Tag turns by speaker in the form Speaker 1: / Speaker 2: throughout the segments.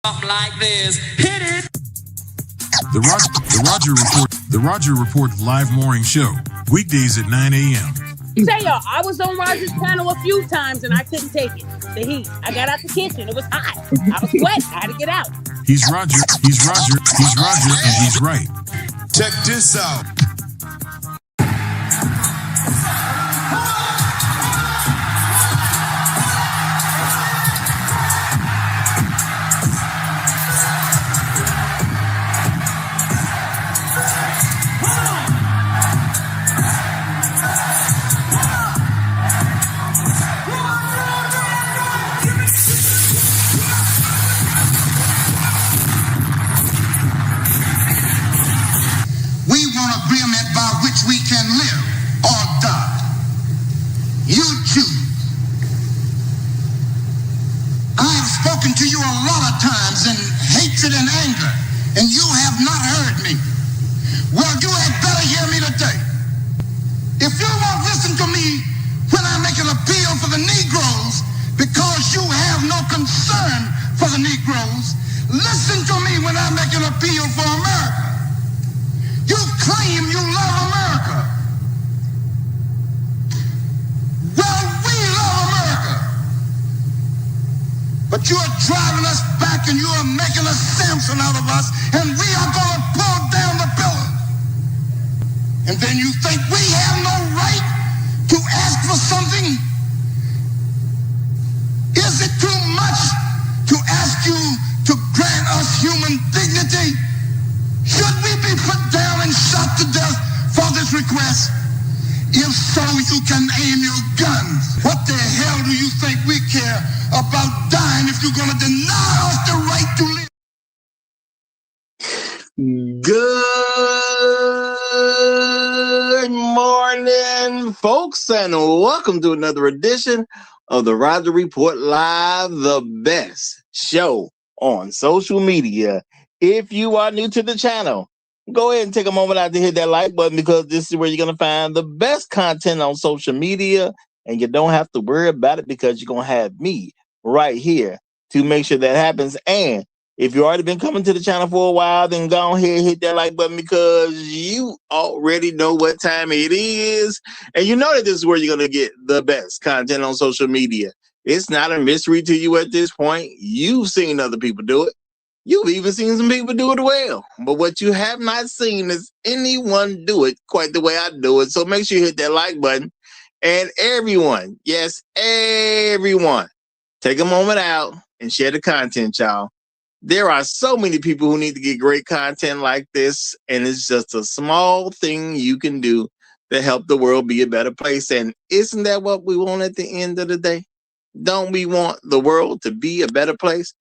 Speaker 1: like this. Hit it.
Speaker 2: The Roger Report live morning show, weekdays at 9 a.m.
Speaker 3: Say y'all, I was on Roger's panel a few times and I couldn't take it. The heat. I got out the kitchen. It was hot. I was sweating. I had to get out.
Speaker 2: He's Roger, and he's right.
Speaker 4: Check this out.
Speaker 5: We can live or die. You choose. I have spoken to you a lot of times in hatred and anger, and you have not heard me. Well, you had better hear me today. If you won't listen to me when I make an appeal for the Negroes because you have no concern for the Negroes, listen to me when I make an appeal for America. You claim you love America. Well, we love America. But you are driving us back and you are making a Samson out of us, and we are going to pull down the pillar. And then you think we have no right to ask for something? Is it too much to ask you to grant us human dignity? Should we be put down and shot to death for this request? If so, you can aim your guns. What the hell do you think we care about dying if you're going to deny us the right to live?
Speaker 6: Good morning, folks, and welcome to another edition of the Roger Report Live, the best show on social media. If you are new to the channel, go ahead and take a moment out to hit that like button, because this is where you're going to find the best content on social media, and you don't have to worry about it because you're going to have me right here to make sure that happens. And if you've already been coming to the channel for a while, then go ahead and hit that like button, because you already know what time it is, and you know that this is where you're going to get the best content on social media. It's not a mystery to you at this point. You've seen other people do it. You've even seen some people do it well. But what you have not seen is anyone do it quite the way I do it. So make sure you hit that like button. And everyone, yes, everyone, take a moment out and share the content, y'all. There are so many people who need to get great content like this, and it's just a small thing you can do to help the world be a better place. And isn't that what we want at the end of the day? Don't we want the world to be a better place?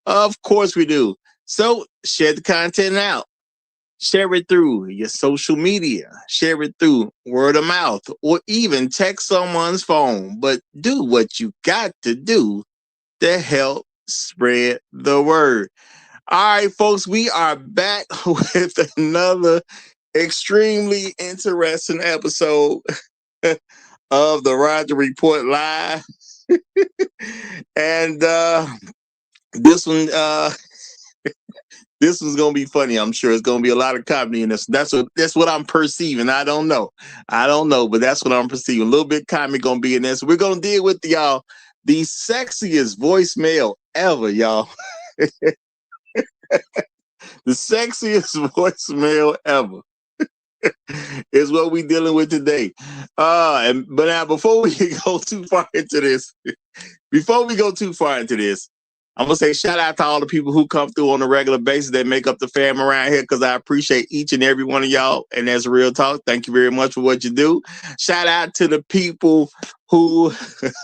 Speaker 6: Of course we do. So share the content out. Share it through your social media. Share it through word of mouth, or even text someone's phone. But do what you got to do to help spread the word. All right, folks, we are back with another extremely interesting episode of the Roger Report Live. And this one, this one's gonna be funny. I'm sure it's gonna be a lot of comedy in this. That's what I'm perceiving. I don't know, but that's what I'm perceiving. A little bit comedy gonna be in this. We're gonna deal with y'all the sexiest voicemail ever, y'all. The sexiest voicemail ever is what we're dealing with today. But now, before we go too far into this, I'm going to say shout out to all the people who come through on a regular basis that make up the fam around here, because I appreciate each and every one of y'all. And that's real talk. Thank you very much for what you do. Shout out to the people who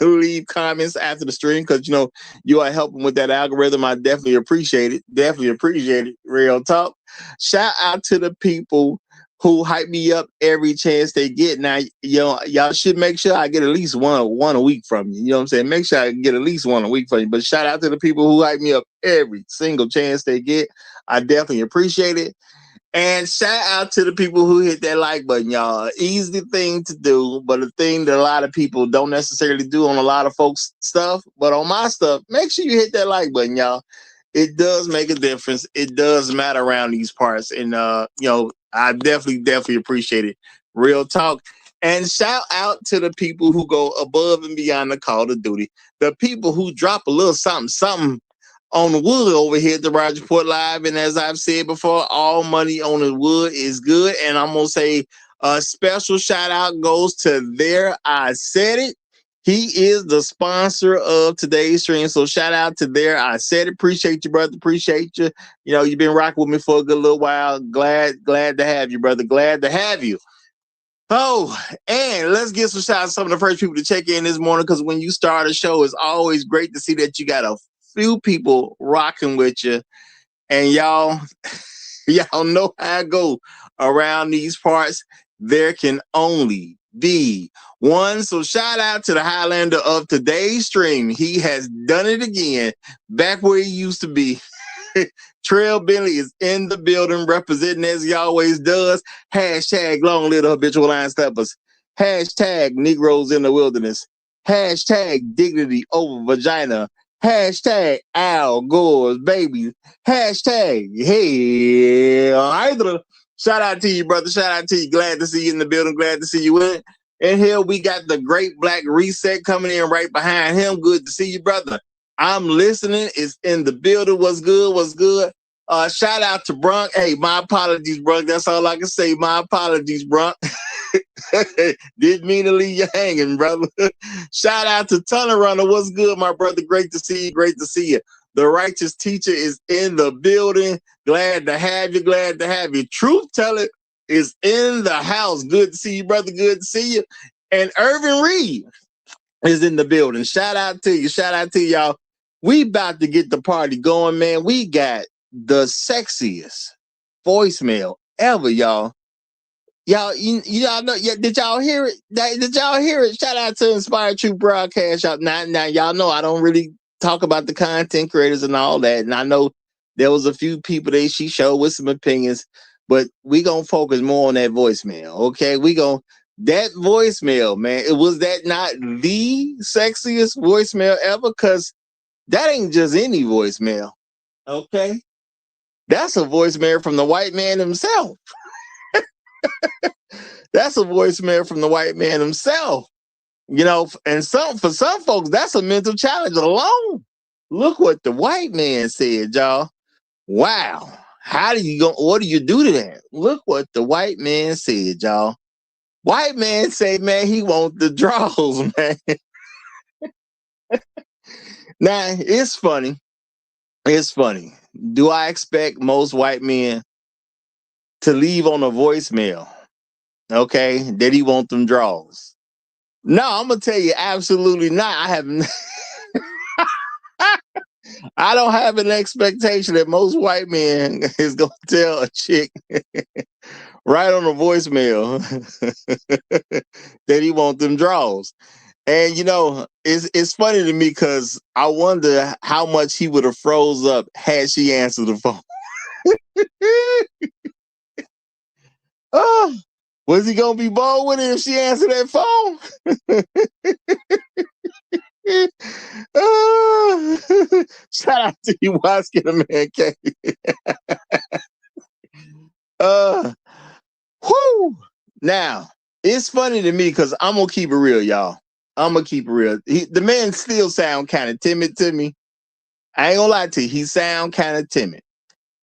Speaker 6: leave comments after the stream, because, you know, you are helping with that algorithm. I definitely appreciate it. Real talk. Shout out to the people who hype me up every chance they get. Now, you know, y'all should make sure I get at least one a week from you. You know what I'm saying? Make sure I get at least one a week from you. But shout out to the people who hype me up every single chance they get. I definitely appreciate it. And shout out to the people who hit that like button, y'all. Easy thing to do, but a thing that a lot of people don't necessarily do on a lot of folks' stuff. But on my stuff, make sure you hit that like button, y'all. it does make a difference. It does matter around these parts. And I definitely appreciate it. Real talk. And shout out to the people who go above and beyond the call of duty. The people who drop a little something on the wood over here at the Roger Report Live. And as I've said before, all money on the wood is good. And I'm going to say a special shout out goes to There I Said It. He is the sponsor of today's stream. So shout out to There I Said It. Appreciate you, brother. Appreciate you. You've been rocking with me for a good little while. Glad to have you, brother. Glad to have you. Oh, and let's get some shout out to some of the first people to check in this morning, because when you start a show, it's always great to see that you got a few people rocking with you. And y'all know how I go around these parts. There can only be one. So shout out to the Highlander of today's stream. He has done it again, back where he used to be. Trail Bentley is in the building, representing as he always does. Hashtag long live the habitual line steppers. Hashtag Negroes in the wilderness. Hashtag dignity over vagina. Hashtag Al Gore's baby. Hashtag hey Hydra. Shout out to you, brother. Shout out to you. Glad to see you in the building. Glad to see you in. And here we got the Great Black Reset coming in right behind him. Good to see you, brother. I'm listening. It's in the building. What's good? What's good? Shout out to Brunk. Hey, my apologies, Brunk. That's all I can say. My apologies, Brunk. Didn't mean to leave you hanging, brother. Shout out to Tunnel Runner. What's good, my brother? Great to see you. Great to see you. The Righteous Teacher is in the building. Glad to have you. Glad to have you. Truth Teller is in the house. Good to see you, brother. Good to see you. And Irvin Reed is in the building. Shout out to you. Shout out to y'all. We about to get the party going, man. We got the sexiest voicemail ever, y'all. Y'all know? Yeah, did y'all hear it? Did y'all hear it? Shout out to Inspired Truth Broadcast. Now, y'all know I don't really talk about the content creators and all that. And I know there was a few people that she showed with some opinions, but we gonna focus more on that voicemail. Okay, that voicemail, man. Was that not the sexiest voicemail ever? Because that ain't just any voicemail. Okay, that's a voicemail from the white man himself. That's a voicemail from the white man himself. And for some folks, that's a mental challenge alone. Look what the white man said, y'all. Wow. What do you do to that? Look what the white man said, y'all. White man say, man, he want the draws, man. Now, it's funny. It's funny. Do I expect most white men to leave on a voicemail, okay, that he want them draws? No, I'm going to tell you, absolutely not. I don't have an expectation that most white men is going to tell a chick right on a voicemail that he want them draws. And, it's funny to me because I wonder how much he would have froze up had she answered the phone. Oh, was he going to be bold with it if she answered that phone? Shout out to you, Waskin the Man K. Whoo! Now, it's funny to me because I'm going to keep it real, y'all. I'm going to keep it real. The man still sound kind of timid to me. I ain't going to lie to you. He sound kind of timid.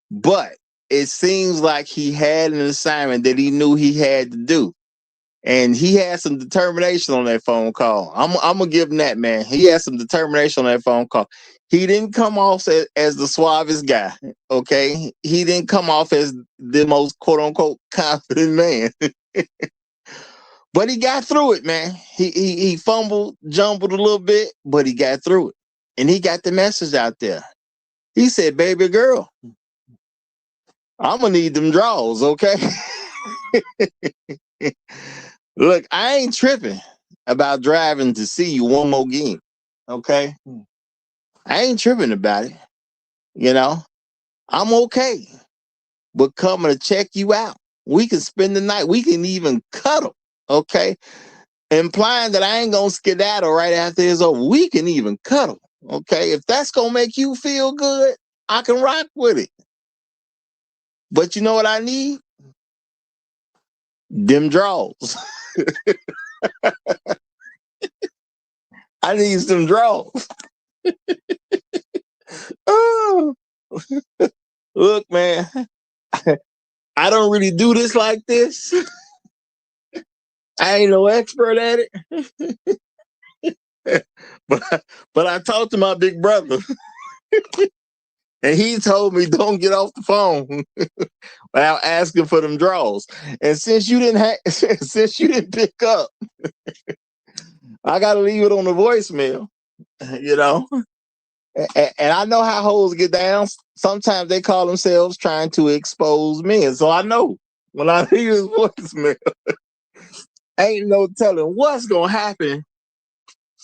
Speaker 6: But it seems like he had an assignment that he knew he had to do. And he had some determination on that phone call. I'm going to give him that, man. He had some determination on that phone call. He didn't come off as the suavest guy, okay? He didn't come off as the most quote-unquote confident man. But he got through it, man. He fumbled, jumbled a little bit, but he got through it. And he got the message out there. He said, baby girl, I'm going to need them draws, okay? Look, I ain't tripping about driving to see you one more game, okay? I ain't tripping about it, I'm okay. But coming to check you out. We can spend the night. We can even cuddle, okay? Implying that I ain't going to skedaddle right after it's over. We can even cuddle, okay? If that's going to make you feel good, I can rock with it. But you know what I need? Them draws. I need some draws. Oh. Look, man, I don't really do this like this. I ain't no expert at it. but I talked to my big brother. And he told me don't get off the phone without asking for them draws. And since you didn't pick up, I gotta leave it on the voicemail, you know. And I know how hoes get down. Sometimes they call themselves trying to expose men. So I know when I leave his voicemail, ain't no telling what's gonna happen.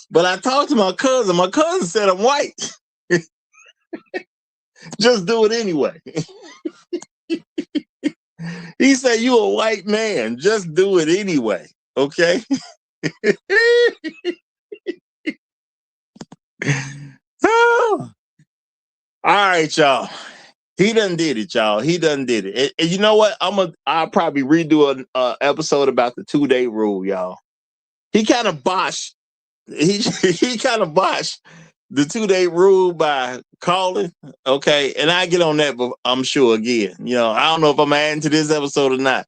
Speaker 6: But I talked to my cousin. My cousin said I'm white. Just do it anyway. He said, you a white man. Just do it anyway. Okay? Oh. All right, y'all. He done did it, y'all. He done did it. And you know what? I'll probably redo an episode about the 2-day rule, y'all. He kind of botched. He kind of botched the 2-day rule by calling. Okay, and I get on that, but I'm sure again. You know, I don't know if I'm adding to this episode or not.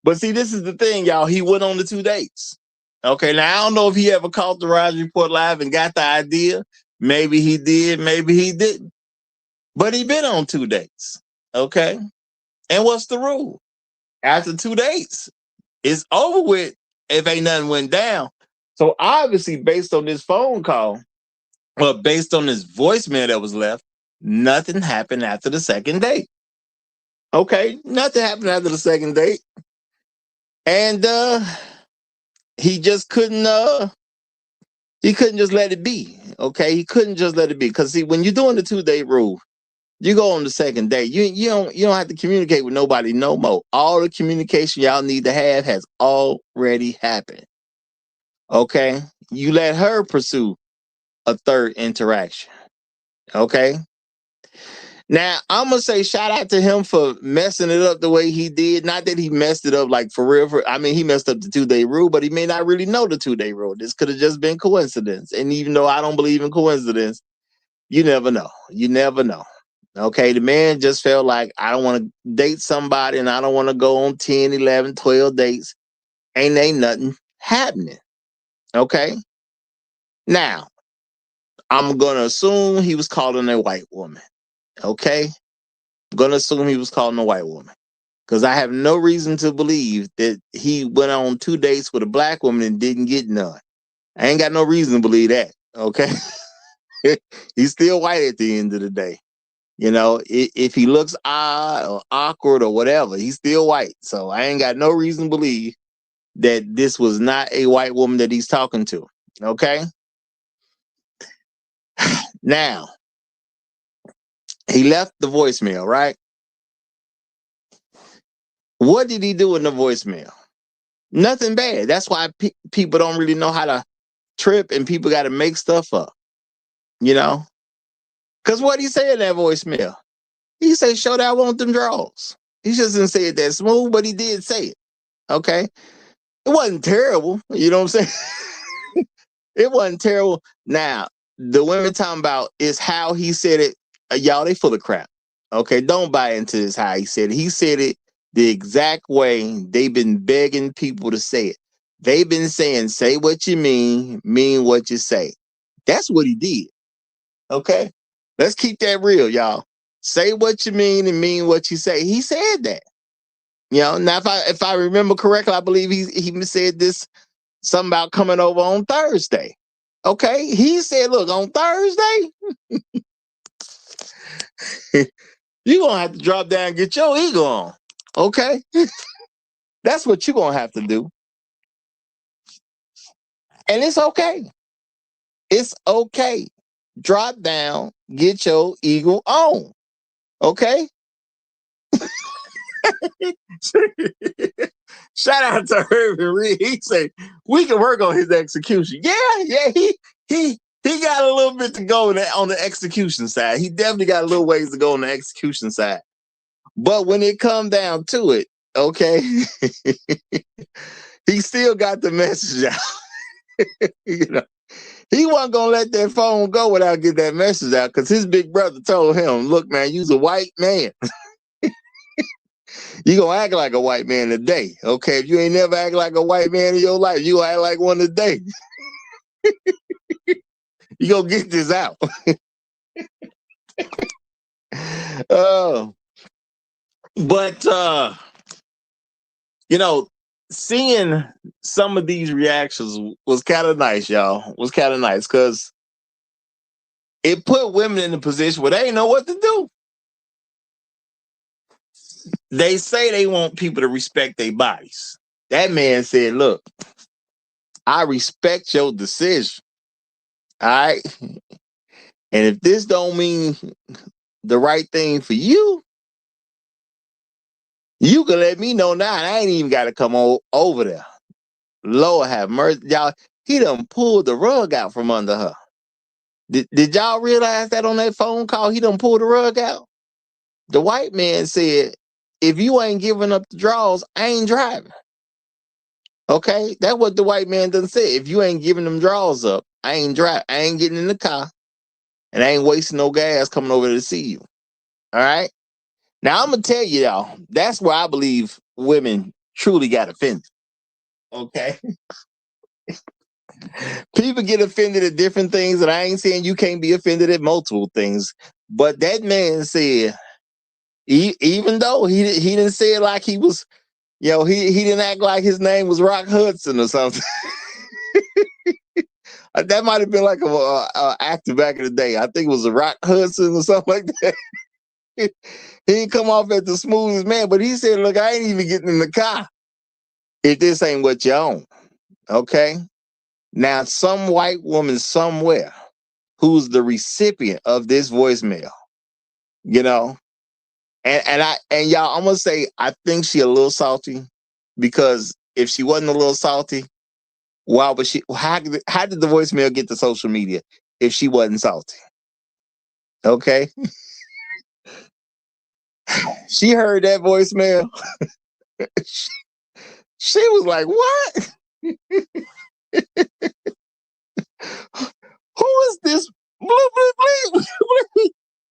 Speaker 6: But see, this is the thing, y'all. He went on the 2 dates. Okay, now I don't know if he ever caught the Roger Report Live and got the idea. Maybe he did, maybe he didn't. But he been on 2 dates. Okay. And what's the rule? After 2 dates, it's over with if ain't nothing went down. So obviously, based on this phone call, or based on this voicemail that was left, nothing happened after the second date. Okay, nothing happened after the second date. And he just couldn't just let it be. Okay, he couldn't just let it be. Because see, when you're doing the 2-day rule, you go on the second date. You don't have to communicate with nobody no more. All the communication y'all need to have has already happened. Okay, you let her pursue a third interaction. Okay. Now I'm gonna say shout out to him for messing it up the way he did. Not that he messed it up like for real. I mean, he messed up the 2-day rule, but he may not really know the 2-day rule. This could have just been coincidence. And even though I don't believe in coincidence, you never know. You never know. Okay, the man just felt like I don't want to date somebody and I don't want to go on 10, 11, 12 dates. Ain't nothing happening. Okay. Now, I'm going to assume he was calling a white woman. Okay. I'm going to assume he was calling a white woman because I have no reason to believe that he went on 2 dates with a black woman and didn't get none. I ain't got no reason to believe that. Okay. He's still white at the end of the day. You know, if he looks odd or awkward or whatever, he's still white. So I ain't got no reason to believe that this was not a white woman that he's talking to. Okay. Now, he left the voicemail, right? What did he do in the voicemail? Nothing bad. That's why people don't really know how to trip and people got to make stuff up, you know? Because what he say in that voicemail? He said, show that I want them draws. He just didn't say it that smooth, but he did say it. Okay. It wasn't terrible. You know what I'm saying? It wasn't terrible. Now, the women talking about is how he said it. Y'all, they full of crap. Okay. Don't buy into this how he said it. He said it the exact way they've been begging people to say it. They've been saying, say what you mean what you say. That's what he did. Okay. Let's keep that real, y'all. Say what you mean and mean what you say. He said that. You know, now if I remember correctly, I believe he said this something about coming over on Thursday. Okay. He said, look, on Thursday, you're gonna have to drop down and get your ego on. Okay. That's what you're gonna have to do. And it's okay. It's okay. Drop down, get your ego on. Okay. Shout out to Irvin Reed. He said we can work on his execution. Yeah, he got a little bit to go on the execution side. He definitely got a little ways to go on the execution side. But when it come down to it, okay, he still got the message out. You know, he wasn't gonna let that phone go without getting that message out because his big brother told him, "Look, man, you's a white man. You gonna act like a white man today, okay? If you ain't never act like a white man in your life, you gonna act like one today. You gonna get this out." But you know, seeing some of these reactions was kind of nice, y'all. Was kind of nice because it put women in a position where they didn't know what to do. They say they want people to respect their bodies. That man said, "Look, I respect your decision. All right. And if this don't mean the right thing for you, you can let me know now. And I ain't even got to come over there." Lord have mercy. Y'all, he done pulled the rug out from under her. Did y'all realize that on that phone call? He done pulled the rug out. The white man said, "If you ain't giving up the draws, I ain't driving." Okay? That's what the white man done said. If you ain't giving them draws up, I ain't driving. I ain't getting in the car. And I ain't wasting no gas coming over to see you. All right? Now, I'm going to tell you, y'all, that's where I believe women truly got offended. Okay? People get offended at different things, and I ain't saying you can't be offended at multiple things. But that man said, even though he didn't say it like he was, he didn't act like his name was Rock Hudson or something. That might have been like a actor back in the day. I think it was a Rock Hudson or something like that. He didn't come off as the smoothest man, but he said, "Look, I ain't even getting in the car if this ain't what you own." Okay? Now, some white woman somewhere who's the recipient of this voicemail, and y'all, I'm gonna say I think she a little salty, because if she wasn't a little salty, why would she? How did the voicemail get to social media if she wasn't salty? Okay, she heard that voicemail. She was like, "What? Who is this?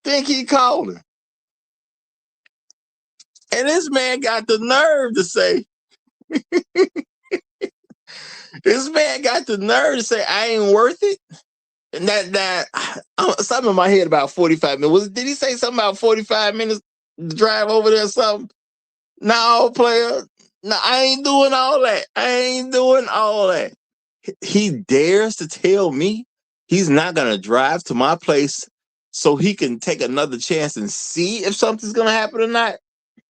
Speaker 6: Think he called her?" And this man got the nerve to say, "I ain't worth it." And that something in my head about 45 minutes. Did he say something about 45 minutes to drive over there or something? No, player. No, I ain't doing all that. He dares to tell me he's not going to drive to my place so he can take another chance and see if something's going to happen or not.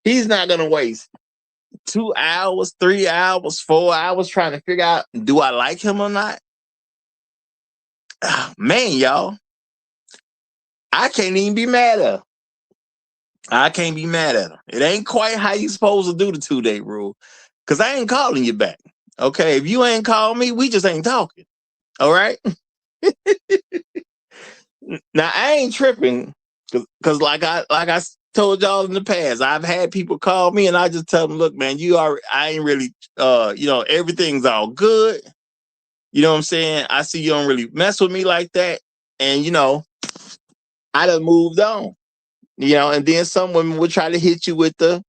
Speaker 6: He's not going to waste 2 hours, 3 hours, 4 hours trying to figure out, do I like him or not? Man, y'all, I can't even be mad at her. It ain't quite how you supposed to do the 2-day rule, because I ain't calling you back. Okay, if you ain't called me, we just ain't talking. All right. Now, I ain't tripping, because like I told y'all in the past, I've had people call me and I just tell them, "Look, man, I ain't really, everything's all good. You know what I'm saying? I see you don't really mess with me like that. And, I done moved on." And then some women would try to hit you with the,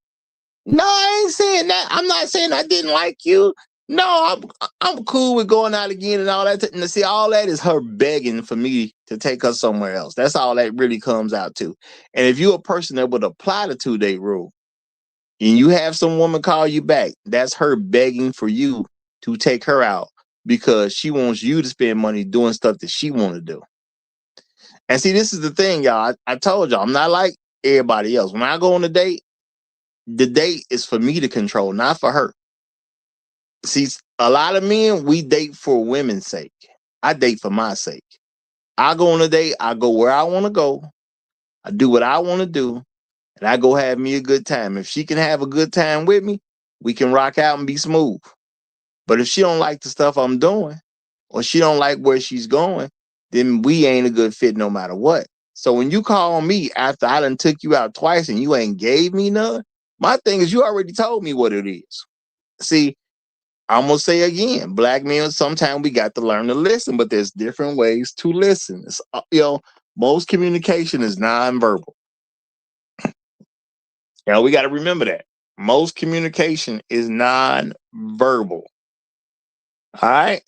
Speaker 6: "No, I ain't saying that. I'm not saying I didn't like you. No, I'm cool with going out again," and all that. And see, all that is her begging for me to take her somewhere else. That's all that really comes out to. And if you're a person that would apply the 2-day rule and you have some woman call you back, that's her begging for you to take her out because she wants you to spend money doing stuff that she want to do. And see, this is the thing, y'all. I told y'all, I'm not like everybody else. When I go on a date, the date is for me to control, not for her. See, a lot of men, we date for women's sake. I date for my sake. I go on a date, I go where I want to go, I do what I want to do, and I go have me a good time. If she can have a good time with me, we can rock out and be smooth. But if she don't like the stuff I'm doing, or she don't like where she's going, then we ain't a good fit no matter what. So when you call me after I done took you out twice and you ain't gave me none, my thing is you already told me what it is. See, I'm gonna say again, black men, sometimes we got to learn to listen, but there's different ways to listen. Most communication is nonverbal. We got to remember that. Most communication is nonverbal. All right.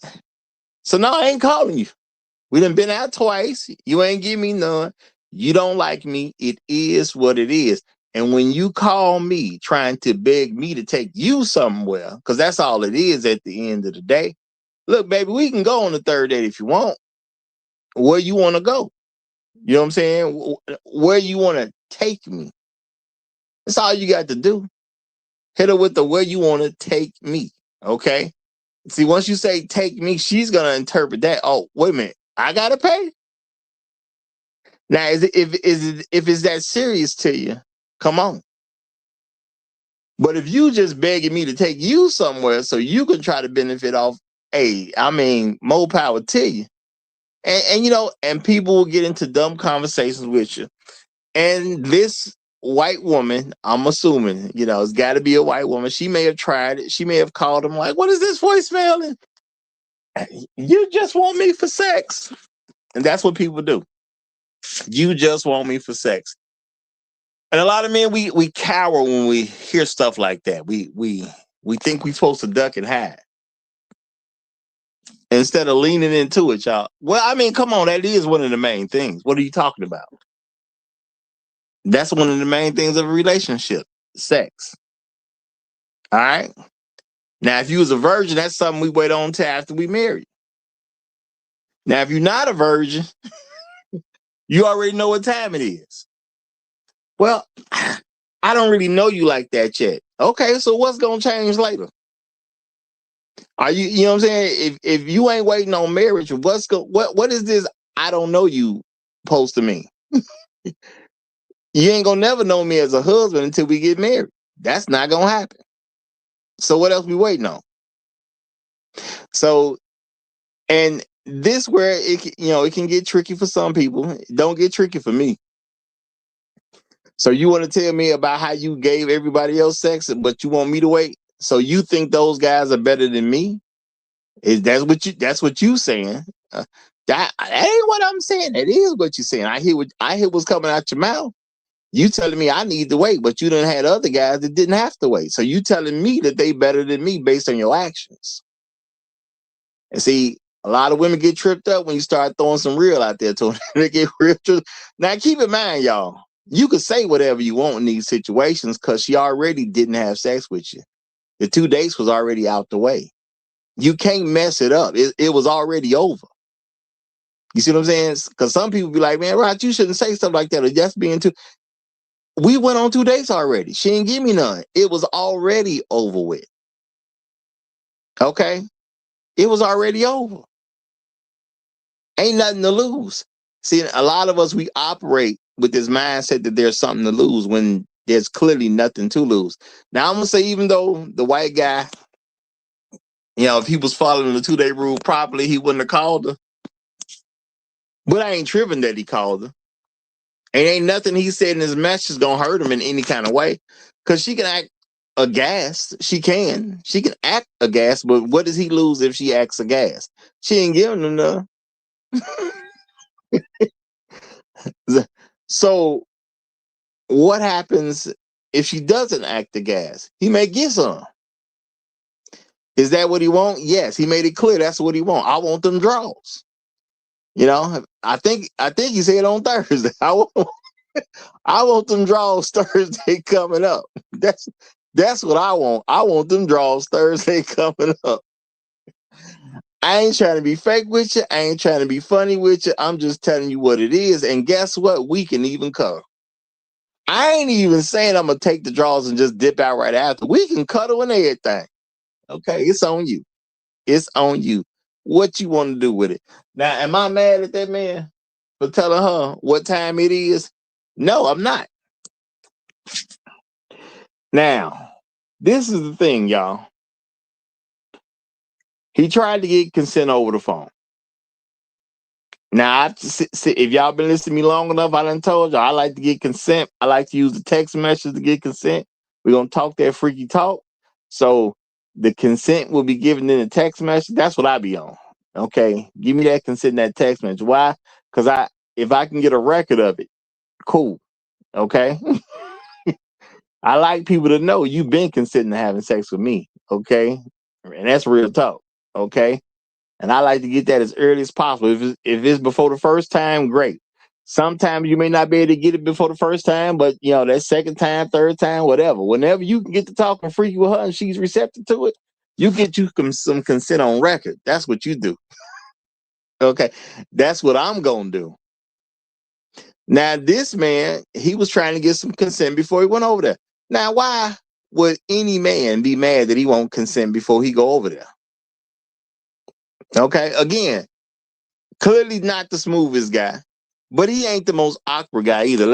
Speaker 6: So no, I ain't calling you. We done been out twice. You ain't give me none. You don't like me. It is what it is. And when you call me trying to beg me to take you somewhere, because that's all it is at the end of the day. Look, baby, we can go on the third date if you want. Where you want to go? You know what I'm saying? Where you want to take me? That's all you got to do. Hit her with the where you want to take me. Okay? See, once you say take me, she's going to interpret that. Oh, wait a minute. I got to pay? Now, if it's that serious to you, come on. But if you just begging me to take you somewhere so you can try to benefit off, hey, I mean, more power to you. And people will get into dumb conversations with you. And this white woman, I'm assuming, it's got to be a white woman. She may have tried it. She may have called him like, what is this voicemail? You just want me for sex. And that's what people do. You just want me for sex. And a lot of men, we cower when we hear stuff like that. We think we're supposed to duck and hide instead of leaning into it, y'all. Well, I mean, come on, that is one of the main things. What are you talking about? That's one of the main things of a relationship, sex. All right. Now, if you was a virgin, that's something we wait on till after we marry. Now, if you're not a virgin, you already know what time it is. Well, I don't really know you like that yet. Okay, so what's gonna change later? Are you know what I'm saying? If you ain't waiting on marriage, what is this I don't know you supposed to mean? You ain't gonna never know me as a husband until we get married. That's not gonna happen. So what else we waiting on? So, and this where it can get tricky for some people. Don't get tricky for me. So you want to tell me about how you gave everybody else sex, but you want me to wait? So you think those guys are better than me? That's what you saying? That ain't what I'm saying. That is what you're saying. I hear what's coming out your mouth. You telling me I need to wait, but you done had other guys that didn't have to wait. So you telling me that they better than me based on your actions. And see, a lot of women get tripped up when you start throwing some real out there to them. They get real tripped. Now keep in mind, y'all, you can say whatever you want in these situations because she already didn't have sex with you. The 2 dates was already out the way. You can't mess it up. It was already over. You see what I'm saying? Because some people be like, man, Rod, you shouldn't say stuff like that. Or just being too. We went on 2 dates already. She didn't give me none. It was already over with. Okay? It was already over. Ain't nothing to lose. See, a lot of us, we operate with this mindset that there's something to lose when there's clearly nothing to lose. Now, I'm going to say, even though the white guy, if he was following the 2-day rule properly, he wouldn't have called her. But I ain't tripping that he called her. And ain't nothing he said in his message gonna hurt him in any kind of way. Because she can act aghast. She can act aghast, but what does he lose if she acts aghast? She ain't giving him none. So what happens if she doesn't act aghast? He may get some. Is that what he want? Yes, he made it clear that's what he want. I want them draws. I think he said on Thursday. I want them draws Thursday coming up. That's what I want. I want them draws Thursday coming up. I ain't trying to be fake with you. I ain't trying to be funny with you. I'm just telling you what it is. And guess what? We can even cover. I ain't even saying I'm going to take the draws and just dip out right after. We can cuddle and everything. Okay, it's on you. It's on you. What you want to do with it. Now, am I mad at that man for telling her what time it is? No, I'm not. Now, this is the thing, y'all. He tried to get consent over the phone. Now, if y'all been listening to me long enough, I done told y'all I like to get consent. I like to use the text message to get consent. We're going to talk that freaky talk. So the consent will be given in the text message. That's what I be on. Okay. Give me that consent in that text message. Why? Because if I can get a record of it, cool. Okay. I like people to know you've been consenting to having sex with me. Okay. And that's real talk. Okay. And I like to get that as early as possible. If it's before the first time, great. Sometimes you may not be able to get it before the first time, but that second time, third time, whatever. Whenever you can get to talking freaky with her and she's receptive to it, you get some consent on record. That's what you do. Okay. That's what I'm going to do. Now, this man, he was trying to get some consent before he went over there. Now, why would any man be mad that he won't consent before he go over there? Okay. Again, clearly not the smoothest guy, but he ain't the most awkward guy either.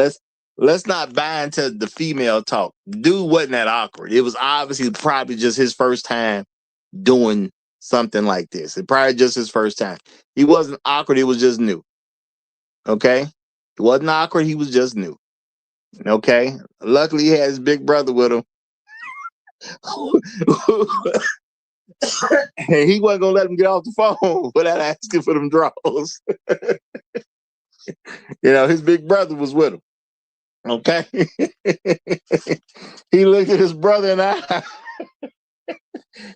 Speaker 6: Let's not buy into the female talk. Dude wasn't that awkward. It was obviously probably just his first time doing something like this. It probably just his first time. He wasn't awkward. It was just new. Okay. It wasn't awkward. He was just new. Okay. Luckily, he had his big brother with him. And he wasn't gonna let him get off the phone without asking for them draws. His big brother was with him. Okay. He looked at his brother and I.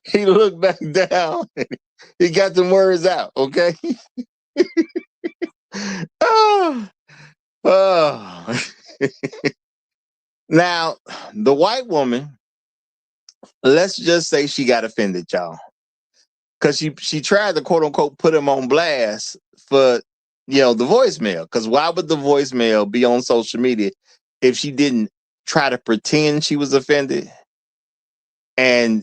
Speaker 6: He looked back down. He got them words out. Okay. Oh. Now, the white woman, let's just say she got offended, y'all. Because she tried to quote unquote put him on blast for the voicemail. Because why would the voicemail be on social media if she didn't try to pretend she was offended? And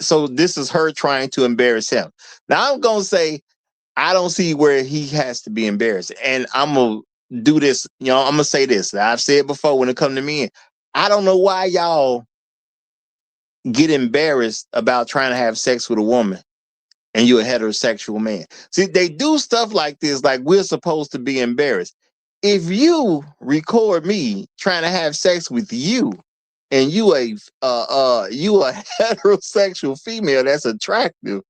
Speaker 6: so this is her trying to embarrass him. Now I'm gonna say I don't see where he has to be embarrassed, and I'm gonna do this. I'm gonna say this. I've said before when it comes to men, I don't know why y'all get embarrassed about trying to have sex with a woman and you're a heterosexual man. See, they do stuff like this, like we're supposed to be embarrassed. If you record me trying to have sex with you, and you a heterosexual female that's attractive,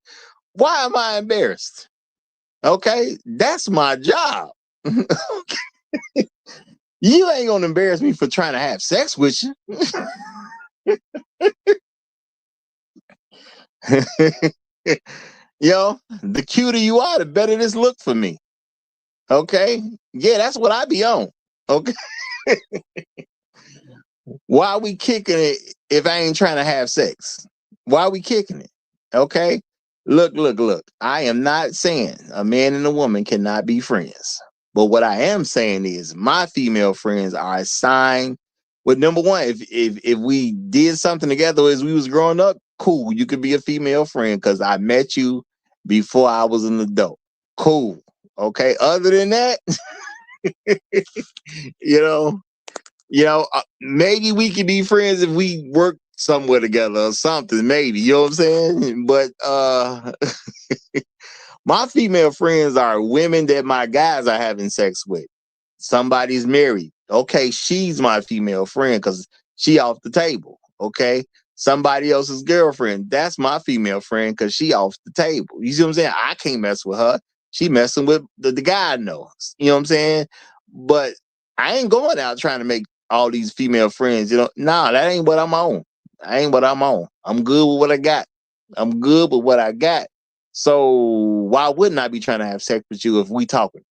Speaker 6: why am I embarrassed? Okay, that's my job. You ain't gonna embarrass me for trying to have sex with you. The cuter you are, the better this look for me. Okay, yeah, that's what I be on. Okay. Why are we kicking it if I ain't trying to have sex? Why are we kicking it? Okay. Look. I am not saying a man and a woman cannot be friends. But what I am saying is my female friends are assigned with number one. If we did something together as we was growing up, cool. You could be a female friend because I met you before I was an adult. Cool. Okay. Other than that, maybe we could be friends if we work somewhere together or something, maybe, you know what I'm saying? But my female friends are women that my guys are having sex with. Somebody's married. Okay, she's my female friend because she off the table. Okay. Somebody else's girlfriend. That's my female friend because she off the table. You see what I'm saying? I can't mess with her. She messing with the guy I know. You know what I'm saying? But I ain't going out trying to make all these female friends. Nah, that ain't what I'm on. I ain't what I'm on. I'm good with what I got. I'm good with what I got. So why wouldn't I be trying to have sex with you if we talking?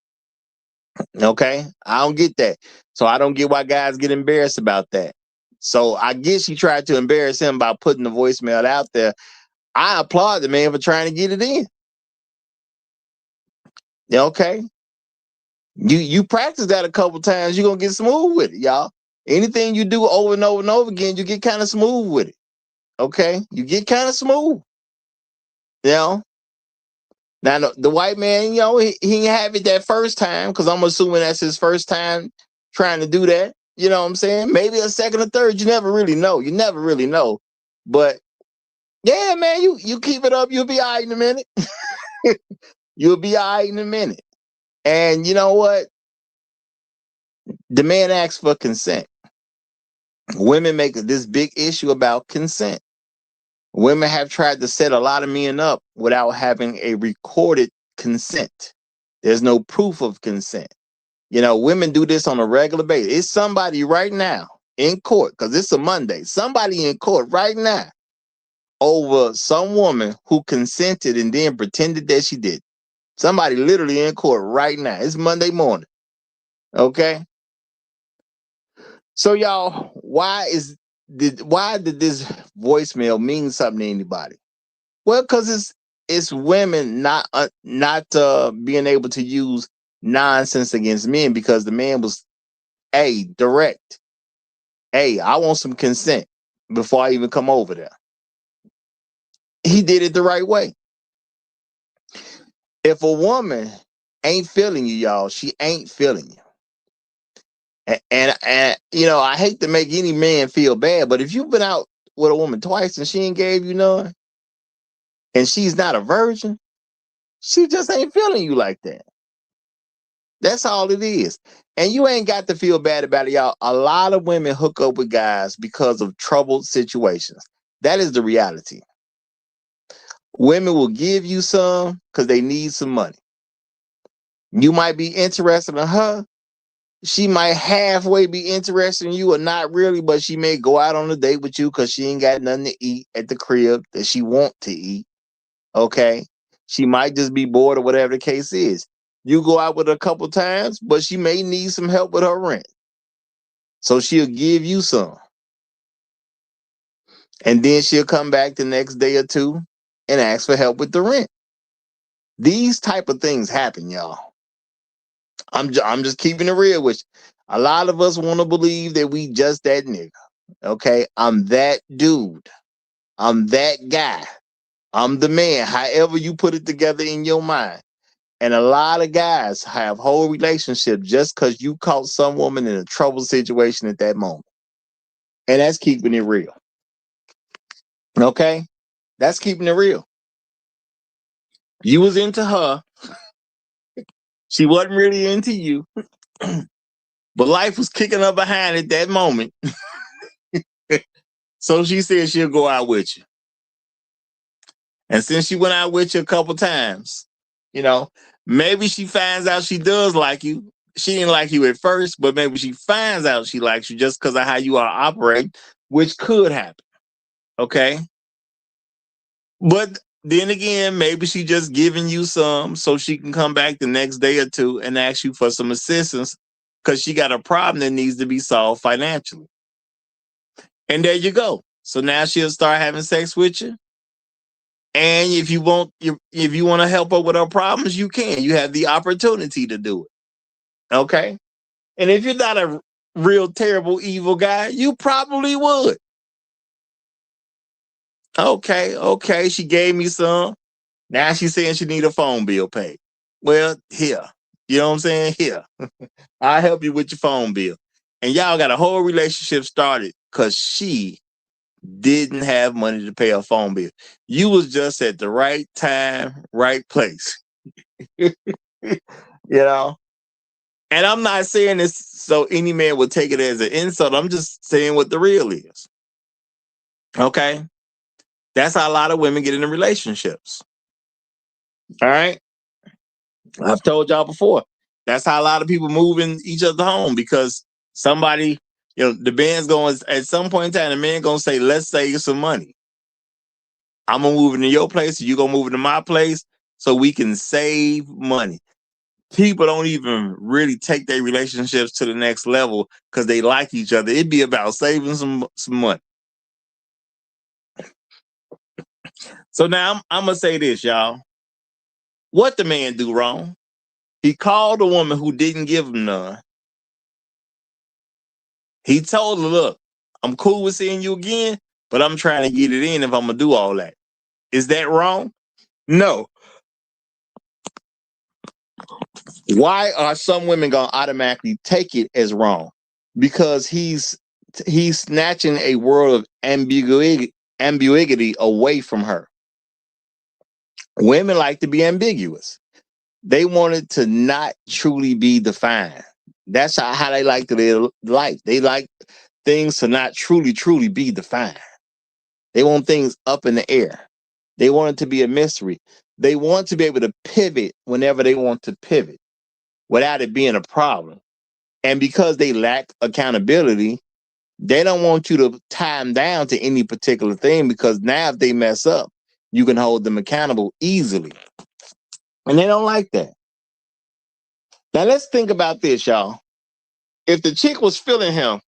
Speaker 6: Okay, I don't get that. So I don't get why guys get embarrassed about that. So I guess she tried to embarrass him by putting the voicemail out there. I applaud the man for trying to get it in. Okay, you practice that a couple times, you're gonna get smooth with it, y'all. Anything you do over and over and over again, you get kind of smooth with it. Okay, you get kind of smooth. Now the white man, he didn't have it that first time because I'm assuming that's his first time trying to do that. You know what I'm saying? Maybe a second or third. You never really know. But yeah, man, you keep it up, you'll be all right in a minute. You'll be all right in a minute. And you know what? The man asks for consent. Women make this big issue about consent. Women have tried to set a lot of men up without having a recorded consent. There's no proof of consent. You know, women do this on a regular basis. It's somebody right now in court, because it's a Monday, somebody in court right now over some woman who consented and then pretended that she did. Somebody literally in court right now. It's Monday morning. Okay. So y'all, why did this voicemail mean something to anybody? Well, because it's women not being able to use nonsense against men, because the man was direct. Hey, I want some consent before I even come over there. He did it the right way. If a woman ain't feeling you, y'all, she ain't feeling you. And you know, I hate to make any man feel bad, but if you've been out with a woman twice and she ain't gave you none, and she's not a virgin, she just ain't feeling you like that. That's all it is. And you ain't got to feel bad about it, y'all. A lot of women hook up with guys because of troubled situations. That is the reality. Women will give you some because they need some money. You might be interested in her. She might halfway be interested in you or not really, but she may go out on a date with you because she ain't got nothing to eat at the crib that she want to eat. Okay. She might just be bored or whatever the case is. You go out with her a couple times, but she may need some help with her rent. So she'll give you some. And then she'll come back the next day or two and ask for help with the rent. These type of things happen, y'all. I'm just keeping it real with you. A lot of us want to believe that we just that nigga. Okay, I'm that dude. I'm that guy. I'm the man. However you put it together in your mind. And a lot of guys have whole relationships just because you caught some woman in a troubled situation at that moment. And that's keeping it real. Okay, that's keeping it real. You was into her. She wasn't really into you. But life was kicking her behind at that moment. So she said she'll go out with you. And since she went out with you a couple times, you know, maybe she finds out she does like you. She didn't like you at first, but maybe she finds out she likes you just because of how you are operating, which could happen. Okay. But then again, maybe she just giving you some so she can come back the next day or two and ask you for some assistance because she got a problem that needs to be solved financially. And there you go. So now she'll start having sex with you. And if you want to help her with her problems, you can. You have the opportunity to do it. Okay. And if you're not a real terrible, evil guy, you probably would. Okay. She gave me some. Now she's saying she need a phone bill paid. Well, here. You know what I'm saying? Here. I'll help you with your phone bill. And y'all got a whole relationship started because she didn't have money to pay her phone bill. You was just at the right time, right place. You know? And I'm not saying this so any man would take it as an insult. I'm just saying what the real is. Okay? That's how a lot of women get into relationships. All right? I've told y'all before. That's how a lot of people move in each other's home because somebody, you know, the band's going, at some point in time, the man going to say, let's save some money. I'm going to move into your place, you're going to move into my place so we can save money. People don't even really take their relationships to the next level because they like each other. It'd be about saving some money. So now I'm going to say this, y'all. What the man do wrong? He called a woman who didn't give him none. He told her, look, I'm cool with seeing you again, but I'm trying to get it in if I'm going to do all that. Is that wrong? No. Why are some women going to automatically take it as wrong? Because he's snatching a world of ambiguity away from her. Women like to be ambiguous. They want it to not truly be defined. That's how they like to live life. They like things to not truly be defined. They want things up in the air. They want it to be a mystery. They want to be able to pivot whenever they want to pivot without it being a problem. And because they lack accountability, they don't want you to tie them down to any particular thing, because now if they mess up, you can hold them accountable easily. And they don't like that. Now let's think about this, y'all. If the chick was feeling him,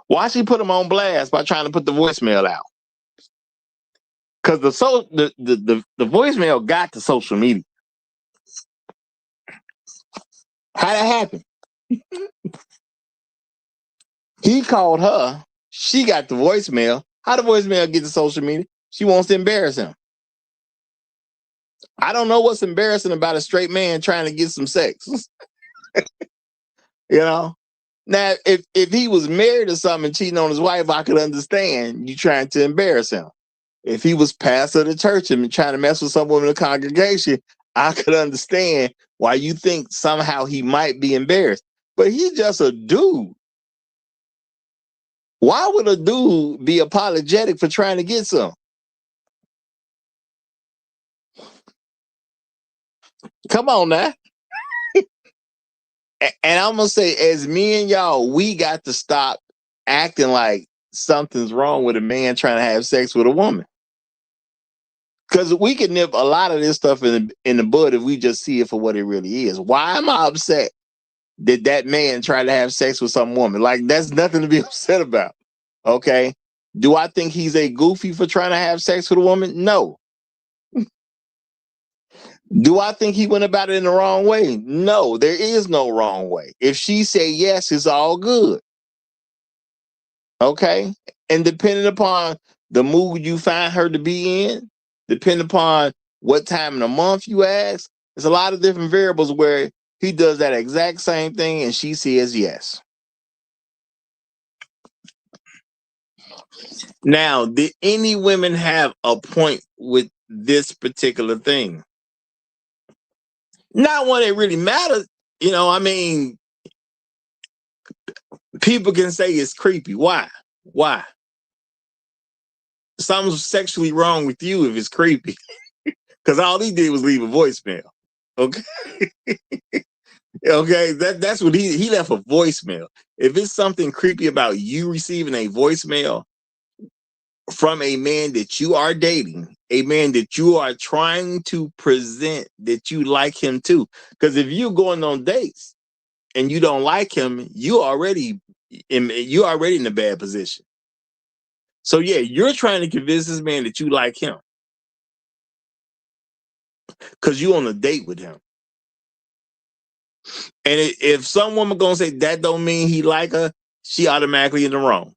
Speaker 6: why she put him on blast by trying to put the voicemail out? Because the voicemail got to social media. How that happen? He called her. She got the voicemail. How the voicemail get to social media? She wants to embarrass him. I don't know what's embarrassing about a straight man trying to get some sex. You know? Now, if he was married or something and cheating on his wife, I could understand you trying to embarrass him. If he was pastor of the church and trying to mess with someone in the congregation, I could understand why you think somehow he might be embarrassed. But he's just a dude. Why would a dude be apologetic for trying to get some? Come on now. And I'm going to say, as me and y'all, we got to stop acting like something's wrong with a man trying to have sex with a woman. Because we can nip a lot of this stuff in the bud if we just see it for what it really is. Why am I upset that man tried to have sex with some woman? Like, that's nothing to be upset about. Okay. Do I think he's a goofy for trying to have sex with a woman? No. Do I think he went about it in the wrong way? No, there is no wrong way. If she say yes, it's all good. Okay. And depending upon the mood you find her to be in, depending upon what time in the month you ask, there's a lot of different variables where he does that exact same thing and she says yes. Now, did any women have a point with this particular thing? Not one that really matters. You know, I mean, people can say it's creepy. Why? Why? Something's sexually wrong with you if it's creepy. Because all he did was leave a voicemail. Okay. Okay. That's what he left, a voicemail. If it's something creepy about you receiving a voicemail from a man that you are dating, a man that you are trying to present that you like him too. Because if you're going on dates and you don't like him, you're already in a bad position. So yeah, you're trying to convince this man that you like him because you're on a date with him. And if some woman gonna say that don't mean he like her, she automatically in the wrong.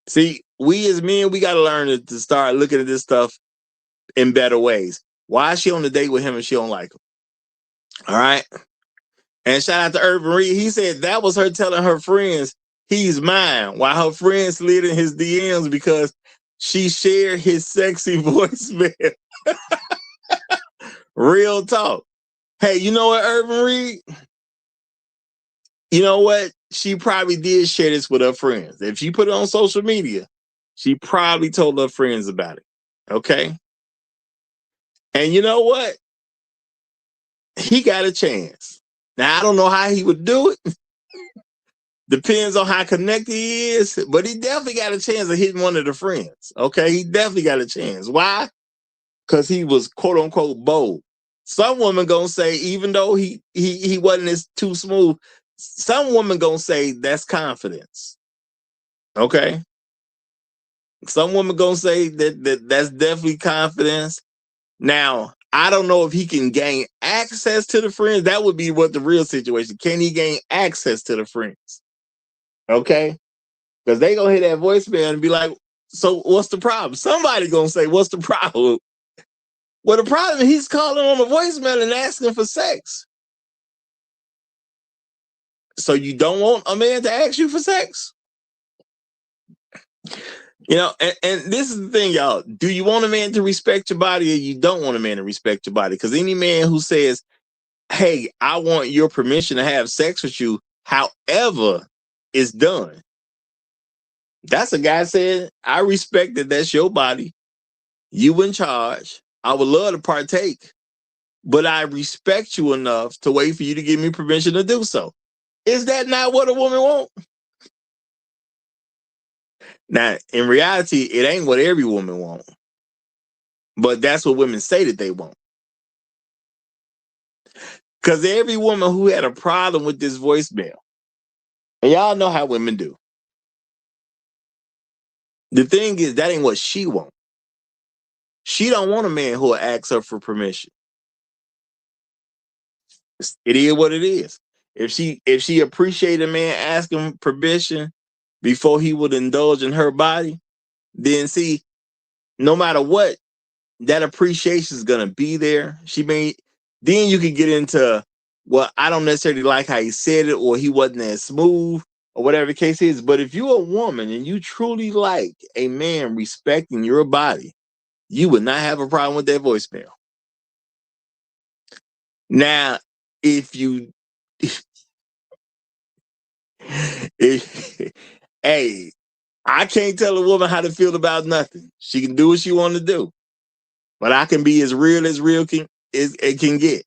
Speaker 6: See, we as men, we got to learn to start looking at this stuff in better ways. Why is she on the date with him and she don't like him? All right. And shout out to Urban Reed. He said that was her telling her friends he's mine, while her friends slid in his DMs because she shared his sexy voicemail. Real talk. Hey, you know what, Urban Reed? You know what? She probably did share this with her friends. If she put it on social media, she probably told her friends about it. Okay? And you know what? He got a chance. Now, I don't know how he would do it. Depends on how connected he is, but he definitely got a chance of hitting one of the friends. Okay? He definitely got a chance. Why? Because he was quote unquote bold. Some woman gonna say, even though he wasn't as too smooth, some woman gonna say that's confidence. Okay. Some woman gonna say that's definitely confidence. Now, I don't know if he can gain access to the friends. That would be what the real situation. Can he gain access to the friends? Okay. Because they gonna hear that voicemail and be like, so what's the problem? Somebody gonna say, what's the problem? Well, the problem is he's calling on the voicemail and asking for sex. So you don't want a man to ask you for sex? You know, and this is the thing, y'all. Do you want a man to respect your body, or you don't want a man to respect your body? Because any man who says, hey, I want your permission to have sex with you, however it's done, that's a guy saying, I respect that that's your body. You in charge. I would love to partake, but I respect you enough to wait for you to give me permission to do so. Is that not what a woman wants? Now, in reality, it ain't what every woman wants, but that's what women say that they want. Because every woman who had a problem with this voicemail, and y'all know how women do. The thing is, that ain't what she wants. She don't want a man who will ask her for permission. It is what it is. If she appreciate a man asking permission before he would indulge in her body, then see, no matter what, that appreciation is gonna be there. Then you could get into, well, I don't necessarily like how he said it, or he wasn't as smooth, or whatever the case is. But if you're a woman and you truly like a man respecting your body, you would not have a problem with that voicemail. Now, if you hey, I can't tell a woman how to feel about nothing. She can do what she want to do, but I can be as real can it can get.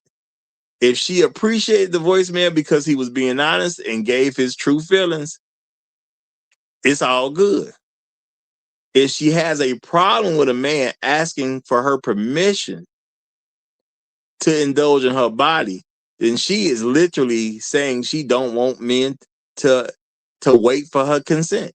Speaker 6: If she appreciated the voicemail because he was being honest and gave his true feelings, it's all good. If she has a problem with a man asking for her permission to indulge in her body, then she is literally saying she don't want men to wait for her consent.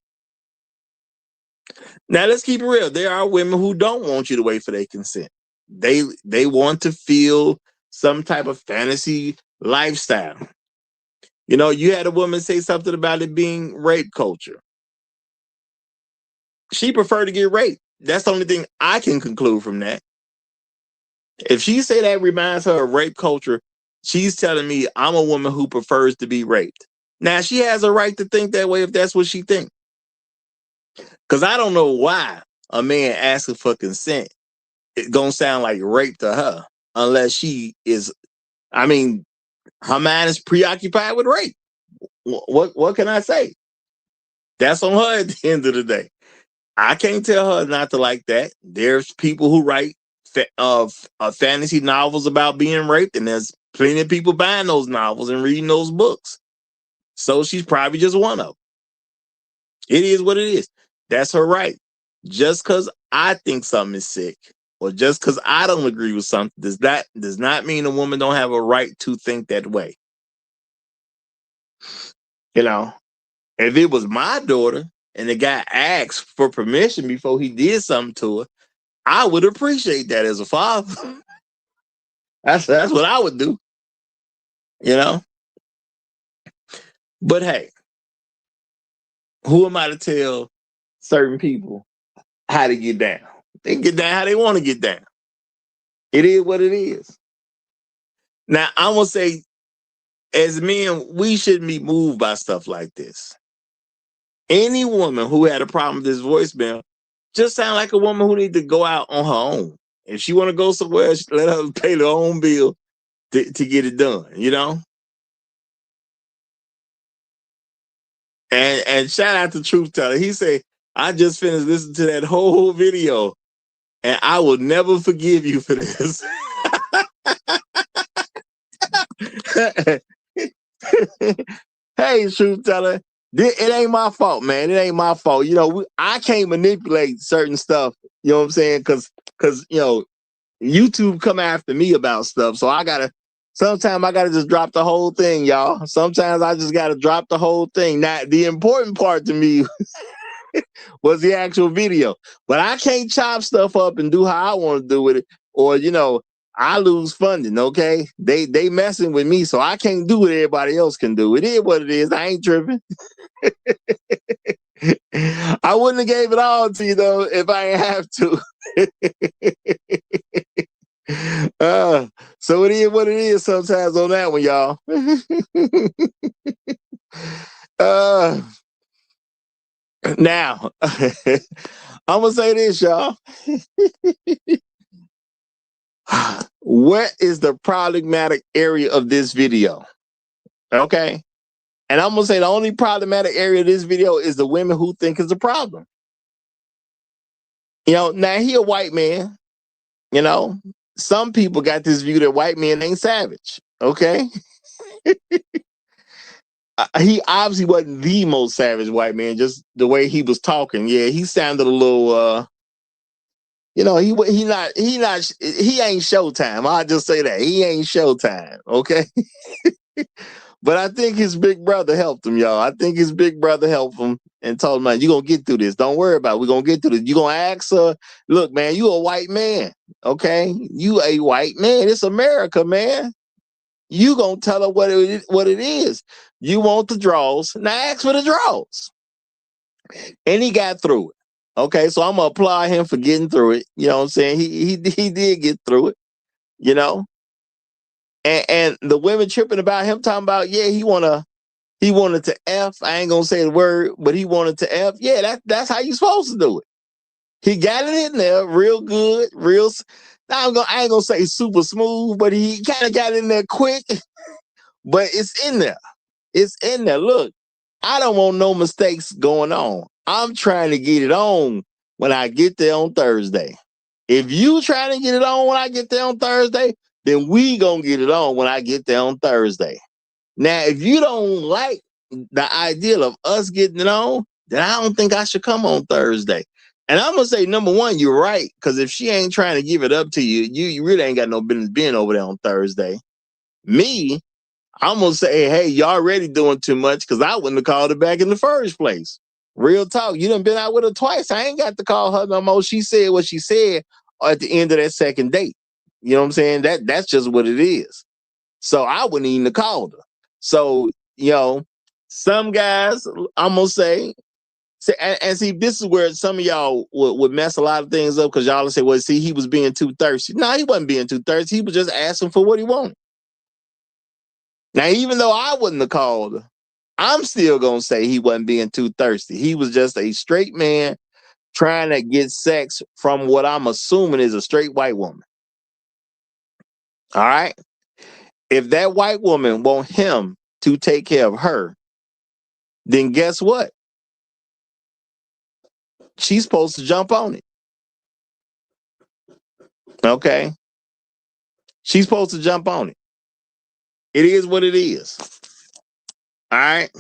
Speaker 6: Now let's keep it real. There are women who don't want you to wait for their consent. They want to feel some type of fantasy lifestyle. You know, you had a woman say something about it being rape culture. She preferred to get raped. That's the only thing I can conclude from that. If she say that reminds her of rape culture, she's telling me I'm a woman who prefers to be raped. Now she has a right to think that way if that's what she thinks. Because I don't know why a man asking for consent it's gonna sound like rape to her, unless she is. I mean, her mind is preoccupied with rape. What can I say? That's on her at the end of the day. I can't tell her not to like that. There's people who write fantasy novels about being raped, and there's plenty of people buying those novels and reading those books. So she's probably just one of them. It is what it is. That's her right. Just because I think something is sick, or just because I don't agree with something, does not mean a woman don't have a right to think that way. You know, if it was my daughter and the guy asked for permission before he did something to her, I would appreciate that as a father. That's what I would do. You know? But hey, who am I to tell certain people how to get down? They can get down how they want to get down. It is what it is. Now, I'm going to say, as men, we shouldn't be moved by stuff like this. Any woman who had a problem with this voicemail just sound like a woman who need to go out on her own. If she want to go somewhere, let her pay her own bill to get it done, you know? And shout out to Truth Teller. He said, I just finished listening to that whole video, and I will never forgive you for this. Hey, Truth Teller, it ain't my fault, man. It ain't my fault. You know, I can't manipulate certain stuff. You know what I'm saying? Because you know, YouTube come after me about stuff, so sometimes I gotta just drop the whole thing, y'all. Sometimes I just gotta drop the whole thing. Now, the important part to me was the actual video, but I can't chop stuff up and do how I want to do with it, or you know, I lose funding. Okay, they messing with me, so I can't do what everybody else can do. It is what it is. I ain't tripping. I wouldn't have gave it all to you though if I ain't have to. So it is what it is sometimes on that one, y'all. Now, I'm gonna say this, y'all. What is the problematic area of this video? Okay. And I'm gonna say the only problematic area of this video is the women who think it's a problem. Now he a white man. Some people got this view that white men ain't savage. Okay. He obviously wasn't the most savage white man, just the way he was talking. Yeah, he sounded a little he ain't Showtime. I'll just say that. He ain't Showtime, okay? But I think his big brother helped him, y'all. I think his big brother helped him and told him, man, you're going to get through this. Don't worry about it. We're going to get through this. You're going to ask her, look, man, you a white man, okay? You a white man. It's America, man. You going to tell her what it is. You want the draws. Now ask for the draws. And he got through it. Okay, so I'm going to applaud him for getting through it. You know what I'm saying? He did get through it, you know? And the women tripping about him talking about, yeah, he wanted to F. I ain't gonna say the word, but he wanted to F. Yeah, that's how you supposed to do it. He got it in there real good, I ain't gonna say super smooth, but he kind of got in there quick. But it's in there. It's in there. Look, I don't want no mistakes going on. I'm trying to get it on when I get there on Thursday. If you trying to get it on when I get there on Thursday, then we gonna get it on when I get there on Thursday. Now, if you don't like the idea of us getting it on, then I don't think I should come on Thursday. And I'm gonna say, number one, you're right, because if she ain't trying to give it up to you, you really ain't got no business being over there on Thursday. Me, I'm gonna say, hey, y'all already doing too much, because I wouldn't have called her back in the first place. Real talk. You done been out with her twice. I ain't got to call her no more. She said what she said at the end of that second date. You know what I'm saying? That's just what it is. So I wouldn't even have called her. So, some guys, I'm gonna say, and see, this is where some of y'all would mess a lot of things up, because y'all will say, well, see, he was being too thirsty. No, he wasn't being too thirsty. He was just asking for what he wanted. Now, even though I wouldn't have called her, I'm still gonna say he wasn't being too thirsty. He was just a straight man trying to get sex from what I'm assuming is a straight white woman. All right. If that white woman want him to take care of her, then guess what? She's supposed to jump on it. Okay. She's supposed to jump on it. It is what it is. All right.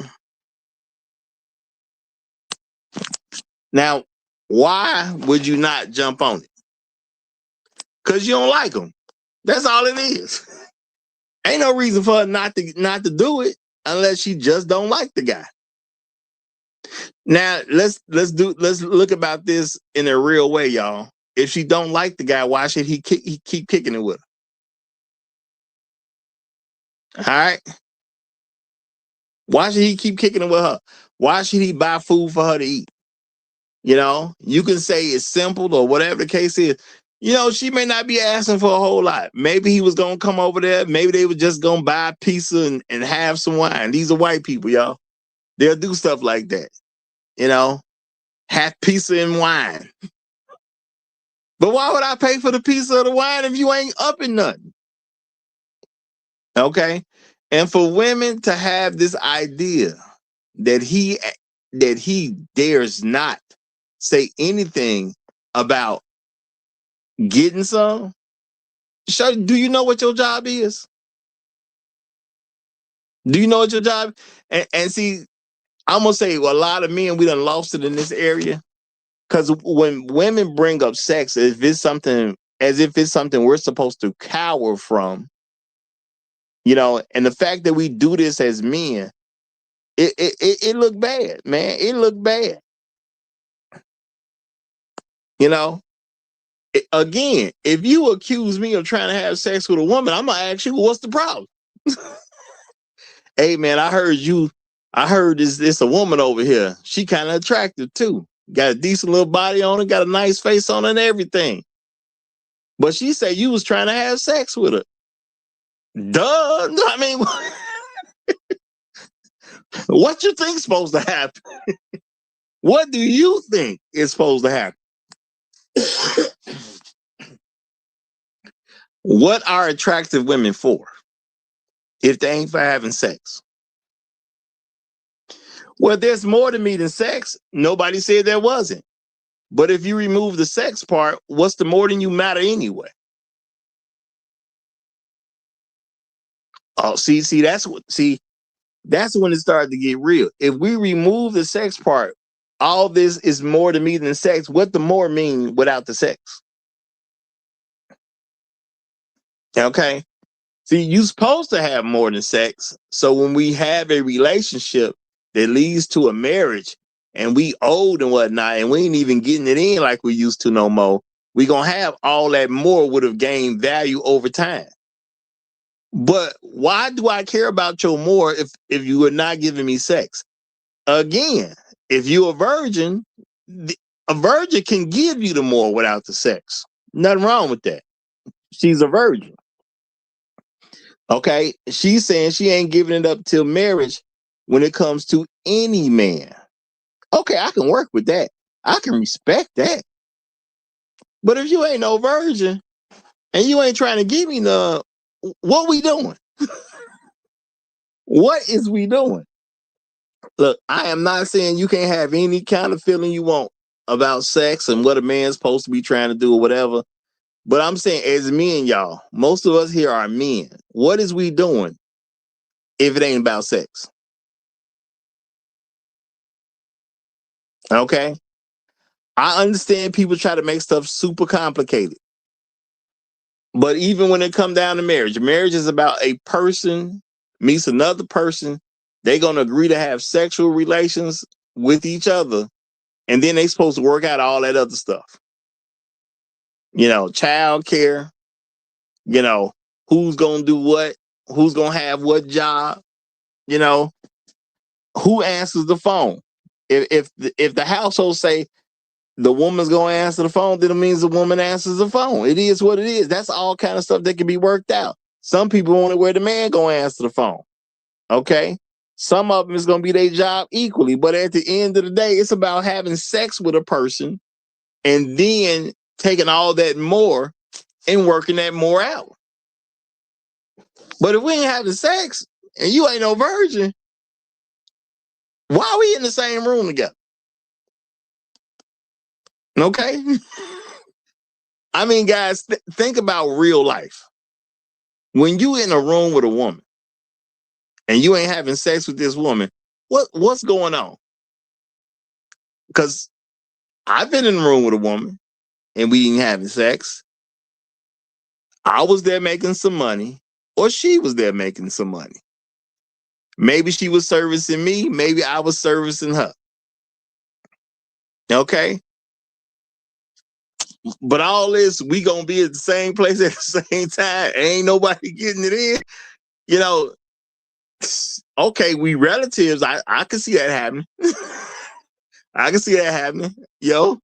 Speaker 6: Now, why would you not jump on it? Because you don't like them. That's all it is. Ain't no reason for her not to do it unless she just don't like the guy. Now, let's look about this in a real way, y'all. If she don't like the guy, why should he keep kicking it with her? All right. Why should he keep kicking it with her? Why should he buy food for her to eat? You can say it's simple or whatever the case is. She may not be asking for a whole lot. Maybe he was going to come over there. Maybe they were just going to buy a pizza and have some wine. These are white people, y'all. They'll do stuff like that. Have pizza and wine. But why would I pay for the pizza or the wine if you ain't up in nothing? Okay. And for women to have this idea that he dares not say anything about getting some, do you know what your job is? Do you know what your job? And see, I'm gonna say, well, a lot of men, we done lost it in this area. Because when women bring up sex, as if it's something we're supposed to cower from, and the fact that we do this as men, it look bad, man. It look bad. Again, if you accuse me of trying to have sex with a woman, I'm gonna ask you, what's the problem? Hey, man, I heard this a woman over here. She kind of attractive too. Got a decent little body on her, got a nice face on her and everything. But she said you was trying to have sex with her. Duh. I mean, what you think's supposed to happen? What do you think is supposed to happen? What are attractive women for if they ain't for having sex? Well, there's more to me than sex. Nobody said there wasn't. But if you remove the sex part, what's the more than you matter anyway? Oh, that's when it started to get real. If we remove the sex part, all this is more to me than sex. What the more mean without the sex? Okay. See, you're supposed to have more than sex. So when we have a relationship that leads to a marriage and we old and whatnot, and we ain't even getting it in like we used to no more, we gonna have all that more would have gained value over time. But why do I care about your more if you are not giving me sex? Again, if you're a virgin can give you the more without the sex. Nothing wrong with that. She's a virgin. Okay, she's saying she ain't giving it up till marriage when it comes to any man. Okay, I can work with that. I can respect that. But if you ain't no virgin and you ain't trying to give me none, what we doing? What is we doing? Look, I am not saying you can't have any kind of feeling you want about sex and what a man's supposed to be trying to do or whatever. But I'm saying as men, y'all, most of us here are men. What is we doing if it ain't about sex? Okay. I understand people try to make stuff super complicated. But even when it comes down to marriage is about a person meets another person. They're going to agree to have sexual relations with each other. And then they're supposed to work out all that other stuff. You know, child care, you know, who's going to do what, who's going to have what job, you know, who answers the phone. If the household say, the woman's gonna answer the phone, then it means the woman answers the phone. It is what it is. That's all kind of stuff that can be worked out. Some people want it where the man gonna answer the phone. Okay. Some of them is gonna be their job equally, but at the end of the day, it's about having sex with a person and then taking all that more and working that more out. But if we ain't having sex and you ain't no virgin, why are we in the same room together? Okay. I mean, guys, think about real life. When you in a room with a woman and you ain't having sex with this woman, what's going on? Because I've been in a room with a woman and we ain't having sex. I was there making some money, or she was there making some money. Maybe she was servicing me, maybe I was servicing her. Okay. But all this, we gonna be at the same place at the same time. Ain't nobody getting it in. You know, okay, we relatives. I can see that happening. I can see that happening. Yo,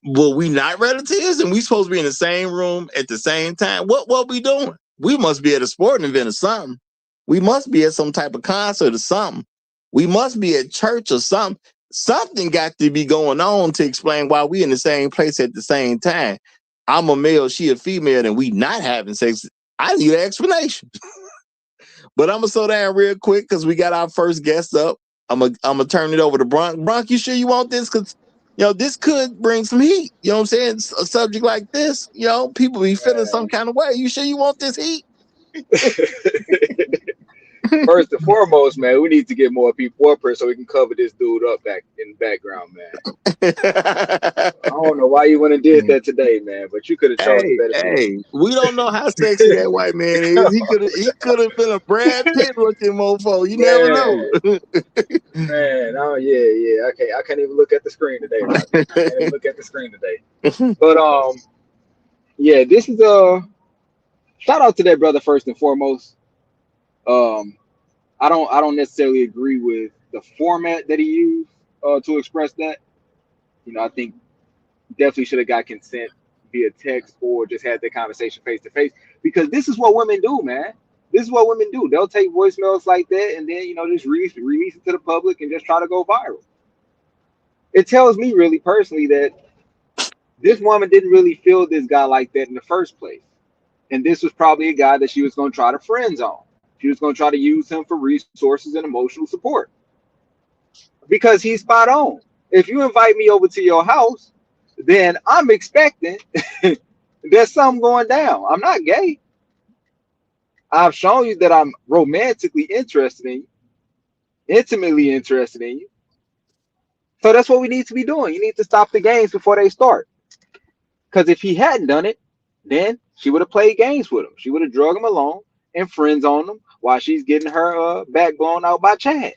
Speaker 6: well, we not relatives and we supposed to be in the same room at the same time. What we doing? We must be at a sporting event or something. We must be at some type of concert or something. We must be at church or something. Something got to be going on to explain why we in the same place at the same time. I'm a male, she a female, and we not having sex. I need an explanation. But I'm gonna slow down real quick because we got our first guest up. I'm gonna turn it over to Bronk. Bronk, you sure you want this? Because this could bring some heat. You know what I'm saying? A subject like this, people be feeling some kind of way. You sure you want this heat?
Speaker 7: First and foremost, man, we need to get more people up here so we can cover this dude up back in the background, man. I don't know why you went and did that today, man, but you could have chosen better people.
Speaker 6: We don't know how sexy that white man is. He could have been a Brad Pitt looking mofo. You never know.
Speaker 7: Man, oh yeah. Okay, I can't even look at the screen today, Roger. I can't even look at the screen today. But yeah, this is shout out to that brother first and foremost. I don't necessarily agree with the format that he used to express that. I think definitely should have got consent via text or just had that conversation face to face, because this is what women do, man. This is what women do. They'll take voicemails like that and then just release it to the public and just try to go viral. it tells me really personally that this woman didn't really feel this guy like that in the first place. And this was probably a guy that she was going to try to friend zone. She was going to try to use him for resources and emotional support because he's spot on. If you invite me over to your house, then I'm expecting there's something going down. I'm not gay. I've shown you that I'm romantically interested in you, intimately interested in you. So that's what we need to be doing. You need to stop the games before they start. Because if he hadn't done it, then she would have played games with him. She would have drug him along and friends on him while she's getting her back blown out by Chad.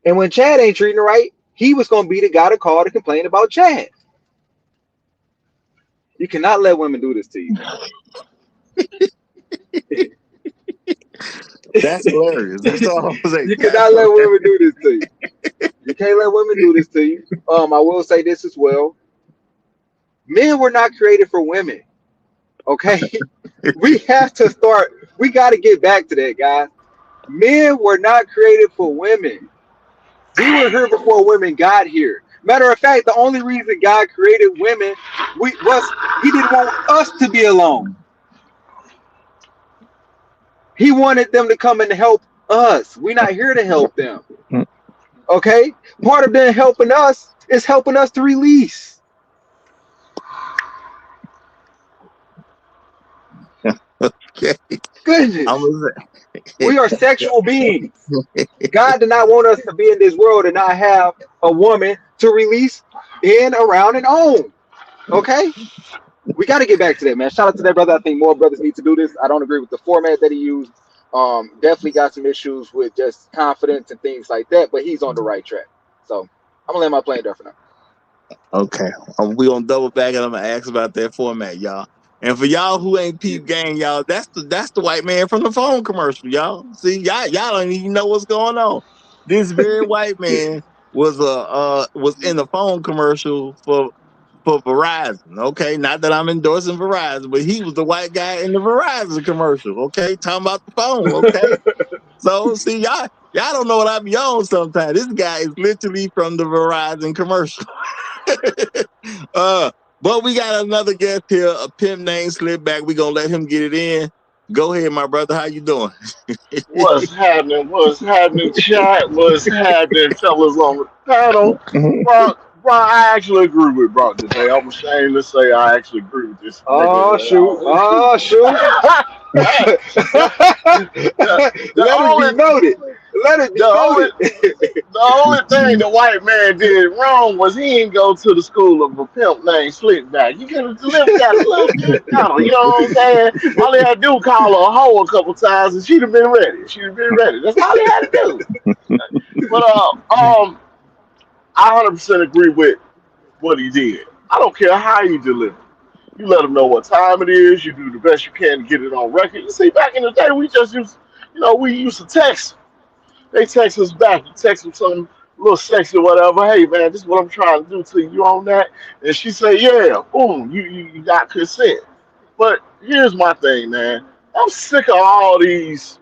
Speaker 7: And when Chad ain't treating her right, he was going to be the guy to call to complain about Chad. You cannot let women do this to you.
Speaker 6: That's hilarious. That's all I'm saying.
Speaker 7: You cannot let women do this to you. You can't let women do this to you. I will say this as well. Men were not created for women. Okay? We have to start. We got to get back to that, guys. Men were not created for women. We were here before women got here. Matter of fact, the only reason God created women was he didn't want us to be alone. He wanted them to come and help us. We're not here to help them. Okay? Part of them helping us is helping us to release.
Speaker 6: Okay.
Speaker 7: Goodness. We are sexual beings. God did not want us to be in this world and not have a woman to release in, around, and on. Okay? We got to get back to that, man. Shout out to that brother. I think more brothers need to do this. I don't agree with the format that he used. Definitely got some issues with just confidence and things like that, but he's on the right track. So I'm going to let my plane there for now.
Speaker 6: Okay. We gonna double back and I'm gonna ask about that format, y'all. And for y'all who ain't peep gang, y'all, that's the white man from the phone commercial, y'all. See, y'all don't even know what's going on. This very white man was in the phone commercial for Verizon. Okay, not that I'm endorsing Verizon, but he was the white guy in the Verizon commercial. Okay, talking about the phone. Okay, so see, y'all don't know what I be on sometimes. This guy is literally from the Verizon commercial. But we got another guest here, a pimp named Slipback. We gonna let him get it in. Go ahead, my brother. How you doing?
Speaker 8: What's happening? What's happening, chat? What's happening, fellas on the panel? Bro, I actually agree with Bro today. I'm ashamed to say I actually agree with this.
Speaker 7: Oh, shoot. Oh, shoot. Let it be noted. Let it be noted.
Speaker 8: The only thing the white man did wrong was he didn't go to the school of a pimp named Slickback. He could have delivered that a little bit better. You know what I'm saying? All he had to do was call her a hoe a couple times and she'd have been ready. She'd have been ready. That's all he had to do. But I 100% agree with what he did. I don't care how you deliver. You let them know what time it is. You do the best you can to get it on record. You see, back in the day, we just used, we used to text. They text us back. You text them something a little sexy or whatever. Hey, man, this is what I'm trying to do to you. You on that? And she say, yeah, boom, you got consent. But here's my thing, man. I'm sick of all these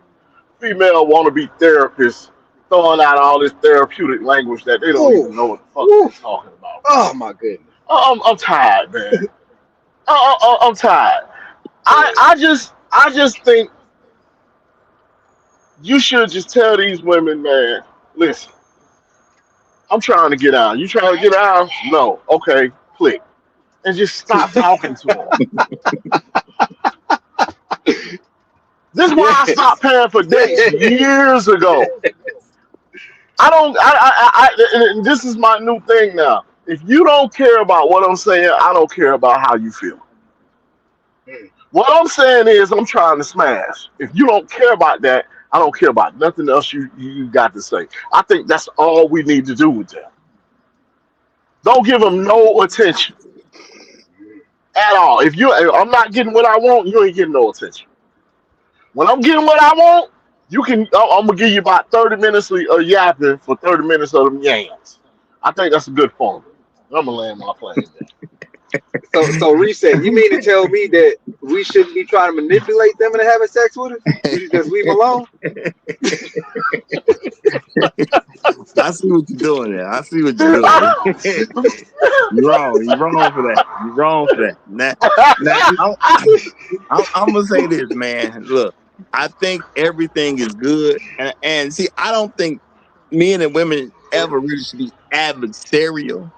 Speaker 8: female wannabe therapists throwing out all this therapeutic language that they don't even know what the fuck they're talking about.
Speaker 7: Oh, my goodness.
Speaker 8: I'm tired, man. I'm tired. I just think you should just tell these women, man, listen, I'm trying to get out. You trying to get out? No. Okay, click. And just stop talking to them. This is why I stopped paying for dates years ago. And this is my new thing now. If you don't care about what I'm saying, I don't care about how you feel. What I'm saying is I'm trying to smash. If you don't care about that, I don't care about nothing else you got to say. I think that's all we need to do with them. Don't give them no attention at all. If I'm not getting what I want, you ain't getting no attention. When I'm getting what I want, I'm gonna give you about 30 minutes of yapping for 30 minutes of them yams. I think that's a good formula. I'm gonna land my plane there.
Speaker 7: So reset. You mean to tell me that we shouldn't be trying to manipulate them into having sex with us? We should just leave them alone?
Speaker 6: I see what you're doing there. I see what you're doing. You're wrong. You're wrong for that. You're wrong for that. Now I'm gonna say this, man. Look, I think everything is good, and see, I don't think men and women ever really should be adversarial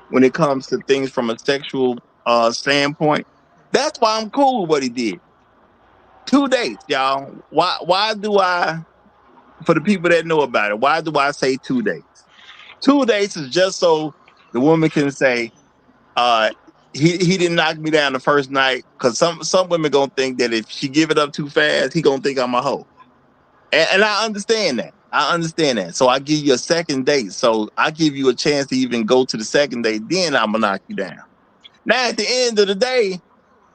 Speaker 6: when it comes to things from a sexual standpoint. That's why I'm cool with what he did. 2 dates, y'all. Why do I? For the people that know about it, why do I say 2 dates? 2 dates is just so the woman can say, he didn't knock me down the first night, because some women gonna think that if she give it up too fast, he gonna think I'm a hoe. And I understand that. I understand that. So I give you a second date. So I give you a chance to even go to the second date. Then I'm gonna knock you down. Now at the end of the day,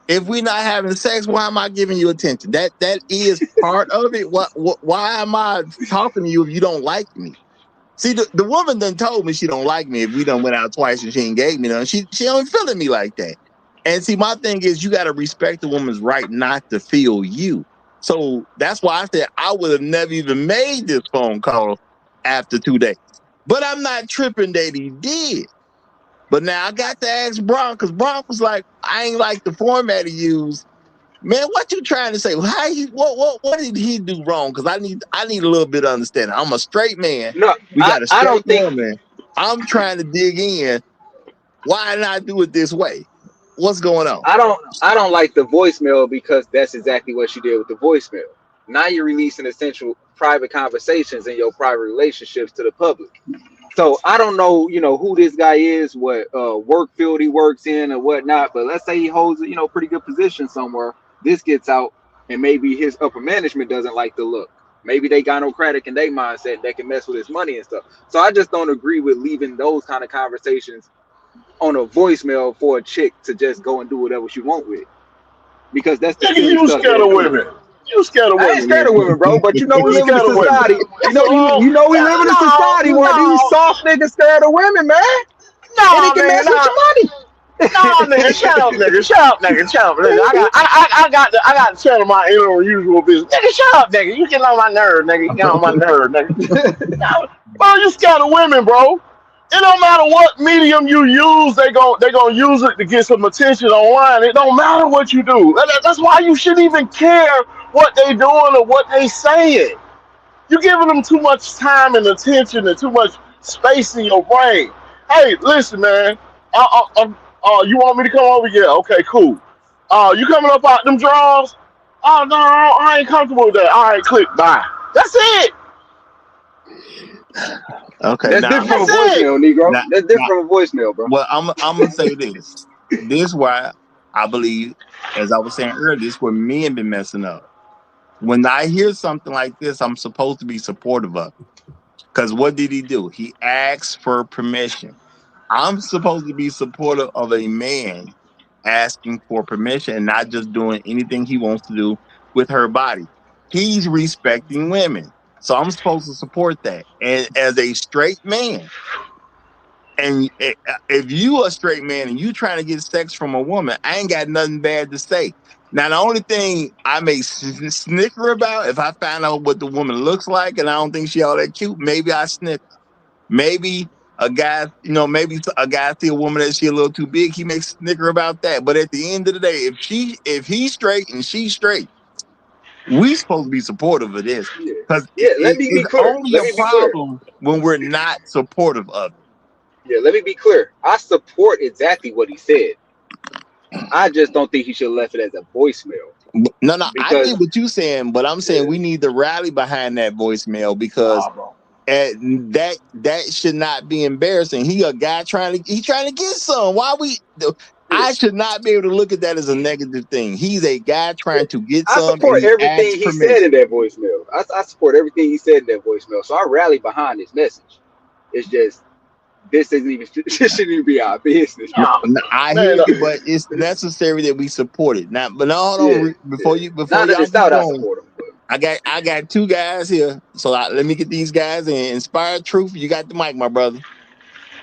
Speaker 6: if we're not having sex, why am I giving you attention? That is part of it. Why am I talking to you if you don't like me? See, the woman done told me she don't like me if we done went out twice and she ain't gave me none. She don't feeling me like that. And see, my thing is, you got to respect the woman's right not to feel you. So that's why I said I would have never even made this phone call after 2 days. But I'm not tripping that he did. But now I got to ask Bronk, because Bronk was like, I ain't like the format he used. Man, what you trying to say? What did he do wrong? Because I need a little bit of understanding. I'm a straight man.
Speaker 7: No,
Speaker 6: We got a straight
Speaker 7: I don't think
Speaker 6: woman. I'm trying to dig in. Why not do it this way? What's going on?
Speaker 7: I don't like the voicemail, because that's exactly what she did with the voicemail. Now you're releasing essential private conversations in your private relationships to the public. So I don't know, who this guy is, what work field he works in or whatnot. But let's say he holds a pretty good position somewhere. This gets out, and maybe his upper management doesn't like the look. Maybe they got no credit in their mindset that can mess with his money and stuff. So I just don't agree with leaving those kind of conversations on a voicemail for a chick to just go and do whatever she want with, because that's the silly
Speaker 8: You
Speaker 7: stuff.
Speaker 8: scared of women. You scared of women.
Speaker 7: I ain't scared of women, bro. But we live in a
Speaker 8: scared of women.
Speaker 7: society. We live in a society where these soft niggas scared of women, man. And they can mess with your money.
Speaker 8: No, nigga, shut up, nigga. I got to channel my inner unusual business. Nigga, shut up, nigga. You get on my nerve, nigga. You get on my nerve, nigga. Bro, you scared of women, bro. It don't matter what medium you use, they gonna use it to get some attention online. It don't matter what you do. That's why you shouldn't even care what they doing or what they saying. You're giving them too much time and attention and too much space in your brain. Hey, listen, man. You want me to come over? Yeah, okay, cool. You coming up out them drawers? Oh no, I ain't comfortable with that. All right, click, bye. That's it.
Speaker 6: Okay,
Speaker 7: that's different from a voicemail, Negro. That's different from a voicemail, bro.
Speaker 6: Well, I'm gonna say this. This is why I believe, as I was saying earlier, this is where men been messing up. When I hear something like this, I'm supposed to be supportive of it. Because what did he do? He asked for permission. I'm supposed to be supportive of a man asking for permission and not just doing anything he wants to do with her body. He's respecting women. So I'm supposed to support that. And as a straight man, and if you a straight man and you trying to get sex from a woman, I ain't got nothing bad to say. Now, the only thing I may snicker about, if I find out what the woman looks like and I don't think she all that cute, maybe I snicker. Maybe a guy, maybe a guy see a woman that she a little too big, he may snicker about that. But at the end of the day, if he's straight and she's straight, we supposed to be supportive of this. Because
Speaker 7: let me be clear.
Speaker 6: Only a problem when we're not supportive of it.
Speaker 7: Yeah, let me be clear. I support exactly what he said. I just don't think he should have left it as a voicemail.
Speaker 6: No, I get what you're saying, but I'm saying we need to rally behind that voicemail, because that should not be embarrassing. He a guy trying to get some. I should not be able to look at that as a negative thing. He's a guy trying to get some.
Speaker 7: I support everything he said in that voicemail. I support everything he said in that voicemail. So I rally behind his message. It's just this shouldn't even be our business.
Speaker 6: I hear you, but it's necessary that we support it. Now, but hold on, before you
Speaker 7: support him.
Speaker 6: I got two guys here, so let me get these guys in. Inspired Truth, you got the mic, my brother.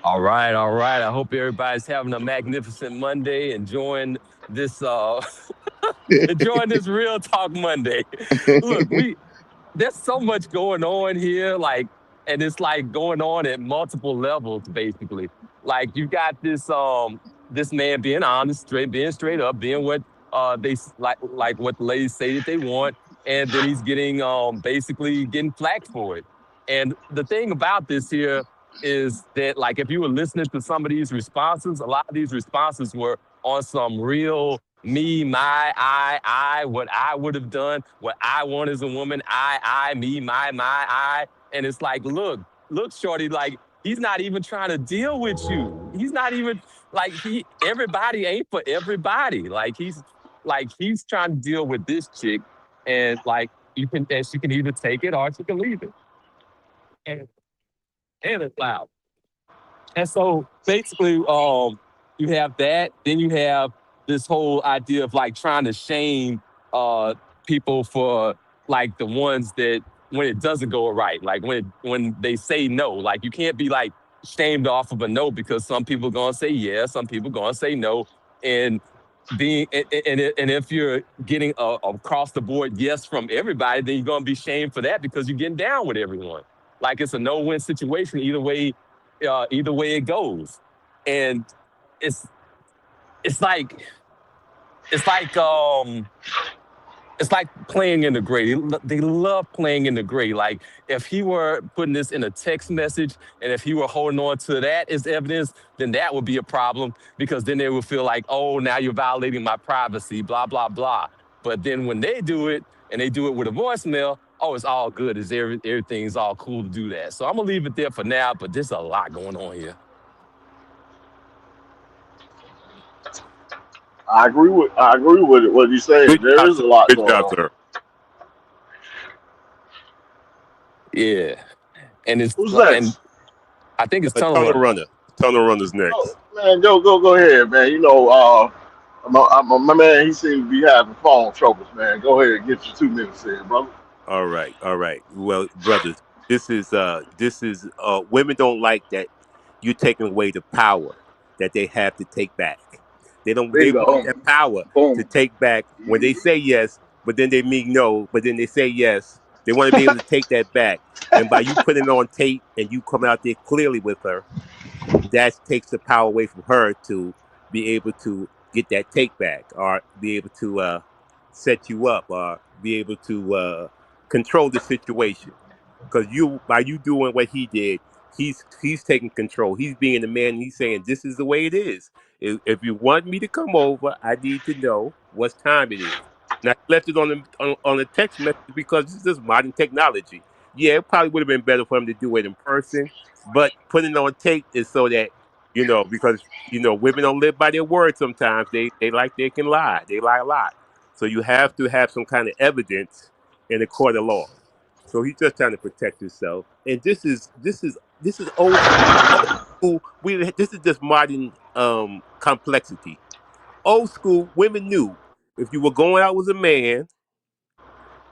Speaker 1: All right, all right. I hope everybody's having a magnificent Monday, this uh enjoying this real talk Monday. Look, there's so much going on here, like, and it's like going on at multiple levels, basically. Like you got this man being honest, being straight up, being what like what the ladies say that they want, and then he's getting basically getting flack for it. And the thing about this here is that, like, if you were listening to some of these responses, a lot of these responses were on some real me, my, what I would have done, what I want as a woman, me, my, I. And it's like, look, shorty, like, he's not even trying to deal with you. He's not even like everybody ain't for everybody. He's trying to deal with this chick, and like and she can either take it or she can leave it. And it's loud. And so basically, you have that. Then you have this whole idea of like trying to shame uh people for like the ones that when it doesn't go right, like when they say no, like you can't be like shamed off of a no because some people gonna say yes, some people gonna say no, and and if you're getting a across the board yes from everybody, then you're gonna be shamed for that because you're getting down with everyone. Like it's a no-win situation either way it goes. And it's it's like it's like um it's like playing in the gray. They love playing in the gray. Like if he were putting this in a text message and if he were holding on to that as evidence, then that would be a problem because then they would feel like, oh, now you're violating my privacy, blah, blah, blah. But then when they do it and they do it with a voicemail, oh, it's all good. Everything's all cool to do that. So I'm gonna leave it there for now, but there's a lot going on here.
Speaker 8: I agree with it, what he's saying.
Speaker 9: Good
Speaker 8: There
Speaker 9: job,
Speaker 8: is
Speaker 9: sir.
Speaker 8: a lot
Speaker 9: Good
Speaker 8: going
Speaker 9: job,
Speaker 8: on.
Speaker 9: sir.
Speaker 1: Yeah. And
Speaker 8: Who's
Speaker 1: and
Speaker 8: next?
Speaker 1: I think it's Tunnel
Speaker 9: Tunnel
Speaker 1: Runner.
Speaker 9: Runner. Tunnel Runner's
Speaker 8: Oh,
Speaker 9: next.
Speaker 8: man, go ahead, man. My man, he seems to be having phone troubles, man. Go ahead and get your 2 minutes in, brother.
Speaker 9: All right, all right. Well, brothers, this is women don't like that you're taking away the power that they have to take back. They
Speaker 7: Bingo.
Speaker 9: want that power to
Speaker 7: Boom.
Speaker 9: take back when they say yes, but then they mean no, but then they say yes. They want to be able to take that back. And by you putting it on tape and you coming out there clearly with her, that takes the power away from her to be able to get that take back or be able to set you up or be able to control the situation. Because you, by you doing what he did, he's taking control. He's being the man. And he's saying, "This is the way it is. If you want me to come over, I need to know what time it is." Now he left it on the text message because this is modern technology. Yeah, it probably would have been better for him to do it in person, but putting it on tape is so that because women don't live by their word. Sometimes they like they can lie. They lie a lot. So you have to have some kind of evidence in a court of law. So he's just trying to protect himself. And this is old school. This is just modern complexity. Old school women knew if you were going out with a man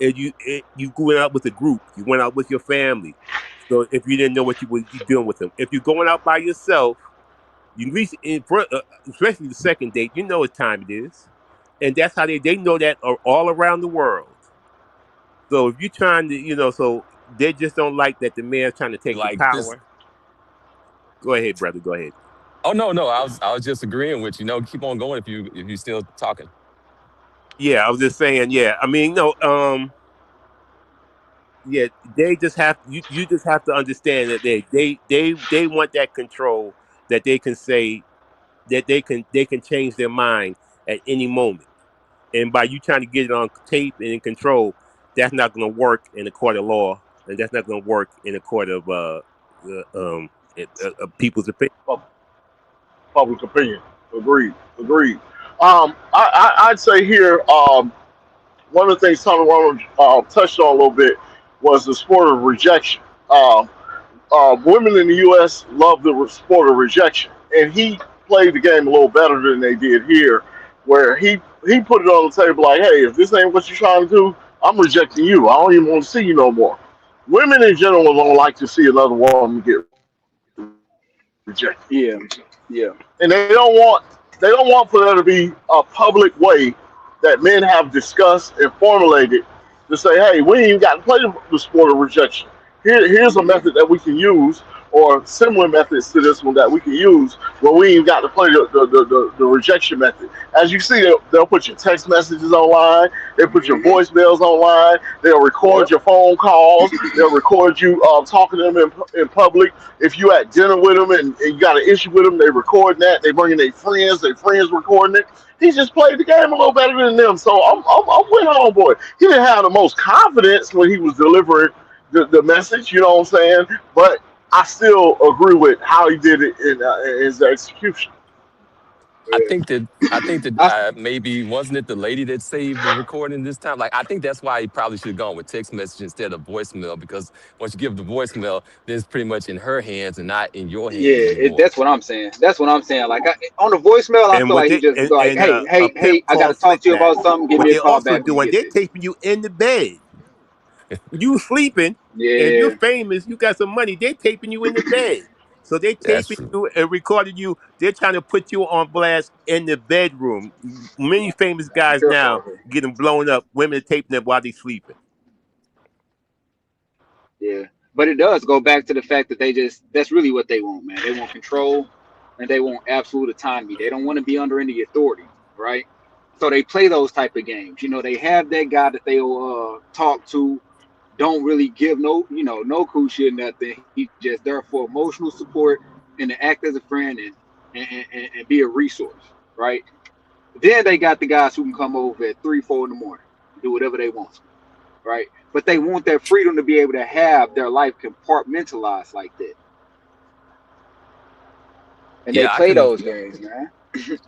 Speaker 9: and you going out with a group, you went out with your family. So if you didn't know what you doing with them, if you're going out by yourself, you reach in front, especially the second date, you know what time it is, and that's how they know that are all around the world. So if you're trying to, so they just don't like that the man's trying to take the
Speaker 1: Like this.
Speaker 9: power. Go ahead, brother. Go ahead.
Speaker 1: Oh no. I was just agreeing with you. No, keep on going if you still talking.
Speaker 9: Yeah, I was just saying. Yeah, I mean, no. Yeah, they just have you just have to understand that they want that control that they can say that they can change their mind at any moment. And by you trying to get it on tape and in control, that's not going to work in a court of law, and that's not going to work in a court of people's opinion.
Speaker 8: Public opinion. Agreed. I'd say here, one of the things Tony Romo touched on a little bit was the sport of rejection. Women in the U.S. love the sport of rejection, and he played the game a little better than they did here, where he put it on the table like, hey, if this ain't what you're trying to do, I'm rejecting you. I don't even want to see you no more. Women in general don't like to see another woman get rejected. rejected.
Speaker 7: Yeah.
Speaker 8: And they don't want for there to be a public way that men have discussed and formulated to say, hey, we ain't even got to play the sport of rejection. Here's a method that we can use, or similar methods to this one that we can use, where we ain't got to play the rejection method. As you see, they'll put your text messages online, they put your voicemails online, they'll record your phone calls, they'll record you talking to them in public. If you at dinner with them and you got an issue with them, they record that, they bringing their friends recording it. He just played the game a little better than them. So I'm with homeboy. He didn't have the most confidence when he was delivering the message, you know what I'm saying? But I still agree with how he did it in his execution.
Speaker 1: I think that maybe wasn't it the lady that saved the recording this time? Like I think that's why he probably should have gone with text message instead of voicemail, because once you give the voicemail, then it's pretty much in her hands and not in your hands anymore.
Speaker 7: That's what I'm saying. Like on the voicemail, I
Speaker 9: And
Speaker 7: feel
Speaker 9: what
Speaker 7: like he
Speaker 9: they
Speaker 7: just like,
Speaker 9: a
Speaker 7: hey,
Speaker 9: pimp
Speaker 7: I got to
Speaker 9: called
Speaker 7: talk
Speaker 9: flick
Speaker 7: to you
Speaker 9: that.
Speaker 7: about something. Give
Speaker 9: What
Speaker 7: me a
Speaker 9: they're
Speaker 7: call
Speaker 9: also
Speaker 7: back when you
Speaker 9: doing,
Speaker 7: get
Speaker 9: they're
Speaker 7: this.
Speaker 9: taping you in the bed. You sleeping, and if you're
Speaker 7: Yeah,
Speaker 9: famous, you got some money. They're taping you in the bed. So they
Speaker 1: That's
Speaker 9: taping
Speaker 1: true.
Speaker 9: you and recording you. They're trying to put you on blast in the bedroom. Many famous
Speaker 7: be
Speaker 9: guys
Speaker 7: careful
Speaker 9: now
Speaker 7: out here.
Speaker 9: getting blown up. Women are taping them while they sleeping.
Speaker 7: Yeah, but it does go back to the fact that that's really what they want, man. They want control and they want absolute autonomy. They don't want to be under any authority, right? So they play those type of games. They have that guy that they'll talk to, don't really give no coochie or nothing. He's just there for emotional support and to act as a friend and be a resource, right? Then they got the guys who can come over at 3, 4 in the morning, do whatever they want to, right? But they want that freedom to be able to have their life compartmentalized like that. And they
Speaker 1: Yeah, I
Speaker 7: play
Speaker 1: can.
Speaker 7: those games, man.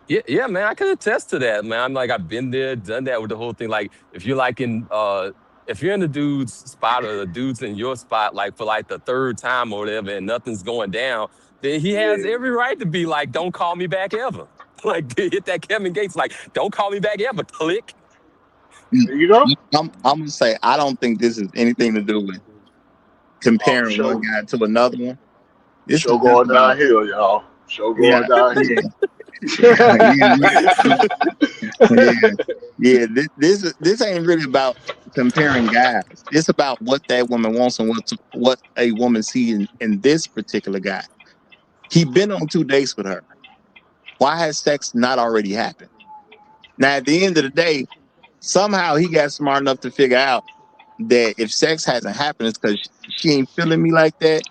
Speaker 1: Yeah, man, I can attest to that, man. I'm like, I've been there, done that with the whole thing. Like, if you're in the dude's spot or the dude's in your spot, like for like the third time or whatever, and nothing's going down, then he has
Speaker 7: Yeah.
Speaker 1: every right to be like, "Don't call me back ever." Like, hit that Kevin Gates, like, "Don't call me back ever." Click.
Speaker 6: Mm,
Speaker 8: There you go.
Speaker 6: I'm gonna say I don't think this is anything to do with comparing one
Speaker 8: Show
Speaker 6: guy to another one. This is
Speaker 8: show
Speaker 6: just
Speaker 8: going
Speaker 6: about
Speaker 8: downhill, y'all. Show
Speaker 6: yeah,
Speaker 8: going downhill.
Speaker 6: yeah, yeah, yeah. This ain't really about comparing guys. It's about what that woman wants and what a woman sees in this particular guy. He been on 2 dates with her. Why has sex not already happened? Now, at the end of the day, somehow he got smart enough to figure out that if sex hasn't happened, it's because she ain't feeling me like that,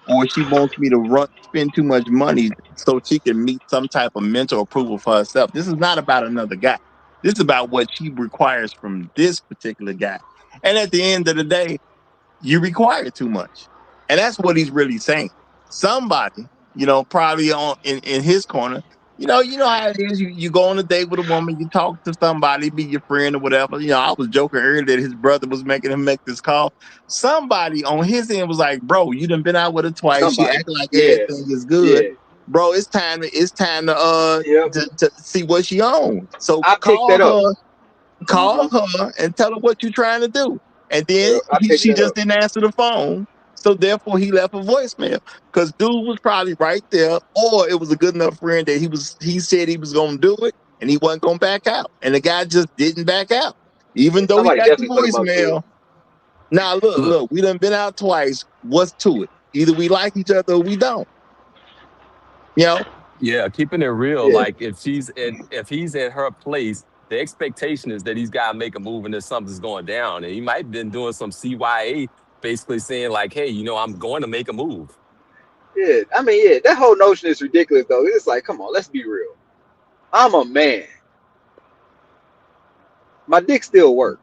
Speaker 6: or she wants me to spend too much money so she can meet some type of mental approval for herself. This is not about another guy. This is about what she requires from this particular guy. And at the end of the day, you require too much. And that's what he's really saying. Somebody, probably in his corner, you know how it is. You go on a date with a woman, you talk to somebody, be your friend or whatever. I was joking earlier that his brother was making him make this call. Somebody on his end was like, "Bro, you done been out with her twice. She
Speaker 7: Somebody.
Speaker 6: acting like
Speaker 7: Yeah.
Speaker 6: everything is good.
Speaker 7: Yeah.
Speaker 6: Bro, it's time to
Speaker 7: Yep.
Speaker 6: to see what she owns. So
Speaker 7: I picked
Speaker 6: call
Speaker 7: that up.
Speaker 6: her
Speaker 7: Uh-huh.
Speaker 6: and tell her what you're trying to do." And then
Speaker 7: Yep. I picked
Speaker 6: she
Speaker 7: that
Speaker 6: just
Speaker 7: up.
Speaker 6: didn't answer the phone. So therefore he left a voicemail because dude was probably right there, or it was a good enough friend that he said he was gonna do it and he wasn't gonna back out. And the guy just didn't back out. Even though he
Speaker 7: Somebody
Speaker 6: got the
Speaker 7: definitely put him up to it.
Speaker 6: voicemail. Now
Speaker 1: Look,
Speaker 6: look, we done been out twice. What's to it? Either we like each other or we don't. You know?
Speaker 1: yeah, keeping it real.
Speaker 7: Yeah.
Speaker 1: Like, if he's at her place, the expectation is that he's got to make a move and that something's going down. And he might have been doing some CYA, basically saying like, "Hey, I'm going to make a move."
Speaker 7: Yeah. I mean, yeah, that whole notion is ridiculous though. It's like, come on, let's be real. I'm a man. My dick still work.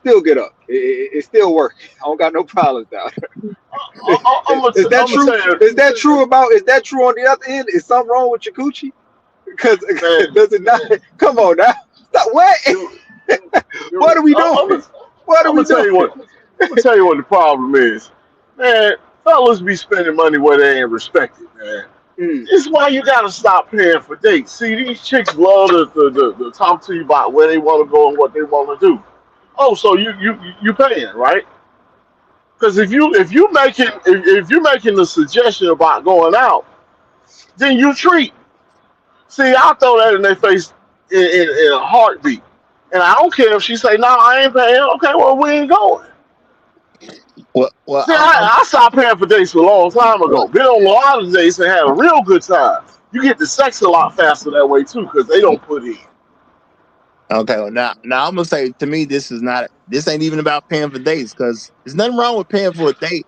Speaker 7: Still get up. It still work. I don't got no problems now.
Speaker 8: I'm
Speaker 7: Is that
Speaker 8: gonna
Speaker 7: true?
Speaker 8: tell you,
Speaker 7: Is that true on the other end? Is something wrong with your coochie? Because
Speaker 8: man.
Speaker 7: does it not? Come on now. Stop. What? What are we
Speaker 8: I'm
Speaker 7: doing? What are we
Speaker 8: gonna tell you
Speaker 7: doing?
Speaker 8: what. I'm gonna tell you what the problem is, man. Fellas be spending money where they ain't respected, man.
Speaker 7: Mm.
Speaker 8: It's why you gotta stop paying for dates. See, these chicks love to talk to you about where they want to go and what they want to do. Oh, so you paying, right? Because if you making the suggestion about going out, then you treat. See, I'll throw that in their face in a heartbeat. And I don't care if she say, no, I ain't paying. Okay, well, we ain't going.
Speaker 6: Well,
Speaker 8: See, I stopped paying for dates a long time
Speaker 6: well,
Speaker 8: ago. Been on a lot of dates and had a real good time. You get the sex a lot faster that way, too, because they don't put in.
Speaker 6: okay. Well, now I'm gonna say to me, this ain't even about paying for dates because there's nothing wrong with paying for a date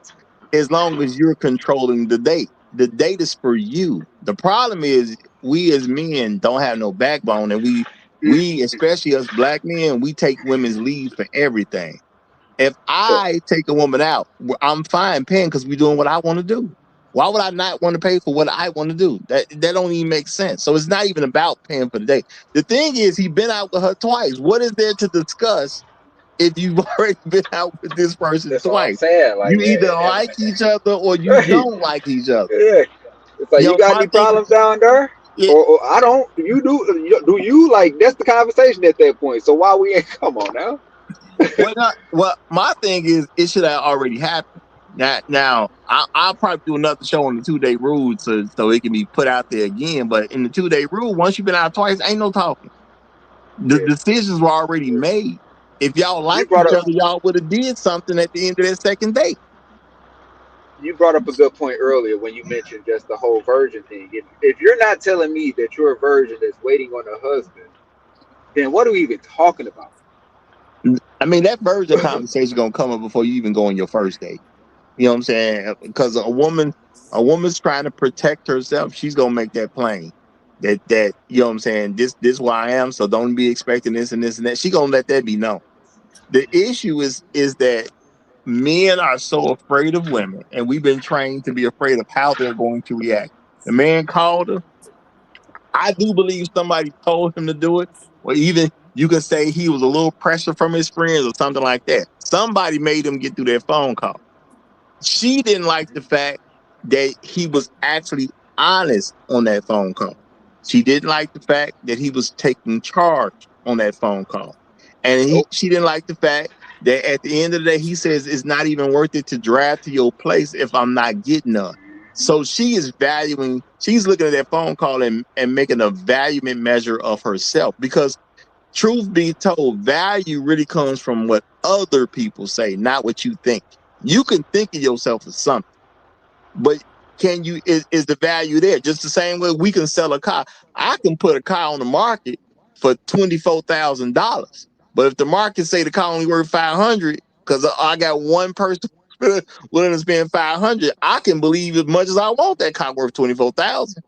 Speaker 6: as long as you're controlling the date. The date is for you. The problem is we as men don't have no backbone, and we especially us black men, we take women's lead for everything. If
Speaker 7: So
Speaker 6: I take a woman out, I'm fine paying because we're doing what I want to do. Why would I not want to pay for what I want to do? That don't even make sense. So it's not even about paying for the date. The thing is, he been out with her twice. What is there to discuss if you've already been out with this person
Speaker 7: that's what I'm
Speaker 6: twice?
Speaker 7: saying. Like,
Speaker 6: You either like each other or you
Speaker 7: right?
Speaker 6: don't like each other.
Speaker 7: Yeah. It's like, you got
Speaker 6: My
Speaker 7: any
Speaker 6: thing,
Speaker 7: problems down there?
Speaker 6: it,
Speaker 7: Or I don't. You do? Do you? Like, that's the conversation at that point. So why we ain't? Come on now.
Speaker 6: my thing is, it should have already happened. Now, I'll probably do another show on the 2-day rule so it can be put out there again. But in the 2-day rule, once you've been out twice, ain't no talking. The
Speaker 7: Yeah.
Speaker 6: decisions were already made. If y'all
Speaker 7: You
Speaker 6: like
Speaker 7: brought
Speaker 6: each
Speaker 7: up
Speaker 6: other, y'all would have did something at the end of that second date.
Speaker 7: you brought up a good point earlier when you mentioned just the whole virgin thing. If you're not telling me that you're a virgin that's waiting on a husband, then what are we even talking about?
Speaker 6: I mean, that virgin conversation gonna come up before you even go on your first date. You know what I'm saying? Because a woman's trying to protect herself. She's gonna make that plain. That you know what I'm saying. This where I am. So don't be expecting this and this and that. She gonna let that be known. The issue is that men are so afraid of women, and we've been trained to be afraid of how they're going to react. The man called her. I do believe somebody told him to do it, or even you can say he was a little pressure from his friends or something like that. Somebody made him get through that phone call. She didn't like the fact that he was actually honest on that phone call. She didn't like the fact that he was taking charge on that phone call. And
Speaker 7: Nope.
Speaker 6: she didn't like the fact that at the end of the day, he says it's not even worth it to drive to your place if I'm not getting none. So she's looking at that phone call and making a valuement measure of herself because truth be told, value really comes from what other people say, not what you think. You can think of yourself as something, but is the value there? Just the same way we can sell a car. I can put a car on the market for $24,000, but if the market say the car only worth 500, because I got one person willing to spend 500, I can believe as much as I want that car worth 24,000.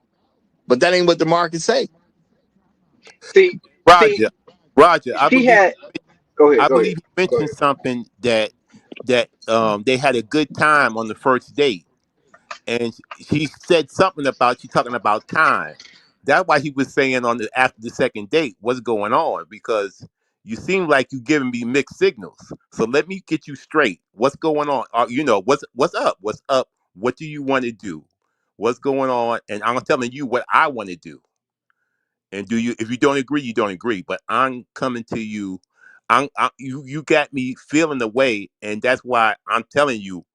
Speaker 6: But that ain't what the market say.
Speaker 7: See, see,
Speaker 9: Roger, Roger, I
Speaker 7: she
Speaker 9: believe
Speaker 7: had. Go ahead.
Speaker 9: I
Speaker 7: Go ahead.
Speaker 9: believe he
Speaker 7: Go
Speaker 9: mentioned
Speaker 7: ahead.
Speaker 9: something that they had a good time on the first date, and she said something about you talking about time. That's why he was saying on the after the second date, what's going on? Because you seem like you giving me mixed signals. So let me get you straight. What's going on? What's up? What's up? What do you want to do? What's going on? And I'm telling you what I want to do. And do you? If you don't agree, you don't agree. But I'm coming to you. You got me feeling the way, and that's why I'm telling you.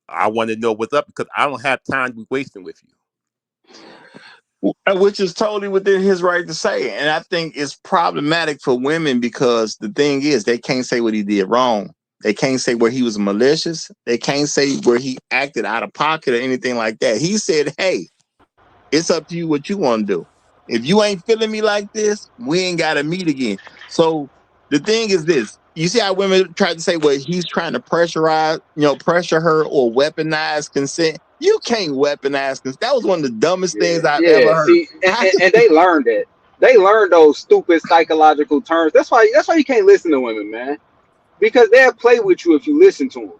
Speaker 9: I want to know what's up because I don't have time to be wasting with you.
Speaker 6: Which is totally within his right to say. And I think it's problematic for women because the thing is, they can't say what he did wrong. They can't say where he was malicious. They can't say where he acted out of pocket or anything like that. He said, hey, it's up to you what you want to do. If you ain't feeling me like this, we ain't got to meet again. So the thing is this. You see how women try to say, well, he's trying to pressure her or weaponize consent. You can't weaponize consent. That was one of the dumbest
Speaker 7: Yeah,
Speaker 6: things I've ever
Speaker 7: yeah.
Speaker 6: heard.
Speaker 7: See, and they learned that. They learned those stupid psychological terms. That's why. That's why you can't listen to women, man. Because they'll play with you if you listen to them.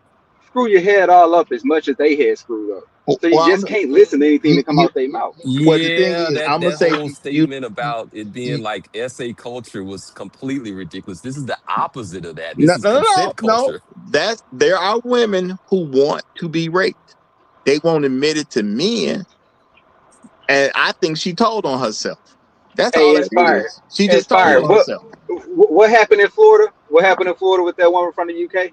Speaker 7: Screw your head all up as much as they had screwed up. So you
Speaker 6: Well,
Speaker 7: just can't listen to anything
Speaker 6: you,
Speaker 7: that come
Speaker 6: you,
Speaker 7: out their mouth.
Speaker 6: well, the thing
Speaker 1: Yeah,
Speaker 6: is,
Speaker 1: that
Speaker 6: I'm gonna
Speaker 1: that
Speaker 6: say
Speaker 1: whole statement about it being
Speaker 6: you
Speaker 1: like essay culture was completely ridiculous. This is the opposite of that. This
Speaker 6: no,
Speaker 1: is
Speaker 6: no, no, no,
Speaker 1: consent
Speaker 6: no.
Speaker 1: culture.
Speaker 6: There are women who want to be raped. They won't admit it to men, and I think she told on herself. That's all
Speaker 7: Hey,
Speaker 6: that
Speaker 7: inspired,
Speaker 6: is. She just told
Speaker 7: inspired.
Speaker 6: on herself.
Speaker 7: What happened in Florida? What happened in Florida with that woman from the UK?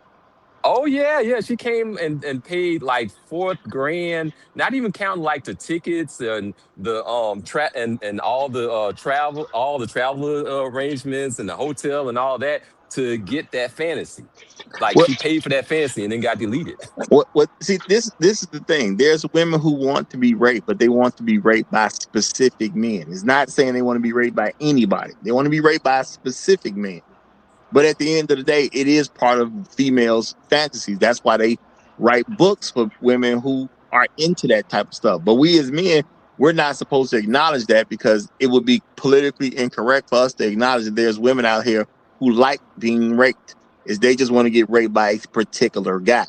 Speaker 1: Oh yeah. She came and paid like 4 grand, not even counting like the tickets and the and all the travel arrangements and the hotel and all that to get that fantasy. Like
Speaker 6: What
Speaker 1: she paid for that fantasy and then got deleted.
Speaker 6: what see this is the thing. There's women who want to be raped, but they want to be raped by specific men. It's not saying they want to be raped by anybody. They want to be raped by a specific man. But at the end of the day, it is part of females' fantasies. That's why they write books for women who are into that type of stuff. But we as men, we're not supposed to acknowledge that because it would be politically incorrect for us to acknowledge that there's women out here who like being raped. Is they just want to get raped by a particular guy.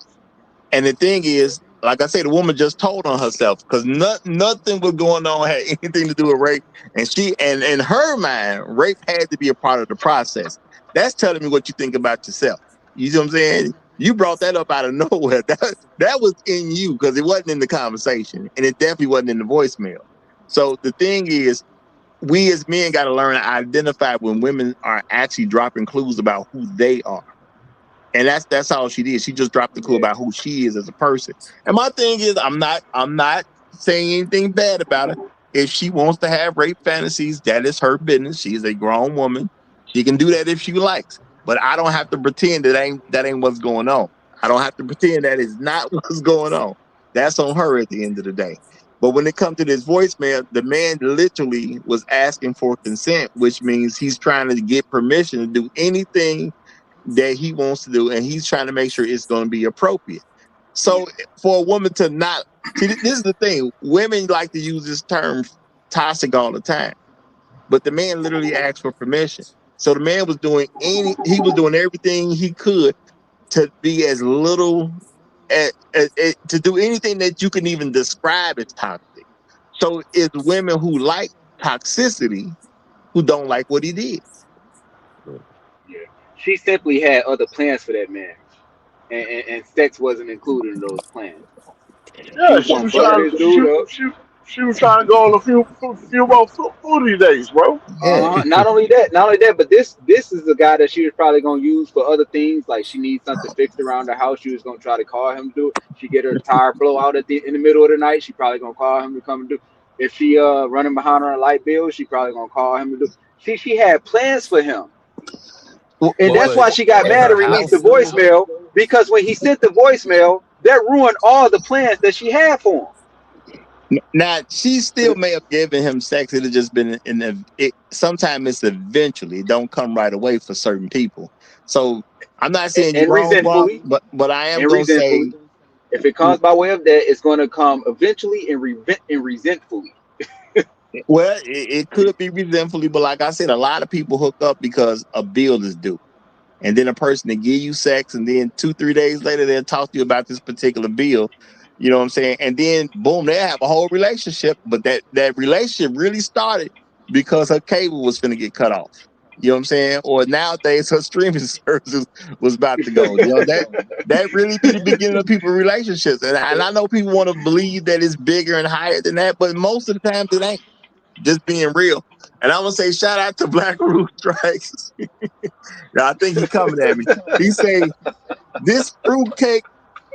Speaker 6: And the thing is, like I said, the woman just told on herself because nothing was going on had anything to do with rape. And she, and in her mind, rape had to be a part of the process. That's telling me what you think about yourself. You see what I'm saying? You brought that up out of nowhere. That was in you because it wasn't in the conversation, and it definitely wasn't in the voicemail. So the thing is, we as men got to learn to identify when women are actually dropping clues about who they are. And that's all she did. She just dropped the clue about who she is as a person. And my thing is, I'm not saying anything bad about her. If she wants to have rape fantasies, that is her business. She's a grown woman. She can do that if she likes. But I don't have to pretend that ain't what's going on. I don't have to pretend that is not what's going on. That's on her at the end of the day. But when it comes to this voicemail, the man literally was asking for consent, which means he's trying to get permission to do anything that he wants to do, and he's trying to make sure it's going to be appropriate. So for a woman to not see, this is the thing. Women like to use this term toxic all the time, but the man literally asked for permission. So the man was doing everything he could to be as little to do anything that you can even describe as toxic. So it's women who like toxicity who don't like what he did.
Speaker 7: Yeah. She simply had other plans for that man, and sex wasn't included in those plans. She
Speaker 8: Yeah,
Speaker 7: was gonna butter this dude up.
Speaker 8: she was trying to go on a few more foodie days, bro.
Speaker 6: Yeah.
Speaker 7: Not only that, but this is the guy that she was probably gonna use for other things. Like she needs something fixed around the house. She was gonna try to call him to do it. She get her tire blow out in the middle of the night. She probably gonna call him to come and do. If she running behind on a light bill, she probably gonna call him to do. She had plans for him, and that's why she got mad and released the voicemail. Because when he sent the voicemail, that ruined all the plans that she had for him.
Speaker 6: Now she still may have given him sex. It had just been sometimes it's eventually. It don't come right away for certain people. So I'm not saying you're wrong, but I am going to say
Speaker 7: if it comes by way of that, it's going to come eventually and resentfully.
Speaker 6: Well, it could be resentfully, but like I said, a lot of people hook up because a bill is due. And then a person to give you sex, and then 2-3 days later, they'll talk to you about this particular bill. You know what I'm saying? And then, boom, they have a whole relationship. But that relationship really started because her cable was finna get cut off. You know what I'm saying? Or nowadays, her streaming services was about to go. You know, that really be the beginning of people's relationships. And I know people want to believe that it's bigger and higher than that, but most of the time, it ain't. Just being real. And I'm going to say shout out to Black Roof Strikes. I think he's coming at me. He say, this fruitcake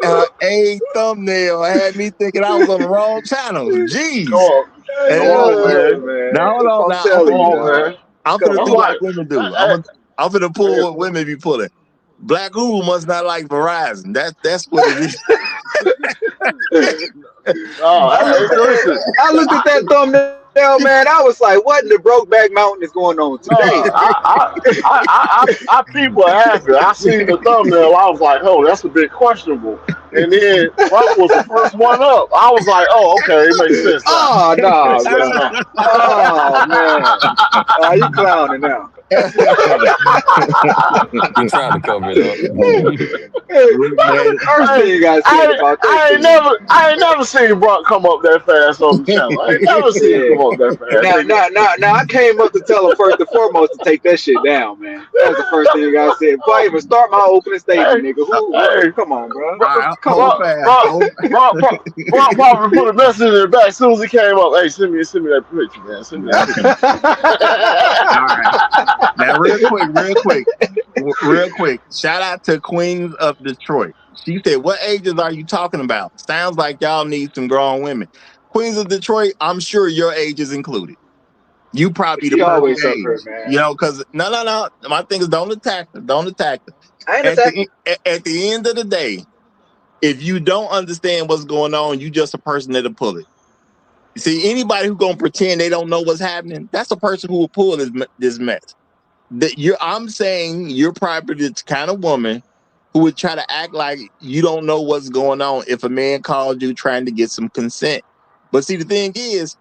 Speaker 6: a thumbnail had me thinking I was on the wrong channel. Jeez.
Speaker 8: Go on,
Speaker 6: man. Now, hold on. I'm going to do what women do. I'm going to pull what women be pulling. Black Google must not like Verizon. That's what it is.
Speaker 7: I looked at that thumbnail, man. I was like, what in the Brokeback Mountain is going on today?
Speaker 8: I people are happy. I seen the thumbnail. I was like, oh, that's a bit questionable. And then Rock was the first one up. I was like, oh, okay, it makes sense.
Speaker 7: Oh, no, man. Oh, man. Oh, you clowning now.
Speaker 1: You're trying to cover it up.
Speaker 7: First thing you guys say about that.
Speaker 8: I ain't never seen Brock come up that fast on the channel. I ain't never seen him come up that fast.
Speaker 7: Now, I came up to tell him first and foremost to take that shit down, man. That was the first thing you guys said. Before I even start my opening statement, nigga. Come on, bro. Come on.
Speaker 8: Brock probably put a message in the back as soon as he came up. Hey, send me that picture, man. Send me that picture.
Speaker 6: All right. Now, real quick. Shout out to Queens of Detroit. She said, "What ages are you talking about? Sounds like y'all need some grown women." Queens of Detroit, I'm sure your age is included. You probably the
Speaker 7: She
Speaker 6: perfect
Speaker 7: always up here,
Speaker 6: age.
Speaker 7: man.
Speaker 6: You know, because no. My thing is don't attack her. Don't attack her.
Speaker 7: I ain't
Speaker 6: At
Speaker 7: attacking.
Speaker 6: at the end of the day, if you don't understand what's going on, you just a person that'll pull it. You see, anybody who gonna pretend they don't know what's happening, that's a person who will pull this mess. I'm saying you're probably the kind of woman who would try to act like you don't know what's going on if a man called you trying to get some consent. But see, the thing is,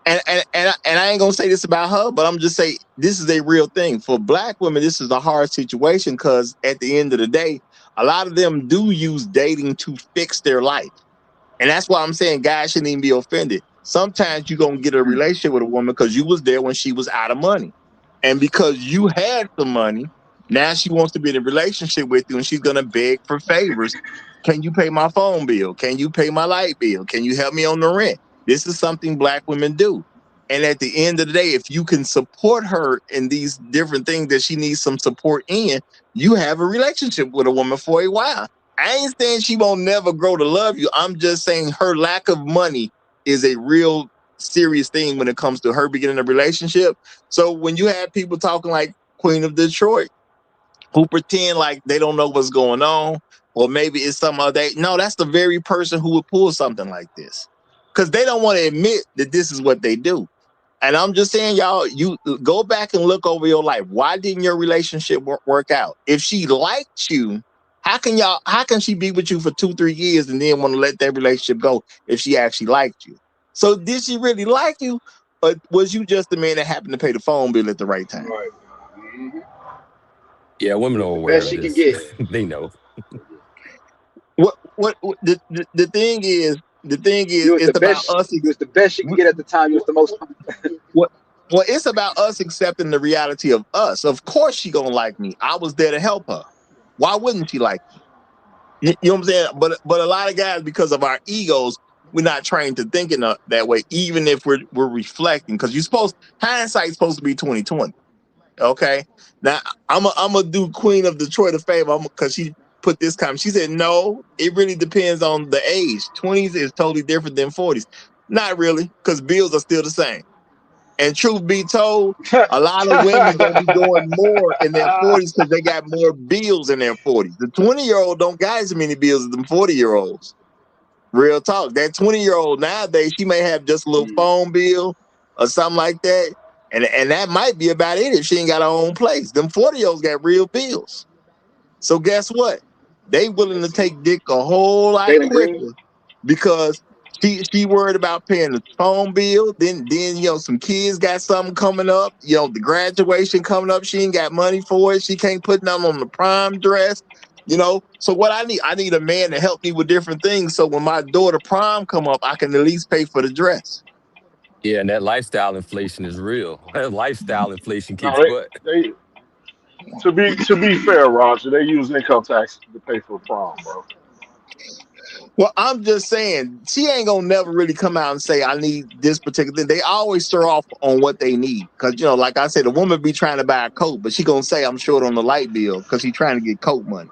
Speaker 6: and I ain't gonna say this about her, but I'm just saying this is a real thing for black women. This is a hard situation because at the end of the day, a lot of them do use dating to fix their life. And that's why I'm saying guys shouldn't even be offended. Sometimes you're gonna get a relationship with a woman because you was there when she was out of money. And because you had some money, now she wants to be in a relationship with you and she's gonna beg for favors. Can you pay my phone bill? Can you pay my light bill? Can you help me on the rent? This is something black women do. And at the end of the day, if you can support her in these different things that she needs some support in, you have a relationship with a woman for a while. I ain't saying she won't never grow to love you. I'm just saying her lack of money is a real serious thing when it comes to her beginning a relationship. So when you have people talking like Queen of Detroit who pretend like they don't know what's going on, or maybe it's some other, no, that's the very person who would pull something like this because they don't want to admit that this is what they do. And I'm just saying, y'all, you go back and look over your life. Why didn't your relationship work out? If she liked you, how can she be with you for 2-3 years and then want to let that relationship go if she actually liked you? So did she really like you? Or was you just the man that happened to pay the phone bill at the right time?
Speaker 7: Right. Mm-hmm.
Speaker 1: Yeah, women are
Speaker 7: The
Speaker 1: aware
Speaker 7: best
Speaker 1: of
Speaker 7: she can
Speaker 1: this.
Speaker 7: get.
Speaker 1: They know.
Speaker 6: What the thing is,
Speaker 7: You was the
Speaker 6: it's about
Speaker 7: best.
Speaker 6: us.
Speaker 7: You was the best she could get at the time. You was the most.
Speaker 6: What well, it's about us accepting the reality of us. Of course she gonna like me. I was there to help her. Why wouldn't she like me? You know what I'm saying? But a lot of guys, because of our egos, we're not trained to thinking that way, even if we're reflecting. Because hindsight's supposed to be 2020. Okay. Now I'm gonna do Queen of Detroit a favor because she put this comment. She said, no, it really depends on the age. 20s is totally different than 40s. Not really, because bills are still the same. And truth be told, a lot of women gonna be doing more in their 40s because they got more bills in their 40s. The 20-year-old don't got as many bills as them 40-year-olds. Real talk. That 20-year-old nowadays, she may have just a little phone bill or something like that. And that might be about it if she ain't got her own place. Them 40-year-olds got real bills. So guess what? They willing to take dick a whole lot
Speaker 7: Jalen
Speaker 6: quicker
Speaker 7: Green.
Speaker 6: because she worried about paying the phone bill. Then some kids got something coming up. The graduation coming up. She ain't got money for it. She can't put nothing on the prom dress. So what I need a man to help me with different things. So when my daughter prom come up, I can at least pay for the dress.
Speaker 1: Yeah, and that lifestyle inflation is real. That lifestyle inflation
Speaker 8: No,
Speaker 1: kicks butt.
Speaker 8: they to be fair, Roger, they use income tax to pay for prom, bro.
Speaker 6: Well, I'm just saying, she ain't gonna never really come out and say, I need this particular thing. They always start off on what they need. Cause like I said, the woman be trying to buy a coat, but she gonna say I'm short on the light bill because she's trying to get coat money.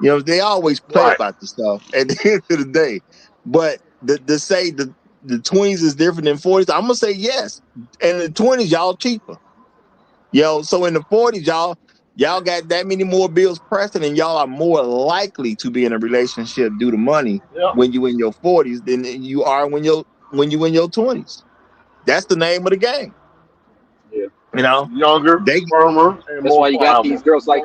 Speaker 6: They always play
Speaker 8: Right.
Speaker 6: about the stuff at the end of the day. But to say the 20s is different than 40s, I'm gonna say yes. And the 20s, y'all cheaper. So in the 40s, y'all got that many more bills pressing, and y'all are more likely to be in a relationship due to money
Speaker 8: Yeah.
Speaker 6: when you in your 40s than you are when you in your 20s. That's the name of the game.
Speaker 7: Yeah.
Speaker 6: You know,
Speaker 8: Younger,
Speaker 6: they
Speaker 8: firmer, and
Speaker 7: That's
Speaker 8: more
Speaker 7: why you got these
Speaker 8: pliable.
Speaker 7: girls like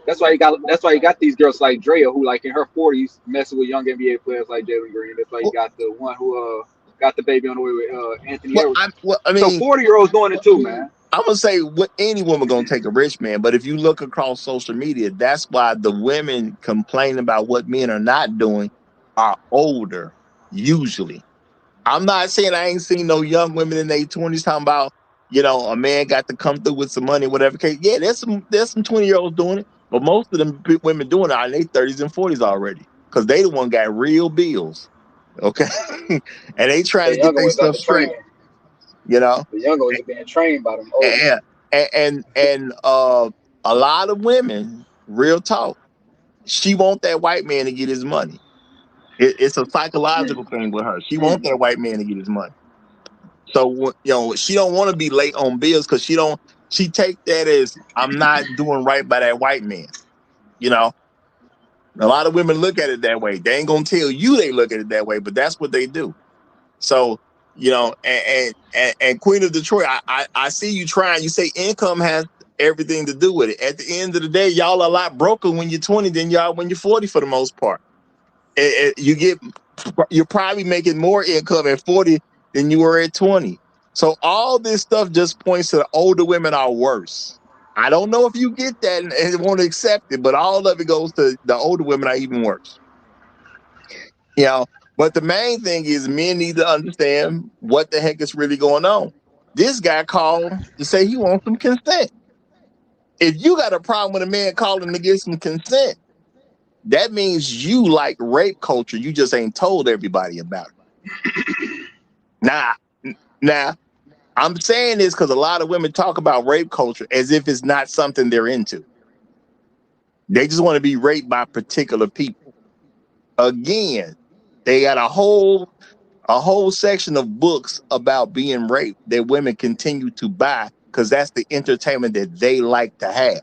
Speaker 7: That's why you got. That's why you got these girls like Drea who like in her 40s messing with young NBA players like Jalen Green. That's why you got the one who got the baby on the way with Anthony Edwards.
Speaker 6: I
Speaker 7: So
Speaker 6: mean,
Speaker 7: 40-year-olds doing it too, man.
Speaker 6: I'm gonna say what any woman gonna take a rich man, but if you look across social media, that's why the women complain about what men are not doing are older, usually. I'm not saying I ain't seen no young women in their 20s talking about, a man got to come through with some money, whatever case. Yeah, there's some 20-year-olds doing it, but most of them women doing it are in their 30s and 40s already, because they the one got real bills, okay, and they trying
Speaker 7: The
Speaker 6: to get
Speaker 7: younger
Speaker 6: their
Speaker 7: ones got
Speaker 6: stuff
Speaker 7: the
Speaker 6: straight,
Speaker 7: training.
Speaker 6: you know.
Speaker 7: The younger ones are being trained by them old ones.
Speaker 6: And a lot of women, real talk, She want that white man to get his money. It's a psychological thing with her. She want that white man to get his money. So she don't want to be late on bills because she take that as I'm not doing right by that white man. A lot of women look at it that way. They ain't gonna tell you they look at it that way, but that's what they do. So and Queen of Detroit, I see you trying. You say income has everything to do with it. At the end of the day, y'all are a lot broker when you're 20 than y'all when you're 40 for the most part. You're probably making more income at 40 than you were at 20. So all this stuff just points to the older women are worse. I don't know if you get that and want to accept it, but all of it goes to the older women are even worse. But the main thing is men need to understand what the heck is really going on. This guy called to say he wants some consent. If you got a problem with a man calling to get some consent, that means you like rape culture. You just ain't told everybody about it. Now, I'm saying this because a lot of women talk about rape culture as if it's not something they're into. They just want to be raped by particular people. Again, they got a whole section of books about being raped that women continue to buy because that's the entertainment that they like to have.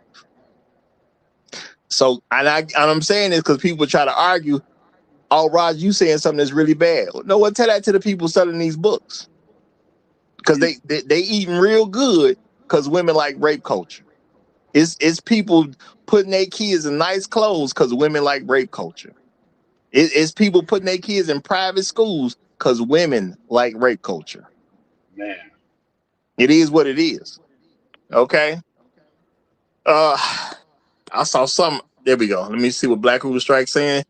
Speaker 6: So, and I'm saying this because people try to argue, oh, Raj, you saying something that's really bad. No, well, tell that to the people selling these books. Because they eating real good because women like rape culture. It's people putting their kids in nice clothes because women like rape culture. It's people putting their kids in private schools because women like rape culture.
Speaker 7: Man.
Speaker 6: It is what it is. Okay? I saw some. There we go. Let me see what Black Hoover Strike saying.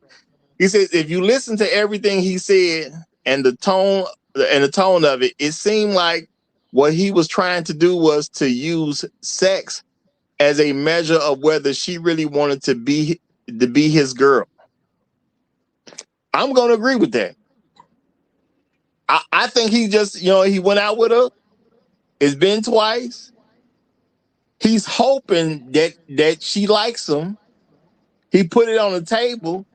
Speaker 6: He says, if you listen to everything he said and the tone of it, it seemed like what he was trying to do was to use sex as a measure of whether she really wanted to be his girl. I'm going to agree with that. I think he just, he went out with her. It's been twice. He's hoping that she likes him. He put it on the table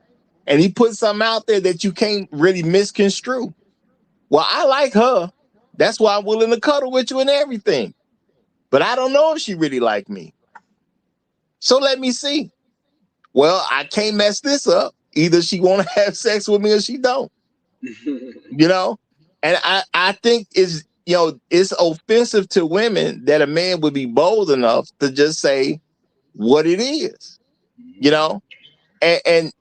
Speaker 6: and he put something out there that you can't really misconstrue. Well, I like her. That's why I'm willing to cuddle with you and everything. But I don't know if she really like me. So let me see. Well, I can't mess this up. Either she want to have sex with me or she don't. And I think it's offensive to women that a man would be bold enough to just say what it is. And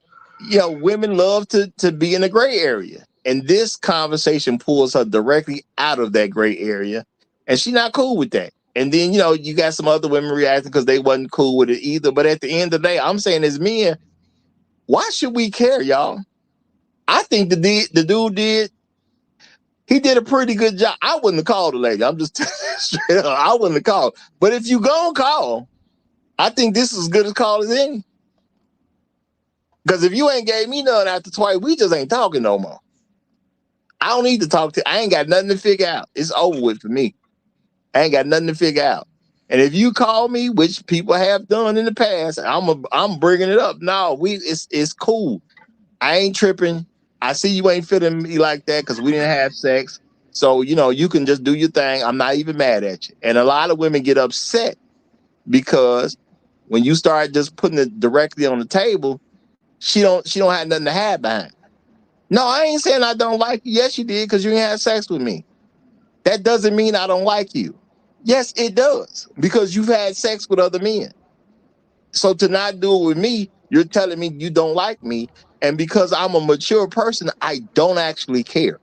Speaker 6: women love to be in the gray area. And this conversation pulls her directly out of that gray area. And she's not cool with that. And then, you got some other women reacting because they wasn't cool with it either. But at the end of the day, I'm saying as men, why should we care, y'all? I think the dude did a pretty good job. I wouldn't have called the lady. I'm just straight up. I wouldn't have called. But if you gonna call, I think this is as good as call as any. Because if you ain't gave me none after twice, we just ain't talking no more. I don't need to talk to. I ain't got nothing to figure out. It's over with for me. I ain't got nothing to figure out. And if you call me, which people have done in the past, I'm bringing it up. No, it's cool. I ain't tripping. I see you ain't feeling me like that because we didn't have sex. So you can just do your thing. I'm not even mad at you. And a lot of women get upset because when you start just putting it directly on the table, she don't have nothing to hide behind. No, I ain't saying I don't like you. Yes, you did because you ain't had sex with me. That doesn't mean I don't like you. Yes, it does because you've had sex with other men. So to not do it with me, you're telling me you don't like me. And because I'm a mature person, I don't actually care.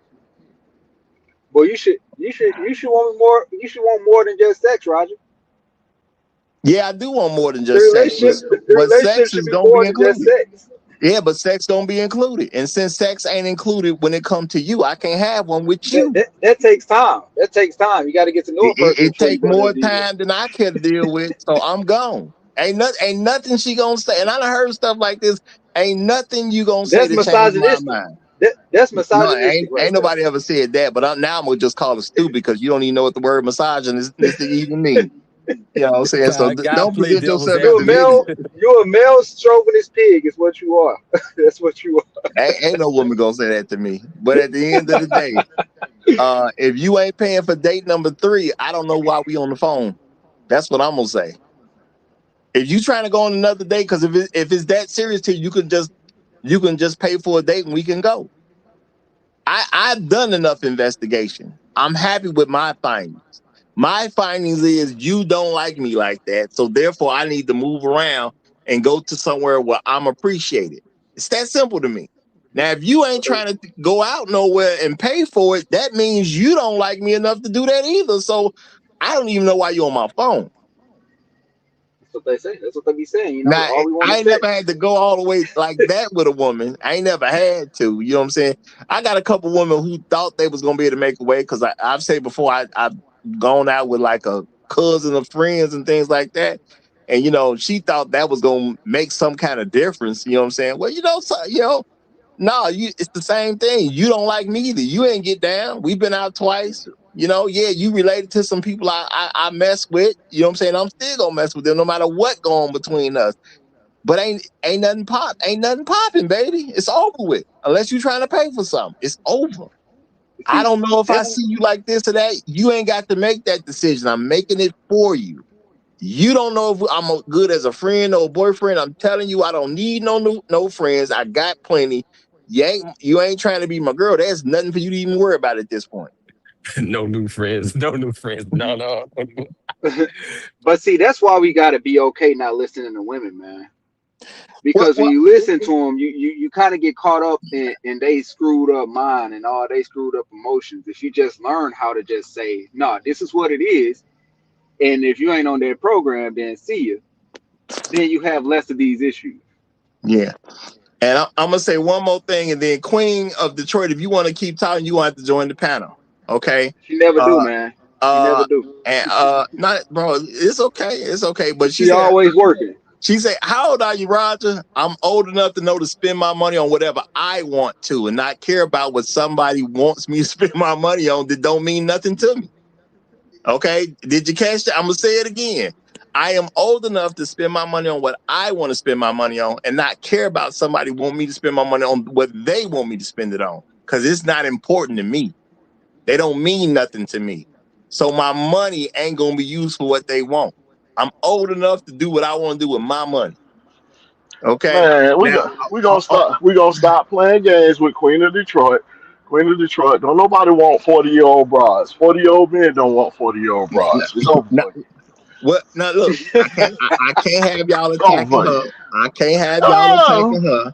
Speaker 7: Well, you should want more. You should want more than just sex, Roger.
Speaker 6: Yeah, I do want more than just sex.
Speaker 7: The
Speaker 6: But
Speaker 7: relationship
Speaker 6: sex
Speaker 7: should
Speaker 6: is
Speaker 7: be
Speaker 6: gonna
Speaker 7: more
Speaker 6: be
Speaker 7: than just
Speaker 6: included.
Speaker 7: sex.
Speaker 6: Yeah, but sex don't be included. And since sex ain't included when it comes to you, I can't have one with you.
Speaker 7: That takes time. That takes time. You got to get to know a person
Speaker 6: It
Speaker 7: before you
Speaker 6: take
Speaker 7: go to
Speaker 6: more
Speaker 7: the deal.
Speaker 6: time than I can deal with, so I'm gone. Ain't nothing she gonna say. And I done heard stuff like this. Ain't nothing you gonna say
Speaker 7: That's
Speaker 6: to change my
Speaker 7: misogynistic.
Speaker 6: mind.
Speaker 7: That's
Speaker 6: No,
Speaker 7: misogynistic right
Speaker 6: ain't
Speaker 7: there.
Speaker 6: nobody ever said that. But now I'm gonna just call it stupid because you don't even know what the word misogynist even means. You know what I'm saying? So
Speaker 1: God
Speaker 6: don't
Speaker 1: play
Speaker 6: present
Speaker 1: devil's
Speaker 6: yourself as
Speaker 7: You're a
Speaker 6: the menace.
Speaker 1: advocate.
Speaker 7: male. You're a male chauvinist pig. Is what you are. That's what you
Speaker 6: Ain't no woman gonna say that to me. But at the end of the day, if you ain't paying for date number 3, I don't know why we on the phone. That's what I'm gonna say. If you trying to go on another date, because if it's that serious to you, you can just pay for a date and we can go. I've done enough investigation. I'm happy with my findings. My findings is you don't like me like that, so therefore I need to move around and go to somewhere where I'm appreciated. It's that simple to me. Now, if you ain't trying to go out nowhere and pay for it, that means you don't like me enough to do that either. So I don't even know why you're on my phone.
Speaker 7: That's what they say. That's what they be saying. You know,
Speaker 6: Now,
Speaker 7: all we want
Speaker 6: I
Speaker 7: is
Speaker 6: ain't never
Speaker 7: sex.
Speaker 6: had to go all the way like that with a woman. I ain't never had to. You know what I'm saying? I got a couple women who thought they was gonna be able to make a way because I've said before I've gone out with like a cousin of friends and things like that. And she thought that was gonna make some kind of difference. You know what I'm saying? Well, no, it's the same thing. You don't like me either. You ain't get down. We've been out twice. Yeah, you related to some people I mess with. You know what I'm saying? I'm still gonna mess with them no matter what going on between us. But ain't nothing ain't nothing popping, baby. It's over with. Unless you're trying to pay for something. It's over. I
Speaker 7: See,
Speaker 6: don't know if I
Speaker 7: that's
Speaker 6: see you like this or that. You ain't got to make that decision. I'm making it for you. You don't know if I'm good as a friend or a boyfriend. I'm telling you, I don't need no friends. I got plenty. You ain't trying to be my girl. There's nothing for you to even worry about at this point.
Speaker 1: No new friends. No new friends. No, no.
Speaker 7: but see, that's why we got to be okay not listening to women, man.
Speaker 6: What
Speaker 7: Because when
Speaker 6: what
Speaker 7: you listen to them, you kind of get caught up in they screwed up mind and all they screwed up emotions. If you just learn how to just say, no, nah, this is what it is, and if you ain't on that program, then see you. Then you have less of these issues.
Speaker 6: Yeah. And I'm gonna say one more thing, and then Queen of Detroit, if you want to keep talking, you want to have to join the panel. Okay.
Speaker 7: She never do,
Speaker 6: Uh
Speaker 7: man. She never
Speaker 6: uh
Speaker 7: do.
Speaker 6: and not bro, it's okay. It's okay. But she
Speaker 7: She
Speaker 6: said
Speaker 7: always working.
Speaker 6: She said, "How old are you, Roger? I'm old enough to know to spend my money on whatever I want to and not care about what somebody wants me to spend my money on that don't mean nothing to me." Okay? Did you catch that? I'm going to say it again. I am old enough to spend my money on what I want to spend my money on and not care about somebody want me to spend my money on what they want me to spend it on because it's not important to me. They don't mean nothing to me. So my money ain't going to be used for what they want. I'm old enough to do what I want to do with my money. Okay.
Speaker 8: Man,
Speaker 6: Now,
Speaker 8: we gonna stop playing games with Queen of Detroit. Queen of Detroit. Don't nobody want 40-year-old brides. 40-year-old men don't want 40-year-old brides. It's over
Speaker 6: now,
Speaker 8: for you.
Speaker 6: what? Now, look, I can't have y'all
Speaker 8: It's over
Speaker 6: attacking
Speaker 8: for you.
Speaker 6: her. I can't have y'all
Speaker 8: No,
Speaker 6: attacking her.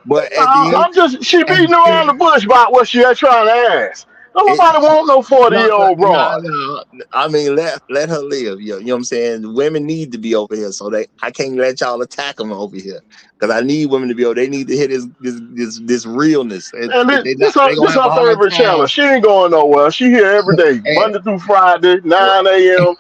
Speaker 6: But at
Speaker 8: no,
Speaker 6: the
Speaker 8: I'm just she beating around the
Speaker 6: end,
Speaker 8: bush about what she had trying to ask. Don't
Speaker 6: it,
Speaker 8: nobody want no
Speaker 6: no,
Speaker 8: 40-year-old
Speaker 6: no,
Speaker 8: broad.
Speaker 6: no. I mean, let her live. You know what I'm saying? Women need to be over here, so I can't let y'all attack them over here because I need women to be over. They need to hear this realness.
Speaker 8: And
Speaker 6: If they gonna
Speaker 8: this
Speaker 6: have a
Speaker 8: her
Speaker 6: hard
Speaker 8: favorite channel.
Speaker 6: time.
Speaker 8: She ain't going nowhere. She here every day,
Speaker 6: And,
Speaker 8: Monday through Friday, 9 a.m.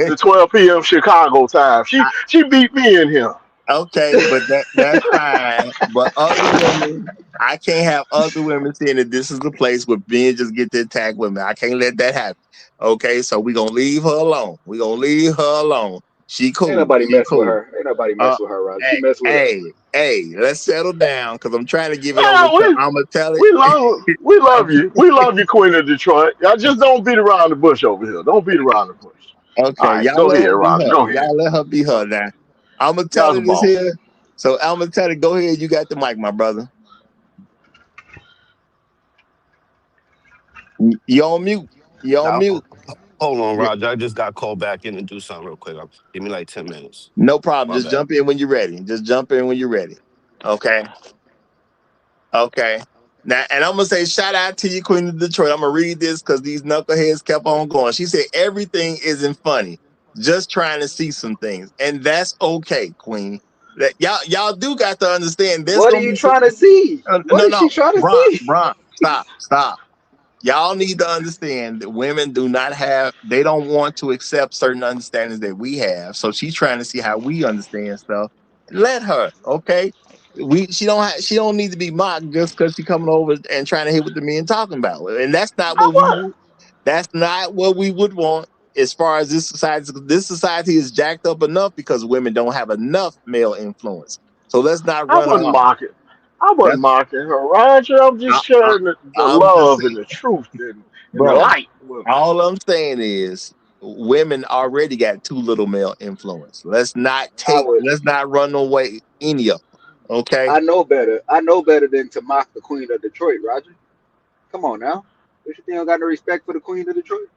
Speaker 8: to 12 p.m. Chicago time. She beat me in here.
Speaker 6: Okay, but that's fine. But other women, I can't have other women saying that this is the place where men just get to attack women. I can't let that happen. Okay, so we're gonna leave her alone. We're gonna leave her alone. She
Speaker 7: Ain't
Speaker 6: cool.
Speaker 7: nobody
Speaker 6: She
Speaker 7: mess with
Speaker 6: cool.
Speaker 7: her. Ain't nobody
Speaker 6: Uh
Speaker 7: mess with her, Roger. She
Speaker 6: hey,
Speaker 7: mess with us.
Speaker 6: hey, hey, let's settle down because I'm trying to give it over
Speaker 8: Man,
Speaker 6: to I'ma tell it.
Speaker 8: we love you. We love you, Queen of Detroit. Y'all just don't beat around the bush over here. Don't beat around the bush. All
Speaker 6: Okay,
Speaker 8: right,
Speaker 6: y'all
Speaker 8: go
Speaker 6: let
Speaker 8: ahead,
Speaker 6: her be
Speaker 8: Roger.
Speaker 6: her.
Speaker 8: Go ahead.
Speaker 6: Y'all let her be her now. I'ma tell
Speaker 8: Y'all's a
Speaker 6: it this
Speaker 8: boss.
Speaker 6: here. So I'ma tell it, go ahead, you got the mic, my brother. You on mute. You on
Speaker 10: Now,
Speaker 6: mute.
Speaker 10: hold on,
Speaker 6: Yeah.
Speaker 10: Roger. I just got called back in to do something real quick. Give me like 10 minutes.
Speaker 6: No problem.
Speaker 10: My
Speaker 6: Just
Speaker 10: bad.
Speaker 6: jump in when you're ready. Just jump in when you're ready. Okay. Okay. Now, and I'm gonna say shout out to you, Queen of Detroit. I'm gonna read this because these knuckleheads kept on going. She said everything isn't funny, just trying to see some things, and that's okay, Queen. That y'all do got to understand. There's
Speaker 7: What are
Speaker 6: gonna
Speaker 7: you
Speaker 6: be some.
Speaker 7: trying to see? What
Speaker 6: No,
Speaker 7: is she
Speaker 6: no,
Speaker 7: trying to
Speaker 6: Bron,
Speaker 7: see?
Speaker 6: Bron, stop. Y'all need to understand that women do not have, they don't want to accept certain understandings that we have. So she's trying to see how we understand stuff. Let her, okay? She don't need to be mocked just because she coming over and trying to hear what the men talking about. And that's not
Speaker 8: I
Speaker 6: what
Speaker 8: want.
Speaker 6: that's not what we would want. as far as this society is jacked up enough because women don't have enough male influence. So let's not
Speaker 8: I
Speaker 6: run her
Speaker 8: wasn't
Speaker 6: off.
Speaker 8: mocking. I wasn't
Speaker 6: That's
Speaker 8: mocking her, Roger. I'm
Speaker 6: I,
Speaker 8: just
Speaker 6: I,
Speaker 8: sharing the
Speaker 6: I'm just
Speaker 8: love and
Speaker 6: saying,
Speaker 8: the truth and the
Speaker 6: bro.
Speaker 8: light with her.
Speaker 6: All I'm saying is women already got too little male influence.
Speaker 7: I would.
Speaker 6: Let's not run away any of them. Okay.
Speaker 7: I know better. I know better than to mock the Queen of Detroit, Roger. Come on now. Don't you think I got no respect for the Queen of Detroit?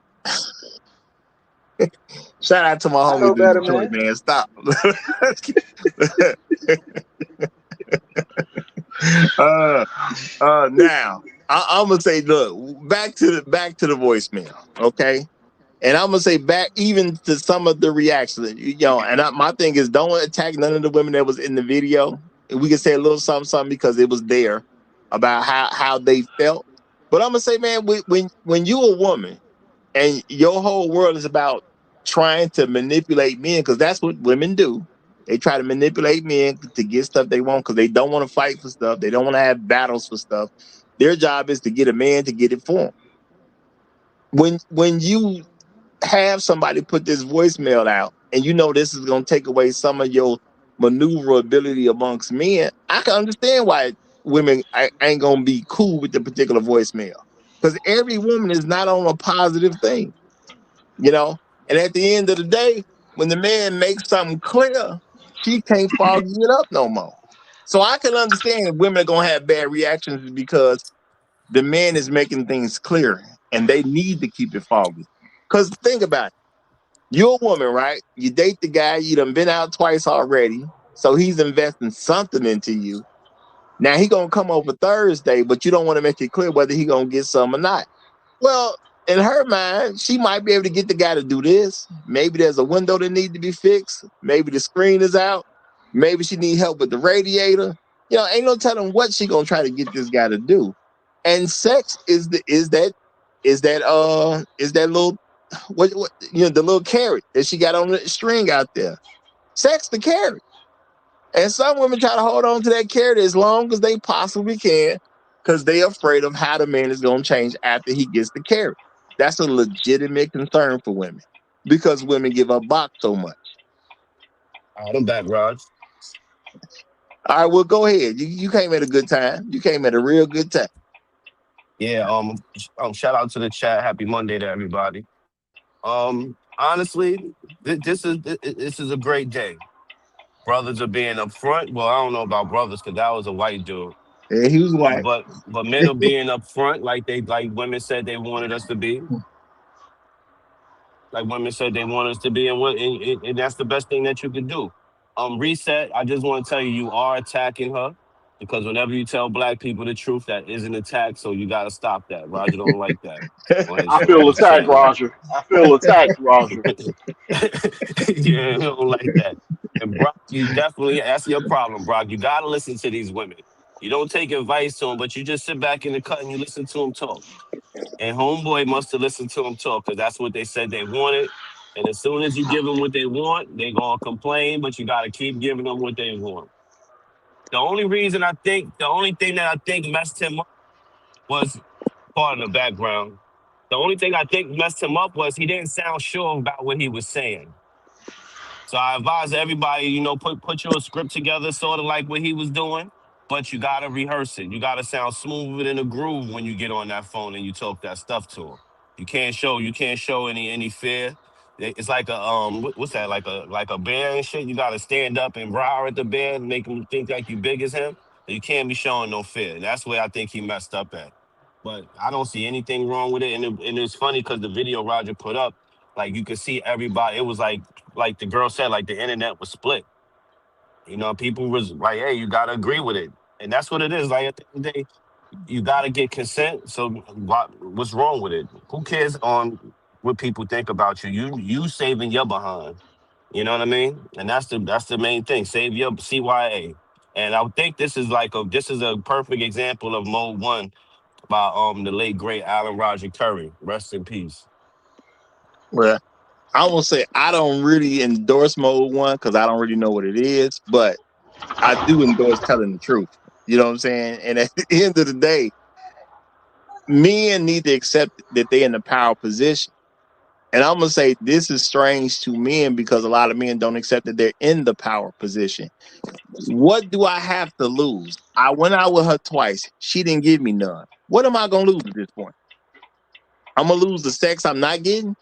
Speaker 6: Shout out to my
Speaker 7: I know
Speaker 6: homies in
Speaker 7: better,
Speaker 6: Detroit,
Speaker 7: man.
Speaker 6: man. Stop. uh, now I'm gonna say, look, back to the voicemail, okay? And I'm gonna say back even to some of the reactions, And my thing is, don't attack none of the women that was in the video. We can say a little something because it was there about how they felt. But I'm gonna say, man, when you a woman and your whole world is about trying to manipulate men, because that's what women do. They try to manipulate men to get stuff they want because they don't want to fight for stuff. They don't want to have battles for stuff. Their job is to get a man to get it for them. When you have somebody put this voicemail out and you know this is going to take away some of your maneuverability amongst men, I can understand why women ain't going to be cool with the particular voicemail. Because every woman is not on a positive thing, you know? And at the end of the day, when the man makes something clear, she can't foggy it up no more. So I can understand if women are going to have bad reactions because the man is making things clear and they need to keep it foggy. Because think about it. You're a woman, right? You date the guy, you done been out twice already. So he's investing something into you. Now he gonna come over Thursday, but you don't want to make it clear whether he gonna get some or not. Well, in her mind, she might be able to get the guy to do this. Maybe there's a window that needs to be fixed. Maybe the screen is out. Maybe she need help with the radiator. Ain't no telling what she gonna try to get this guy to do. And sex is that little what the little carrot that she got on the string out there. Sex the carrot. And some women try to hold on to that carrot as long as they possibly can because they're afraid of how the man is going to change after he gets the carrot. That's a legitimate concern for women because women give up box so much.
Speaker 10: All right, I'm back, Raj.
Speaker 6: All right, well, go ahead. You came at a good time. You came at a real good time.
Speaker 10: Yeah, shout out to the chat. Happy Monday to everybody. Honestly, this is a great day. Brothers are being upfront. Well, I don't know about brothers because that was a white dude.
Speaker 6: Yeah, he was white.
Speaker 10: But men are being upfront like women said they wanted us to be. Like women said they want us to be, and that's the best thing that you can do. Reset. I just want to tell you, you are attacking her because whenever you tell black people the truth, that is an attack. So you got to stop that. Roger don't like that on his
Speaker 8: I
Speaker 10: show. I'm
Speaker 8: feel
Speaker 10: just
Speaker 8: attacked,
Speaker 10: saying.
Speaker 8: Roger. I feel attacked, Roger.
Speaker 10: Yeah, he don't like that. And Brock, you definitely that's your problem, Brock. You got to listen to these women. You don't take advice to them, but you just sit back in the cut and you listen to them talk. And homeboy must have listened to them talk because that's what they said they wanted. And as soon as you give them what they want, they gonna complain. But you gotta keep giving them what they want. The only thing that I think messed him up was part of the background. The only thing I think messed him up was he didn't sound sure about what he was saying. So I advise everybody, put your script together, sort of like what he was doing, but you gotta rehearse it. You gotta sound smooth and in a groove when you get on that phone and you talk that stuff to him. You can't show any fear. It's like a what's that? Like a bear and shit. You gotta stand up and growl at the bear and make him think like you big as him. You can't be showing no fear. That's where I think he messed up at. But I don't see anything wrong with it. And it's funny because the video Roger put up, like you could see everybody. It was like the girl said, like the internet was split. People was like, "Hey, you gotta agree with it," and that's what it is. Like at the end of the day, you gotta get consent. So what's wrong with it? Who cares on what people think about you? You saving your behind. You know what I mean? And that's the main thing. Save your CYA. And I think this is a perfect example of mode one by the late great Alan Roger Curry. Rest in peace.
Speaker 6: Well, I will say I don't really endorse mode one because I don't really know what it is, but I do endorse telling the truth. You know what I'm saying? And at the end of the day, men need to accept that they're in a power position. And I'm gonna say this is strange to men because a lot of men don't accept that they're in the power position. What do I have to lose? I went out with her twice. She didn't give me none. What am I gonna lose at this point? I'm gonna lose the sex I'm not getting.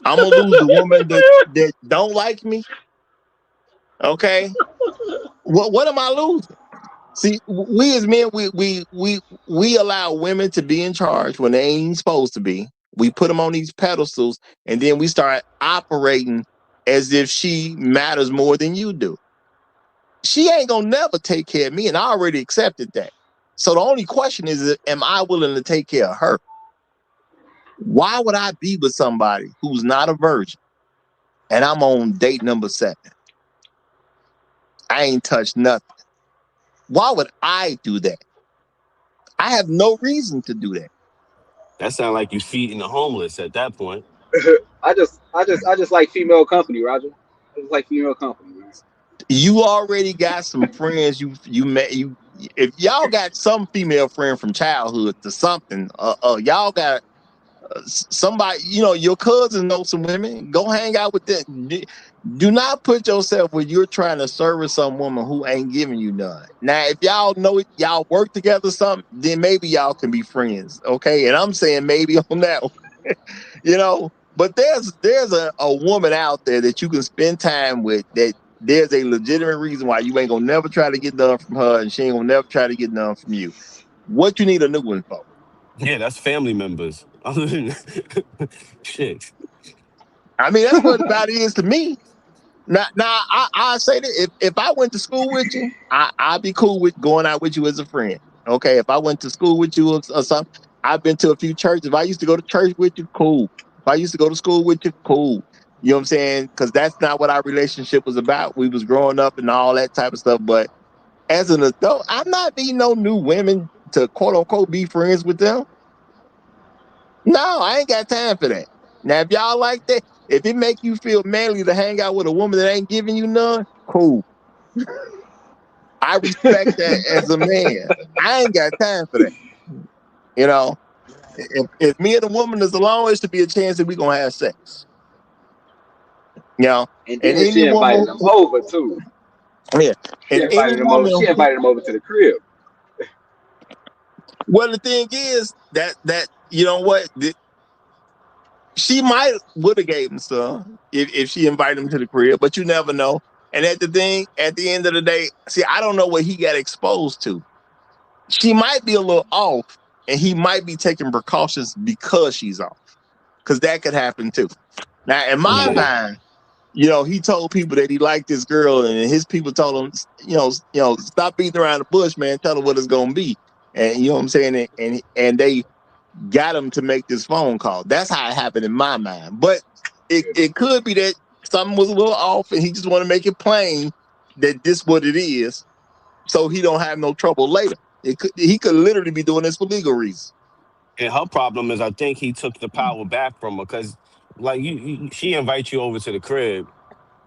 Speaker 6: I'm gonna lose the woman that don't like me. Okay. What am I losing? See, we as men, we allow women to be in charge when they ain't supposed to be. We put them on these pedestals, and then we start operating as if she matters more than you do. She ain't gonna never take care of me, and I already accepted that. So the only question is, am I willing to take care of her? Why would I be with somebody who's not a virgin, and I'm on date number 7? I ain't touched nothing. Why would I do that? I have no reason to do that.
Speaker 10: That sounds like you feeding the homeless at that point.
Speaker 7: I just like female company, Roger. I just like female company, man.
Speaker 6: You already got some friends you met. If y'all got some female friend from childhood to something, y'all got somebody, your cousin know some women. Go hang out with them. Do not put yourself where you're trying to service some woman who ain't giving you none. Now, if y'all know it, y'all work together something, then maybe y'all can be friends. Okay. And I'm saying maybe on that one, but there's a woman out there that you can spend time with that there's a legitimate reason why you ain't gonna never try to get none from her and she ain't gonna never try to get none from you. What you need a new one for?
Speaker 10: Yeah, that's family members. Shit.
Speaker 6: I mean, that's what about it is to me. Now, I say that if I went to school with you, I'd be cool with going out with you as a friend. Okay, if I went to school with you or something, I've been to a few churches. If I used to go to church with you, cool. If I used to go to school with you, cool. You know what I'm saying? Because that's not what our relationship was about. We was growing up and all that type of stuff. But as an adult, I'm not meeting no new women to quote unquote be friends with them. No, I ain't got time for that. Now, if y'all like that, if it make you feel manly to hang out with a woman that ain't giving you none, cool. I respect that as a man. I ain't got time for that. If me and a woman is alone, it should be a chance that we gonna have sex.
Speaker 7: And
Speaker 6: And
Speaker 7: then
Speaker 6: any
Speaker 7: she
Speaker 6: woman,
Speaker 7: invited them over too.
Speaker 6: yeah, and any woman,
Speaker 7: She invited them over to the crib.
Speaker 6: well, the thing is that you know what, she might would have gave him some if she invited him to the crib, but you never know. And at the end of the day, see, I don't know what he got exposed to. She might be a little off, and he might be taking precautions because she's off, because that could happen too. Now, in my
Speaker 10: Yeah.
Speaker 6: mind, he told people that he liked this girl, and his people told him, stop beating around the bush, man. Tell her what it's gonna be, and you know what I'm saying. And they got him to make this phone call. That's how it happened in my mind. But it could be that something was a little off, and he just want to make it plain that this what it is, so he don't have no trouble later. He could literally be doing this for legal reasons.
Speaker 10: And her problem is, I think he took the power back from her because, like, she invites you over to the crib.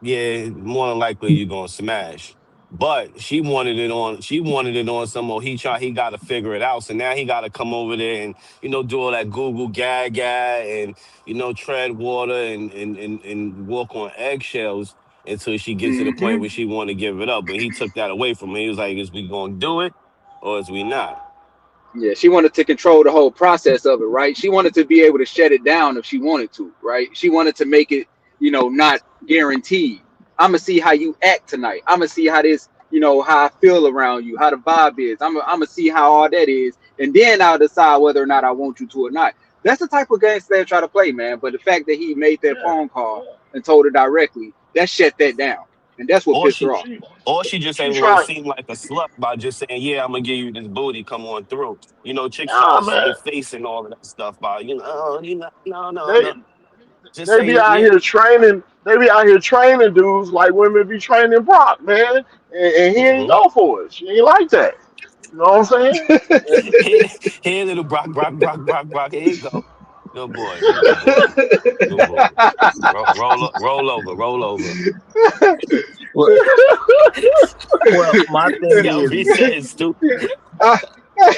Speaker 10: Yeah, more than likely you're gonna smash. But she wanted it on. She wanted it on some more. He got to figure it out. So now he got to come over there and do all that Google Gaga and tread water and walk on eggshells until she gets to the point where she want to give it up. But he took that away from her. He was like, "Is we gonna do it, or is we not?"
Speaker 7: Yeah, she wanted to control the whole process of it, right? She wanted to be able to shut it down if she wanted to, right? She wanted to make it, not guaranteed. I'm gonna see how you act tonight. I'm gonna see how this, how I feel around you, how the vibe is. I'm gonna see how all that is, and then I'll decide whether or not I want you to or not. That's the type of games they try to play, man. But the fact that he made that phone call and told her directly, that shut that down, and that's what
Speaker 10: Or
Speaker 7: pissed her
Speaker 10: she,
Speaker 7: off.
Speaker 10: or she just
Speaker 8: She
Speaker 10: ain't want to
Speaker 8: tried.
Speaker 10: seem like a slut by just saying, "Yeah, I'm gonna give you this booty. Come on through." Chicks try
Speaker 8: Nah,
Speaker 10: to
Speaker 8: man.
Speaker 10: save face and all of that stuff by, no, no,
Speaker 8: They
Speaker 10: no. Just
Speaker 8: they be
Speaker 10: say,
Speaker 8: out
Speaker 10: yeah.
Speaker 8: here training. They be out here training dudes like women be training Brock, man. And he ain't
Speaker 10: Mm-hmm.
Speaker 8: go for it. She ain't like that. You know what I'm saying?
Speaker 10: Here, here, little Brock, Brock, Brock, Brock, Brock. Here you go. Good boy, good boy, good boy. Roll over, roll over.
Speaker 6: Well, my thing
Speaker 10: Yo,
Speaker 6: is,
Speaker 10: reset is stupid.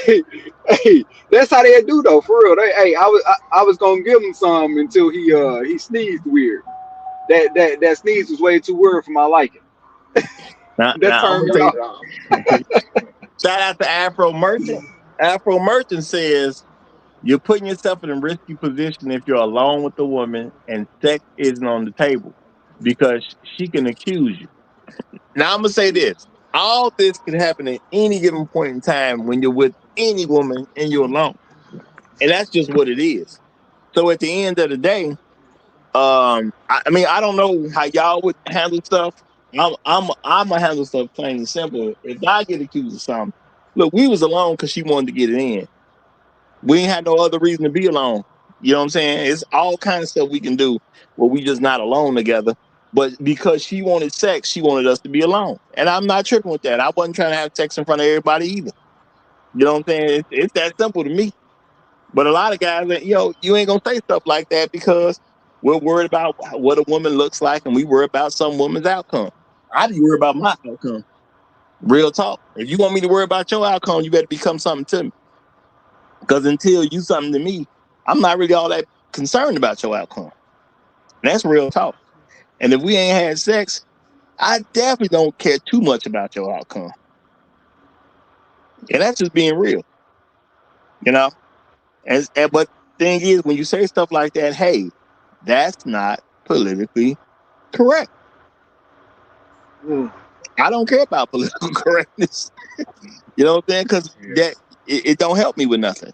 Speaker 7: Hey, hey, that's how they do though, for real. I was gonna give him some until he sneezed weird. That sneeze was way too weird for my liking. That
Speaker 6: Now I'm
Speaker 7: turned
Speaker 6: gonna
Speaker 7: me
Speaker 6: say
Speaker 7: off.
Speaker 6: shout out to Afro Merchant. Afro Merchant says you're putting yourself in a risky position if you're alone with a woman and sex isn't on the table because she can accuse you. Now I'm gonna say this: all this can happen at any given point in time when you're with any woman and you're alone, and that's just what it is. So at the end of the day, I mean, I don't know how y'all would handle stuff. I'm gonna handle stuff plain and simple. If I get accused of something, look, we was alone because she wanted to get it in. We ain't had no other reason to be alone. You know what I'm saying? It's all kinds of stuff we can do where we just not alone together. But because she wanted sex, she wanted us to be alone. And I'm not tripping with that. I wasn't trying to have sex in front of everybody either. You know what I'm saying? It's that simple to me. But a lot of guys, you ain't gonna say stuff like that because we're worried about what a woman looks like, and we worry about some woman's outcome. I be worried about my outcome. Real talk. If you want me to worry about your outcome, you better become something to me. Because until you something to me, I'm not really all that concerned about your outcome. And that's real talk. And if we ain't had sex, I definitely don't care too much about your outcome. And that's just being real, you know. And but thing is, when you say stuff like that, hey, that's not politically correct.
Speaker 7: Mm,
Speaker 6: I don't care about political correctness. You know what I'm saying? Because
Speaker 7: yeah.
Speaker 6: it don't help me with nothing.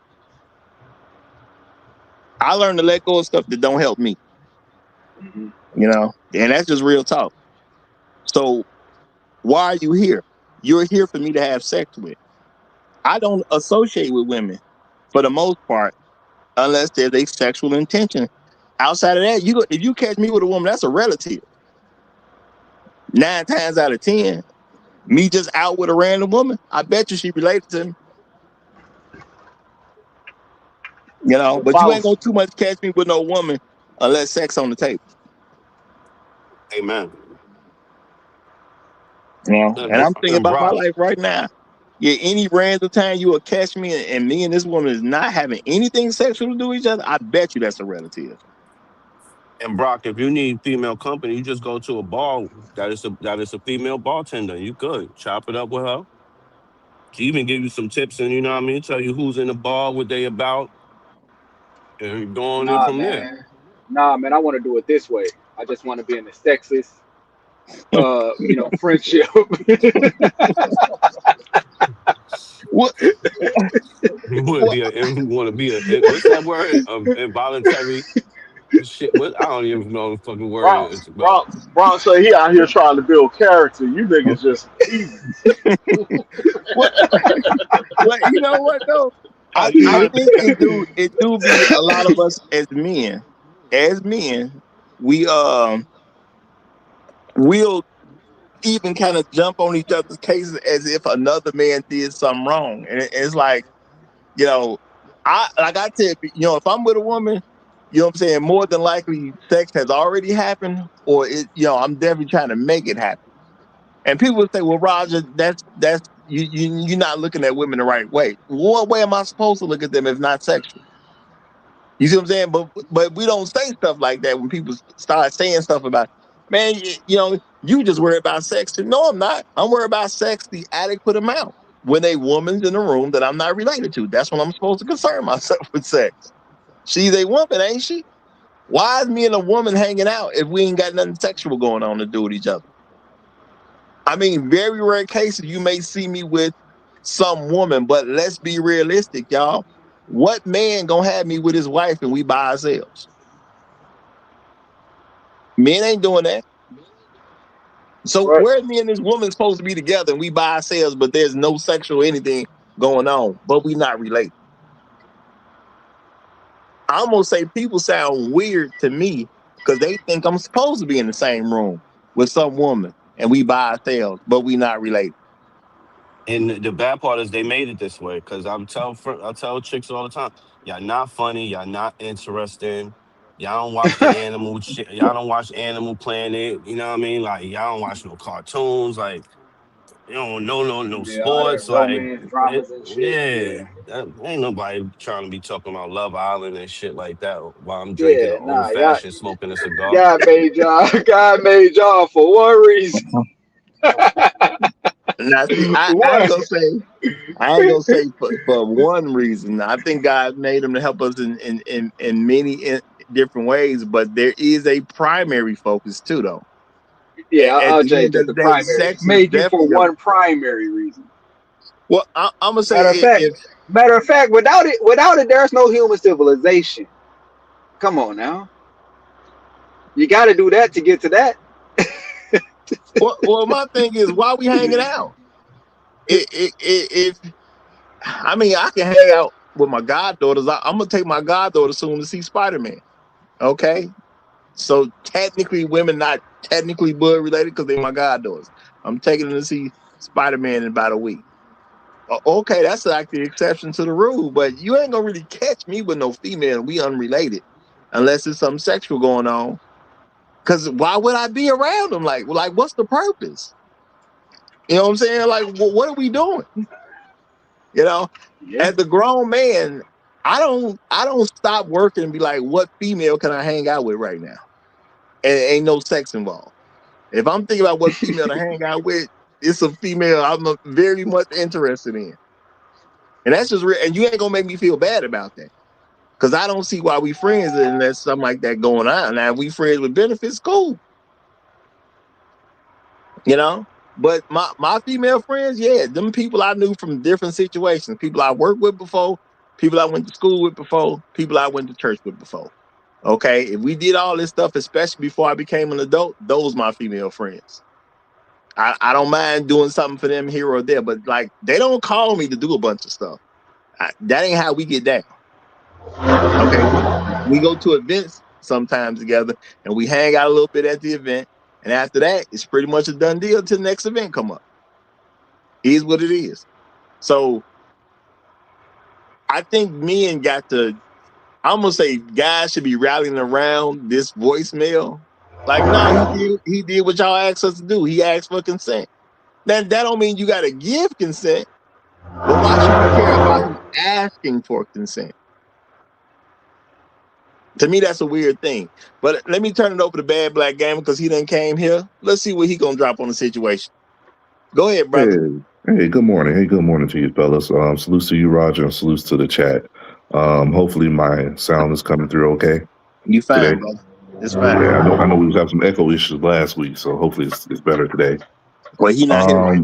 Speaker 6: I learned to let go of stuff that don't help me.
Speaker 7: Hmm.
Speaker 6: You know, and that's just real talk. So why are you here? You're here for me to have sex with. I don't associate with women for the most part unless there's a sexual intention. Outside of that, if you catch me with a woman, that's a relative. 9 times out of 10, me just out with a random woman, I bet you she related to me. You know,
Speaker 8: If
Speaker 6: but
Speaker 8: I
Speaker 6: you ain't
Speaker 8: was
Speaker 6: gonna too much catch me with no woman unless sex on the table.
Speaker 10: Amen.
Speaker 6: You know, and I'm thinking
Speaker 10: And
Speaker 6: about my
Speaker 10: Brock,
Speaker 6: life right now. Yeah, any random time you will catch me and me and this woman is not having anything sexual to do with each other, I bet you that's a relative.
Speaker 10: and Brock, if you need female company, you just go to a bar that is a female bartender. You could chop it up with her. She even give you some tips and you know what I mean, tell you who's in the bar, what they about, and go on in
Speaker 7: Nah,
Speaker 10: from there.
Speaker 7: man. Nah, man. I want to do it this way. I just want to be in the sexist, friendship.
Speaker 6: What?
Speaker 10: You want to
Speaker 6: What?
Speaker 10: be what's that word? Involuntary shit. What I don't even know what the fucking word
Speaker 8: Bronx,
Speaker 10: is, but
Speaker 8: Bronx, Bronx say he out here trying to build character. You niggas just evil.
Speaker 6: What? Well, you know what though?
Speaker 10: you
Speaker 6: I
Speaker 10: might
Speaker 6: think it do be a lot of us as men, we will even kind of jump on each other's cases as if another man did something wrong, and it's like, you know, I said, if I'm with a woman, you know what I'm saying, more than likely sex has already happened, or I'm definitely trying to make it happen. And people would say, well, Roger, that's you're not looking at women the right way. What way am I supposed to look at them if not sexual? You see what I'm saying? But we don't say stuff like that when people start saying stuff about, man, you just worry about sex. No, I'm not. I'm worried about sex, the adequate amount. When a woman's in a room that I'm not related to, that's when I'm supposed to concern myself with sex. She's a woman, ain't she? Why is me and a woman hanging out if we ain't got nothing sexual going on to do with each other? I mean, very rare cases you may see me with some woman, but let's be realistic, y'all. What man gonna have me with his wife and we by ourselves? Men ain't doing that. So
Speaker 8: Right.
Speaker 6: where's me and this woman supposed to be together and we by ourselves, but there's no sexual anything going on, but we not related? I'm gonna say people sound weird to me because they think I'm supposed to be in the same room with some woman and we by ourselves, but we not related.
Speaker 10: and the bad part is they made it this way because I tell chicks all the time, y'all not funny, y'all not interesting. Y'all don't watch the animal shit. Y'all don't watch Animal Planet. You know what I mean? Like y'all don't watch no cartoons. Like You don't know no
Speaker 7: Yeah, all that
Speaker 10: sports. Like,
Speaker 7: romance dramas and shit.
Speaker 10: yeah,
Speaker 7: Yeah.
Speaker 10: ain't nobody trying to be talking about Love Island and shit like that while I'm drinking an
Speaker 7: Yeah,
Speaker 10: old
Speaker 7: nah, y'all,
Speaker 10: fashioned, smoking a cigar.
Speaker 7: God made y'all. God made y'all for one reason.
Speaker 6: Now, see, I ain't
Speaker 7: What?
Speaker 6: gonna say, I ain't gonna say for one reason. I think God made them to help us in many different ways, but there is a primary focus too, though.
Speaker 7: Yeah,
Speaker 6: At
Speaker 7: I'll
Speaker 6: the
Speaker 7: change
Speaker 6: end
Speaker 7: that
Speaker 6: of
Speaker 7: to
Speaker 6: the day,
Speaker 7: primary.
Speaker 6: sex is
Speaker 7: Made you for
Speaker 6: definitely
Speaker 7: one primary reason.
Speaker 6: well. I'm gonna say
Speaker 7: Matter of fact,
Speaker 6: if
Speaker 7: without it, there's no human civilization. Come on now, you got to do that to get to that.
Speaker 6: well, my thing is why we hanging out. If I mean, I can hang out with my goddaughters. I'm gonna take my goddaughter soon to see Spider-Man. Okay, so technically, women not technically blood related because they're my goddaughters. I'm taking them to see Spider-Man in about a week. Okay, that's like the exception to the rule, but you ain't gonna really catch me with no female. We unrelated, unless there's something sexual going on. Because why would I be around them? Like, what's the purpose? You know what I'm saying? Like, what are we doing? You know,
Speaker 7: Yeah,
Speaker 6: as a grown man, I don't stop working and be like, what female can I hang out with right now? And ain't no sex involved. If I'm thinking about what female to hang out with, it's a female I'm very much interested in. And that's just real. And you ain't gonna make me feel bad about that. Cause I don't see why we friends unless something like that going on. Now, if we friends with benefits, cool. You know? But my female friends, yeah, them people I knew from different situations, people I worked with before, people I went to school with before, people I went to church with before. Okay. If we did all this stuff, especially before I became an adult, those my female friends. I don't mind doing something for them here or there, but like they don't call me to do a bunch of stuff. That ain't how we get down. Okay, we go to events sometimes together, and we hang out a little bit at the event, and after that, it's pretty much a done deal till the next event come up. It is what it is. So I think men got to. I'm gonna say guys should be rallying around this voicemail. Like, no, he did what y'all asked us to do. He asked for consent. That don't mean you got to give consent, but why should we care about him asking for consent? To me, that's a weird thing. But let me turn it over to Bad Black Gamer because he done came here. Let's see what he gonna drop on the situation. Go ahead, brother.
Speaker 11: Hey, good morning. Hey, good morning to you, fellas. Salutes to you, Roger, and salutes to the chat. Hopefully my sound is coming through okay
Speaker 6: You
Speaker 11: today.
Speaker 6: fine, brother. It's fine.
Speaker 11: Yeah, I know we was having some echo issues last week, so hopefully it's better today.
Speaker 6: Well, he not here right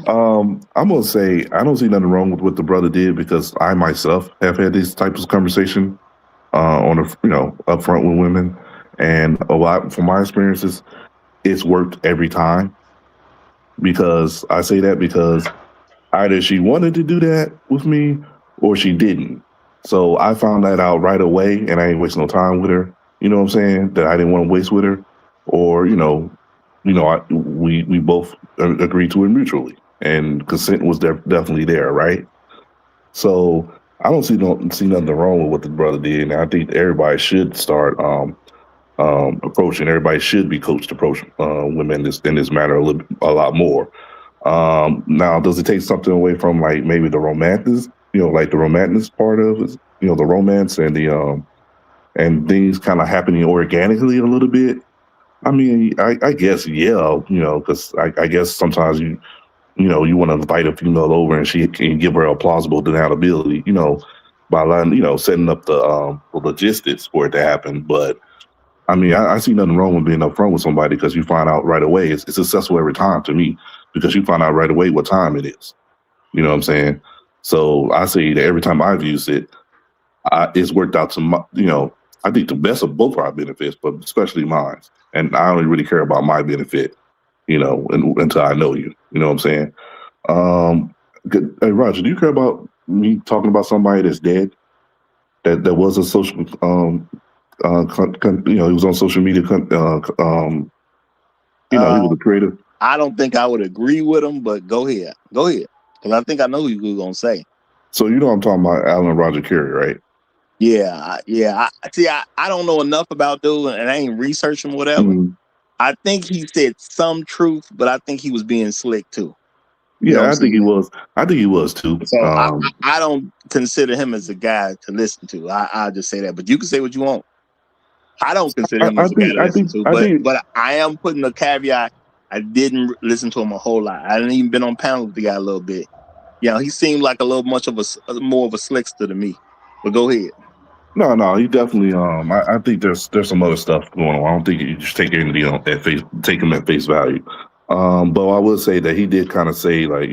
Speaker 11: Um, I'm gonna say I don't see nothing wrong with what the brother did because I myself have had these types of conversation on a up front with women, and a lot from my experiences, it's worked every time. Because I say that because either she wanted to do that with me or she didn't. So I found that out right away, and I ain't wasting no time with her. You know what I'm saying? That I didn't want to waste with her, or we both agreed to it mutually, and consent was definitely there, right? So I don't see nothing wrong with what the brother did, and I think everybody should start approaching. Everybody should be coached to approach women in this matter a lot more. Now, does it take something away from like maybe the romantic, like the romantic part of it, the romance and the and things kind of happening organically a little bit? I mean, I guess yeah, because I guess sometimes you want to invite a female over and she can give her a plausible deniability, by letting, setting up the logistics for it to happen. But I mean, I see nothing wrong with being upfront with somebody because you find out right away. It's successful every time to me because you find out right away what time it is. You know what I'm saying? So I say that every time I've used it, it's worked out to my, I think the best of both our benefits, but especially mine. And I only really care about my benefit, until I know you. You know what I'm saying? Hey, Roger, do you care about me talking about somebody that's dead? That was a social he was on social media. He was a creative.
Speaker 6: I don't think I would agree with him, but go ahead. Go ahead. Because I think I know who you're going to say.
Speaker 11: So I'm talking about Alan Roger Carey, right?
Speaker 6: Yeah. I don't know enough about dude, and I ain't researching whatever.
Speaker 11: Mm-hmm.
Speaker 6: I think he said some truth, but I think he was being slick too. You know what
Speaker 11: Yeah,
Speaker 6: I'm
Speaker 11: I think he
Speaker 6: saying?
Speaker 11: was. I think he was too.
Speaker 6: So I don't consider him as a guy to listen to. I'll just say that. But you can say what you want. I don't consider him
Speaker 11: I
Speaker 6: as a guy
Speaker 11: think
Speaker 6: to
Speaker 11: I
Speaker 6: listen
Speaker 11: think
Speaker 6: to.
Speaker 11: I think
Speaker 6: But I am putting a caveat. I didn't listen to him a whole lot. I didn't even been on panel with the guy a little bit. You know, he seemed like a little much of more of a slickster to me. But go ahead.
Speaker 11: no, he definitely. I think there's some other stuff going on. I don't think you just take anything at take him at face value. But I would say that he did kind of say like,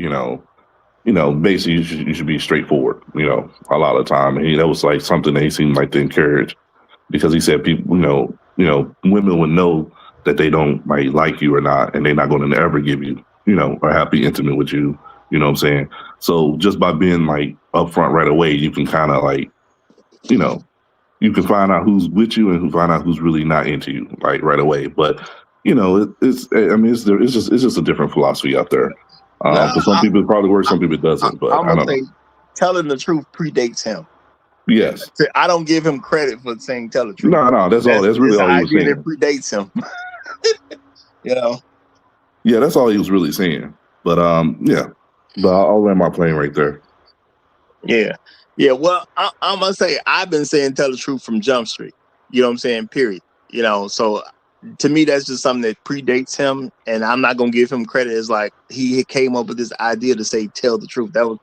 Speaker 11: basically you should be straightforward. A lot of the time, and that was like something that he seemed like to encourage because he said people, women would know that they don't like you or not, and they're not going to ever give you, or have be intimate with you. You know what I'm saying? So just by being like upfront right away, you can kind of like, you know, you can find out who's with you and who find out who's really not into you, like right away. But it's just a different philosophy out there. For some people, it probably works. Some people it doesn't. But
Speaker 6: I'm
Speaker 11: I
Speaker 6: gonna
Speaker 11: don't know.
Speaker 6: say, telling the truth predates him.
Speaker 11: Yes.
Speaker 6: I don't give him credit for saying tell the truth.
Speaker 11: No, that's all. That's really
Speaker 6: all
Speaker 11: he was saying.
Speaker 6: It predates him.
Speaker 11: Yeah, that's all he was really saying. But yeah. But I'll land my plane right there.
Speaker 6: Yeah. Well, I'm gonna say I've been saying tell the truth from Jump Street. You know what I'm saying? Period. So to me that's just something that predates him, and I'm not gonna give him credit as like he came up with this idea to say tell the truth. That was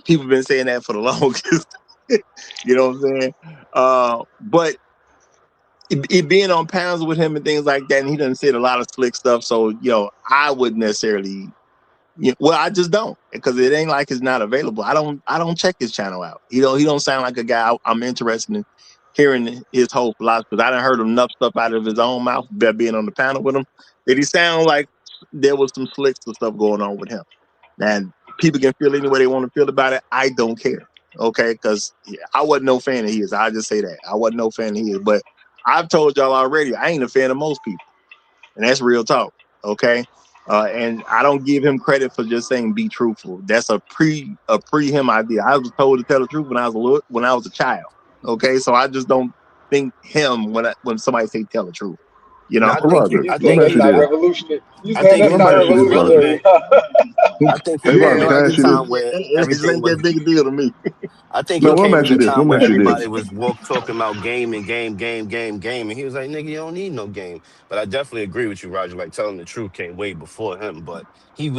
Speaker 6: people been saying that for the longest. You know what I'm saying? But it being on panels with him and things like that, and he done said a lot of slick stuff. So I wouldn't necessarily. Well, I just don't, because it ain't like it's not available. I don't check his channel out. He don't sound like a guy I'm interested in hearing his whole philosophy. Because I done heard enough stuff out of his own mouth by being on the panel with him that he sound like there was some slick stuff going on with him. And people can feel any way they want to feel about it. I don't care. Okay, because I wasn't no fan of his. I'll just say that. I wasn't no fan of his. But I've told y'all already, I ain't a fan of most people. And that's real talk. Okay. And I don't give him credit for just saying be truthful. That's a pre him idea. I was told to tell the truth when I was a child. Okay, so I just don't think him when somebody say tell the truth.
Speaker 10: No, I think he.
Speaker 7: You
Speaker 10: I
Speaker 7: saying
Speaker 10: think
Speaker 7: that's
Speaker 10: he.
Speaker 7: not revolutionary? You
Speaker 10: I
Speaker 7: saying
Speaker 10: think
Speaker 7: that's
Speaker 10: he
Speaker 7: not
Speaker 10: came with
Speaker 7: revolutionary?
Speaker 10: something. I think he
Speaker 11: Hey,
Speaker 10: came
Speaker 11: Roger,
Speaker 10: at
Speaker 11: can I
Speaker 10: the
Speaker 11: ask you this?
Speaker 10: time where
Speaker 6: It
Speaker 10: everything
Speaker 6: ain't that
Speaker 10: was.
Speaker 6: big a deal to me.
Speaker 10: I think
Speaker 11: No,
Speaker 10: he
Speaker 11: let me
Speaker 10: came
Speaker 11: ask
Speaker 10: at
Speaker 11: you
Speaker 10: the
Speaker 11: this. Let
Speaker 10: time
Speaker 11: me
Speaker 10: where
Speaker 11: ask you this.
Speaker 10: everybody was talking about game and game, and he was like, "Nigga, you don't need no game." But I definitely agree with you, Roger. Like telling the truth came way before him, but he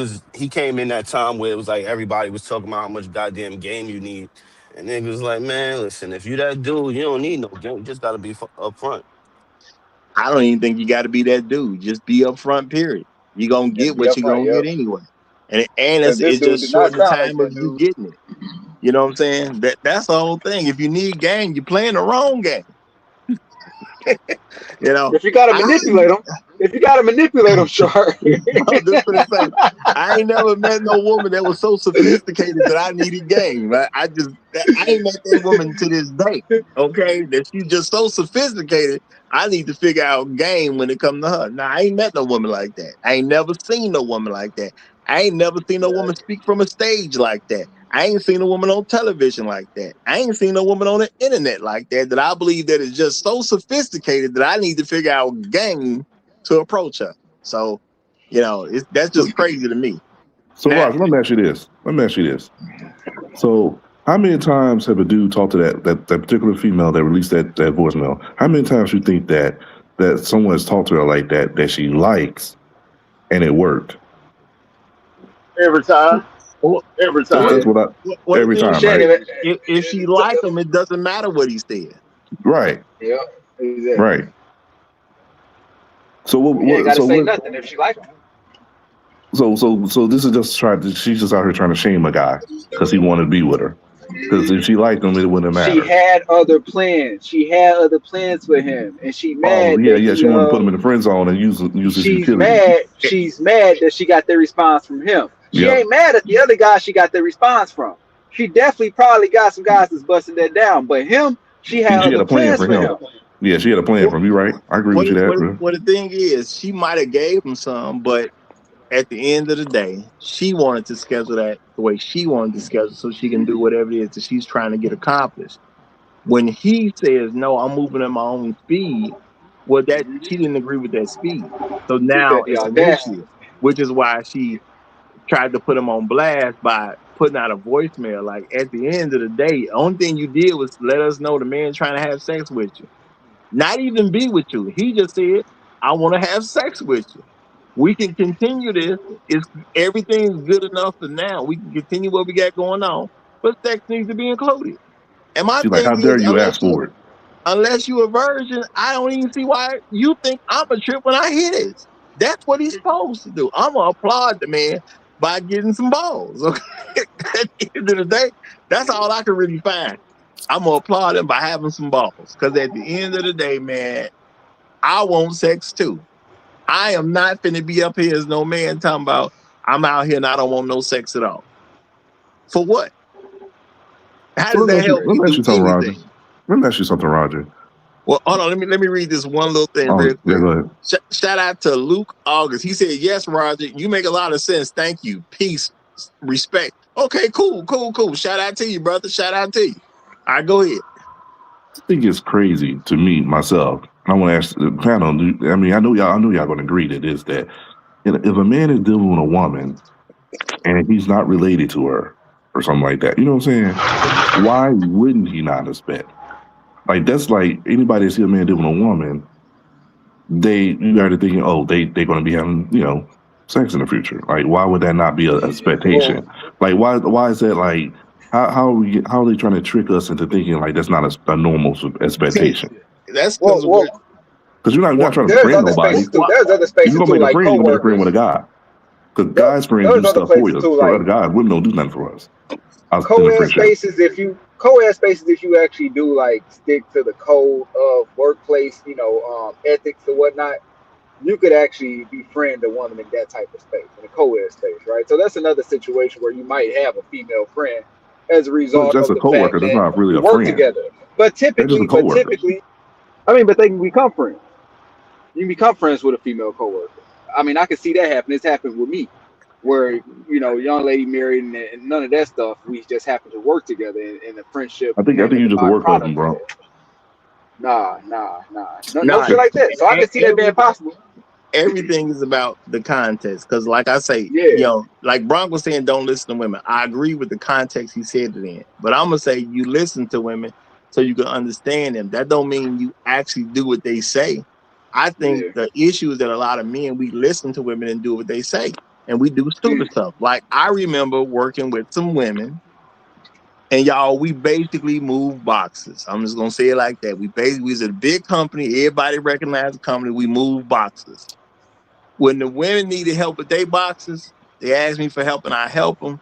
Speaker 10: came in that time where it was like everybody was talking about how much goddamn game you need, and nigga was like, "Man, listen, if you that dude, you don't need no game. You just gotta be up front."
Speaker 6: I don't even think you got to be that dude. Just be upfront. Period. You're gonna
Speaker 7: Just
Speaker 6: get
Speaker 7: be
Speaker 6: what you're
Speaker 7: upfront,
Speaker 6: gonna
Speaker 7: yep.
Speaker 6: get anyway, and
Speaker 7: Because this
Speaker 6: it's
Speaker 7: dude
Speaker 6: just
Speaker 7: did not
Speaker 6: shorten the
Speaker 7: sound like
Speaker 6: time of
Speaker 7: that
Speaker 6: you
Speaker 7: dude.
Speaker 6: getting it. You know what I'm saying? That's the whole thing. If you need game, you're playing the wrong game.
Speaker 7: If you gotta manipulate them, sure.
Speaker 6: Just for the sake, I ain't never met no woman that was so sophisticated that I needed game. I ain't met that woman to this day. Okay, that she's just so sophisticated. I need to figure out game when it comes to her. Now I ain't met no woman like that. I ain't never seen no woman like that. I ain't never seen no woman speak from a stage like that. I ain't seen a woman on television like that. I ain't seen a woman on the internet like that. That I believe that is just so sophisticated that I need to figure out game to approach her. So, that's just crazy to me.
Speaker 11: So,
Speaker 6: Now,
Speaker 11: Roger, let me ask you this. So, how many times have a dude talked to that particular female that released that voicemail? How many times you think that someone has talked to her like that she likes and it worked?
Speaker 8: Every time. Every
Speaker 11: That's
Speaker 8: time.
Speaker 11: what every
Speaker 6: the thing
Speaker 11: time,
Speaker 6: is,
Speaker 11: right?
Speaker 6: if she like him, it doesn't matter what he said.
Speaker 11: Right.
Speaker 7: Yeah, exactly.
Speaker 11: Right. So
Speaker 7: You ain't
Speaker 11: what?
Speaker 7: gotta
Speaker 11: So
Speaker 7: say
Speaker 11: what?
Speaker 7: nothing if she like him.
Speaker 11: So this is just she's just out here trying to shame a guy because he wanted to be with her. Because if she liked him, it wouldn't
Speaker 7: She
Speaker 11: matter.
Speaker 7: had other plans. She had other plans with him, and she
Speaker 11: Oh
Speaker 7: mad
Speaker 11: yeah,
Speaker 7: that
Speaker 11: yeah. She wanted to put him in the friend zone and use his
Speaker 7: she's
Speaker 11: utility.
Speaker 7: mad. She's mad that she got the response from him. She
Speaker 11: Yep.
Speaker 7: ain't mad at the other guy she got the response from. She definitely probably got some guys that's busting that down, but him, she had
Speaker 11: She had
Speaker 7: other
Speaker 11: a plan
Speaker 7: plans
Speaker 11: for
Speaker 7: for
Speaker 11: him.
Speaker 7: him.
Speaker 11: Yeah, she had a plan for him. You right? I agree with you that, bro.
Speaker 6: What the thing is, she might have gave him some, but at the end of the day, she wanted to schedule that the way she wanted to schedule so she can do whatever it is that she's trying to get accomplished. When he says, no, I'm moving at my own speed, well, that she didn't agree with that speed. So
Speaker 7: Took
Speaker 6: now
Speaker 7: that the
Speaker 6: it's an
Speaker 7: audacity.
Speaker 6: issue, which is why she tried to put him on blast by putting out a voicemail. Like at the end of the day, the only thing you did was let us know the man trying to have sex with you. Not even be with you. He just said, I want to have sex with you. We can continue this. It's everything's good enough for now. We can continue what we got going on, but sex needs to be included. And my
Speaker 11: She's like,
Speaker 6: thing
Speaker 11: how
Speaker 6: is,
Speaker 11: dare you ask for it?
Speaker 6: unless you a virgin, I don't even see why you think I'm a trip when I hear this. That's what he's supposed to do. I'm gonna applaud the man by getting some balls. Okay, at the end of the day, that's all I can really find. I'm gonna applaud him by having some balls. Because at the end of the day, man, I want sex too. I am not finna be up here as no man talking about I'm out here and I don't want no sex at all. For what? How
Speaker 11: So
Speaker 6: does that help
Speaker 11: let
Speaker 6: me
Speaker 11: me ask
Speaker 6: do
Speaker 11: you something, Roger.
Speaker 6: anything?
Speaker 11: Let me ask you something, Roger.
Speaker 6: Well, hold on. Let me read this one little thing
Speaker 11: Oh,
Speaker 6: real quick.
Speaker 11: yeah, go ahead.
Speaker 6: Shout out to Luke August. He said, "Yes, Roger, you make a lot of sense. Thank you. Peace, respect." Okay, cool. Shout out to you, brother. Shout out to you. All right, go ahead.
Speaker 11: I think it's crazy to me myself. I want to ask the panel. I mean, I know y'all going to agree to this that if a man is dealing with a woman and he's not related to her or something like that, you know what I'm saying? Why wouldn't he not expect? Like that's like anybody that see a man dealing with a woman, you got to thinking, oh, they're going to be having sex in the future. Like, why would that not be an expectation? Like, why is that like? How are they trying to trick us into thinking like that's not a normal expectation?
Speaker 6: That's because
Speaker 11: you're not trying to
Speaker 7: there's
Speaker 11: befriend
Speaker 7: other
Speaker 11: nobody.
Speaker 7: spaces too. There's other spaces
Speaker 11: You're gonna
Speaker 7: too,
Speaker 11: make a
Speaker 7: like
Speaker 11: friend. You're gonna make a friend
Speaker 7: coworkers.
Speaker 11: with a guy. Because guys' friends
Speaker 7: There's
Speaker 11: do
Speaker 7: other
Speaker 11: stuff for
Speaker 7: places
Speaker 11: you.
Speaker 7: too,
Speaker 11: For
Speaker 7: like
Speaker 11: other guys, women don't do nothing for us. In a
Speaker 7: co-ed
Speaker 11: friendship.
Speaker 7: spaces. If you actually do like stick to the code of workplace, ethics or whatnot, you could actually befriend a woman in that type of space, in a co-ed space, right? So that's another situation where you might have a female friend as a result
Speaker 11: That's
Speaker 7: of
Speaker 11: a
Speaker 7: the fact
Speaker 11: coworker. That's
Speaker 7: that
Speaker 11: not really
Speaker 7: you
Speaker 11: a
Speaker 7: work
Speaker 11: friend.
Speaker 7: together. But
Speaker 11: That's just a
Speaker 7: typically,
Speaker 11: coworker.
Speaker 7: but they can become friends. You can become friends with a female coworker. I mean, I can see that happen. It's happened with me, where young lady married and none of that stuff. We just happen to work together, and the friendship
Speaker 11: I think
Speaker 7: came as
Speaker 11: you
Speaker 7: a
Speaker 11: just a work
Speaker 7: byproduct
Speaker 11: husband,
Speaker 7: of
Speaker 11: bro.
Speaker 7: that. No shit like that. So I can see that being possible.
Speaker 6: Everything is about the context. Because, like I say, like Bronk was saying, don't listen to women. I agree with the context he said it in. But I'm gonna say you listen to women so you can understand them. That don't mean you actually do what they say. I think the issue is that a lot of men, we listen to women and do what they say, and we do stupid stuff. Like I remember working with some women, and y'all, we basically moved boxes. I'm just gonna say it like that. We was a big company. Everybody recognized the company. We moved boxes. When the women needed help with their boxes, they asked me for help, and I help them.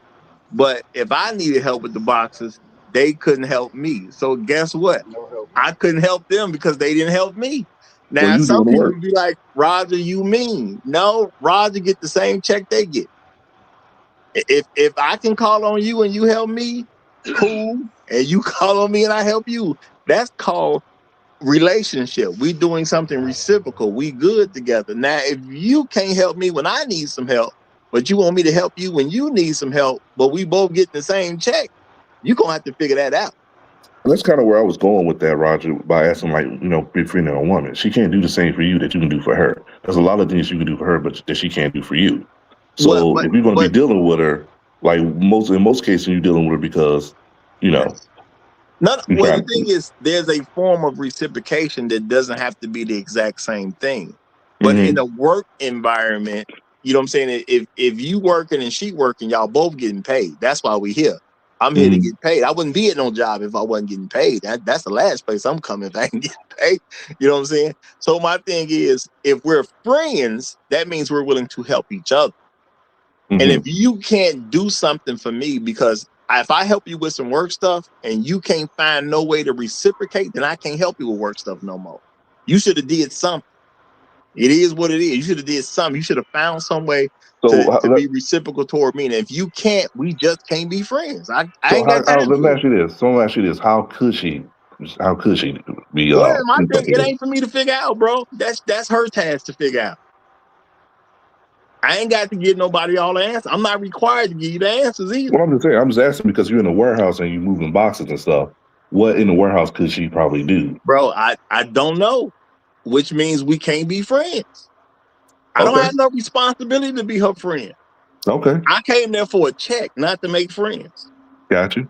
Speaker 6: But if I needed help with the boxes, they couldn't help me. So guess what? I couldn't help them because they didn't help me. Now, some people be like, Roger, you mean? No, Roger get the same check they get. If I can call on you and you help me, cool. And you call on me and I help you. That's called relationship. We doing something reciprocal. We good together. Now, if you can't help me when I need some help, but you want me to help you when you need some help, but we both get the same check, you're gonna have to figure that out.
Speaker 11: That's kind of where I was going with that, Roger, by asking, like, befriending a woman. She can't do the same for you that you can do for her. There's a lot of things you can do for her, but that she can't do for you. So if you're going to be dealing with her, like in most cases, you're dealing with her because,
Speaker 6: the thing is, there's a form of reciprocation that doesn't have to be the exact same thing. But in a work environment, you know what I'm saying? If you working and she working, y'all both getting paid. That's why we here. I'm here to get paid. I wouldn't be at no job if I wasn't getting paid. That's the last place I'm coming if I ain't getting paid. You know what I'm saying? So my thing is, if we're friends, that means we're willing to help each other. And if you can't do something for me, because if I help you with some work stuff and you can't find no way to reciprocate, then I can't help you with work stuff no more. You should have did something. It is what it is. You should have did something. You should have found some way to be reciprocal toward me. And if you can't, we just can't be friends. I ain't got time.
Speaker 11: Let me ask you this. How could she be?
Speaker 6: Well, my thing, it ain't for me to figure out, bro. That's her task to figure out. I ain't got to give nobody all the answers. I'm not required to give you the answers either.
Speaker 11: Well, I'm just saying. I'm just asking because you're in a warehouse and you're moving boxes and stuff. What in the warehouse could she probably do?
Speaker 6: Bro, I don't know, which means we can't be friends. I don't
Speaker 11: Okay.
Speaker 6: have no responsibility to be her friend.
Speaker 11: Okay.
Speaker 6: I came there for a check, not to make friends.
Speaker 11: Got you.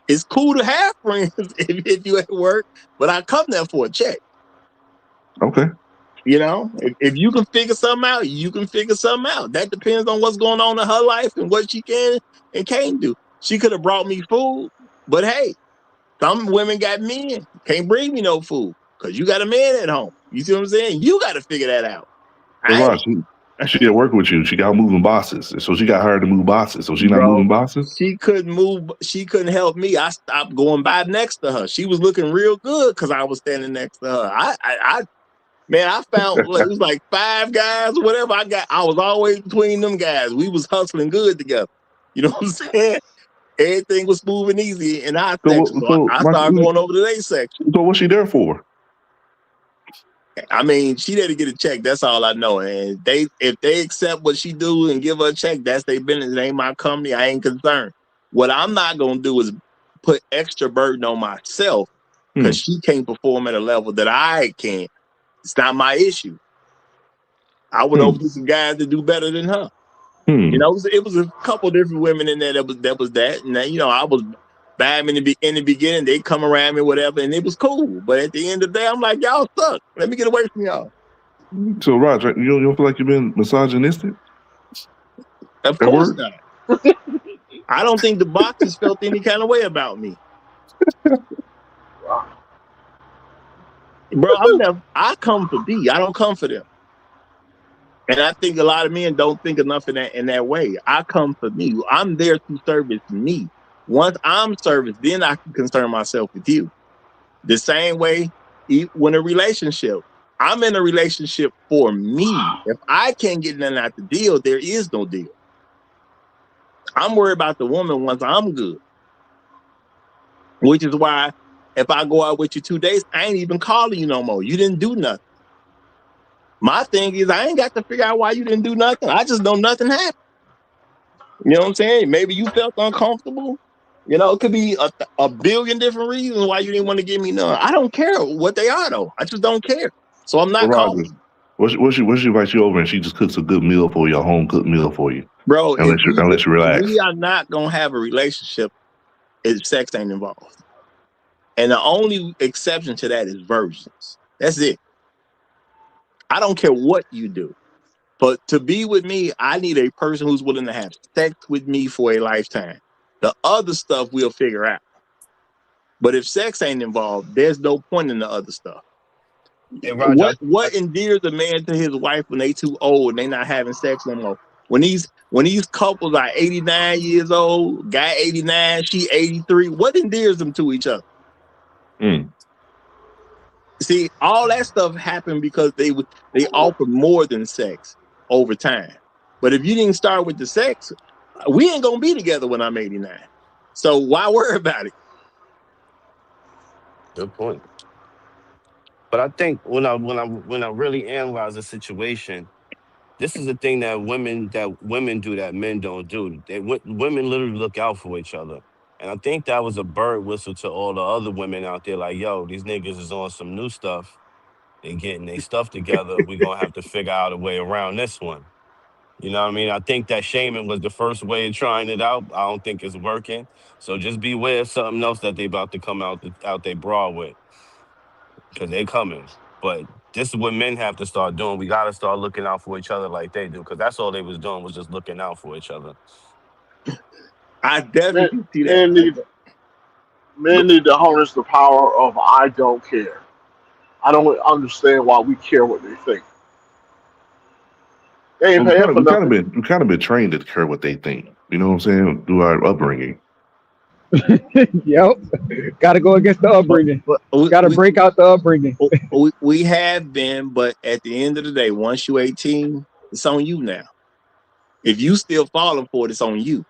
Speaker 6: It's cool to have friends if you at work, but I come there for a check.
Speaker 11: Okay.
Speaker 6: You know, if you can figure something out, you can figure something out. That depends on what's going on in her life and what she can and can't do. She could have brought me food, but hey, some women got men, can't bring me no food because you got a man at home. You see what I'm saying? You got to figure that out.
Speaker 11: So Rod, she at work with you. She got moving boxes, so she got hired to move boxes. So she not
Speaker 6: Bro,
Speaker 11: moving boxes.
Speaker 6: she couldn't move. She couldn't help me. I stopped going by next to her. She was looking real good because I was standing next to her. I found it was like 5 guys or whatever. I was always between them guys. We was hustling good together. You know what I'm saying? Everything was smooth and easy in our section. So I started going over to their section.
Speaker 11: So what's she there for?
Speaker 6: I mean, she there to get a check. That's all I know. And if they accept what she do and give her a check, that's their business. It ain't my company. I ain't concerned. What I'm not gonna do is put extra burden on myself because she can't perform at a level that I can. It's not my issue. I would overdo some guys that do better than her. You know, it was a couple different women in there that was that. And then, you know, I was bad in the beginning. They come around me, whatever, and it was cool. But at the end of the day, I'm like, y'all suck. Let me get away from y'all.
Speaker 11: So Roger, you don't feel like you've been misogynistic?
Speaker 6: Of course not. I don't think the boxers felt any kind of way about me. Bro, I come for B. I don't come for them. And I think a lot of men don't think enough in that way. I come for me. I'm there to service me. Once I'm serviced, then I can concern myself with you. The same way when a relationship. I'm in a relationship for me. If I can't get nothing out the deal, there is no deal. I'm worried about the woman once I'm good. Which is why if I go out with you 2 days, I ain't even calling you no more. You didn't do nothing. My thing is I ain't got to figure out why you didn't do nothing. I just know nothing happened. You know what I'm saying? Maybe you felt uncomfortable. You know, it could be a billion different reasons why you didn't want to give me none. I don't care what they are, though. I just don't care. So I'm not calling.
Speaker 11: What she invites you over and she just cooks a good meal for you, a home cooked meal for you,
Speaker 6: bro.
Speaker 11: And let you relax.
Speaker 6: We are not gonna have a relationship if sex ain't involved. And the only exception to that is virgins. That's it. I don't care what you do. But to be with me, I need a person who's willing to have sex with me for a lifetime. The other stuff we'll figure out. But if sex ain't involved, there's no point in the other stuff.
Speaker 10: Hey, Roger,
Speaker 6: what endears a man to his wife when they too old and they not having sex no more? When these couples are 89 years old, guy 89, she 83, what endears them to each other? See, all that stuff happened because they offer more than sex over time. But if you didn't start with the sex, we ain't gonna be together when I'm 89. So why worry about it?
Speaker 10: Good point. But I think when I really analyze the situation, this is the thing that women do that men don't do. Women literally look out for each other. And I think that was a bird whistle to all the other women out there, like, yo, these niggas is on some new stuff. They getting their stuff together. We're gonna have to figure out a way around this one. You know what I mean? I think that shaming was the first way of trying it out. I don't think it's working. So just beware of something else that they about to come out they bra with. Because they coming. But this is what men have to start doing. We got to start looking out for each other like they do. Because that's all they was doing was just looking out for each other.
Speaker 6: I definitely see that.
Speaker 8: Men need to harness the power of I don't care. I don't understand why we care what they think. They ain't paying for nothing.
Speaker 11: We kind of been trained to care what they think. You know what I'm saying? Through our upbringing.
Speaker 12: Yep. Got to go against the upbringing. Got to break out the upbringing.
Speaker 6: We have been, but at the end of the day, once you're 18, it's on you now. If you still falling for it, it's on you.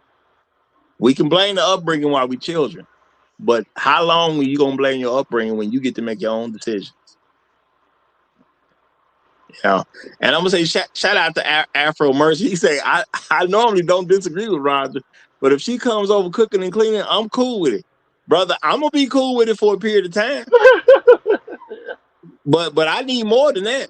Speaker 6: We can blame the upbringing while we're children, but how long are you going to blame your upbringing when you get to make your own decisions? Yeah. And I'm going to say shout out to Afro Mercy. He say, I normally don't disagree with Roger, but if she comes over cooking and cleaning, I'm cool with it. Brother, I'm going to be cool with it for a period of time. But I need more than that.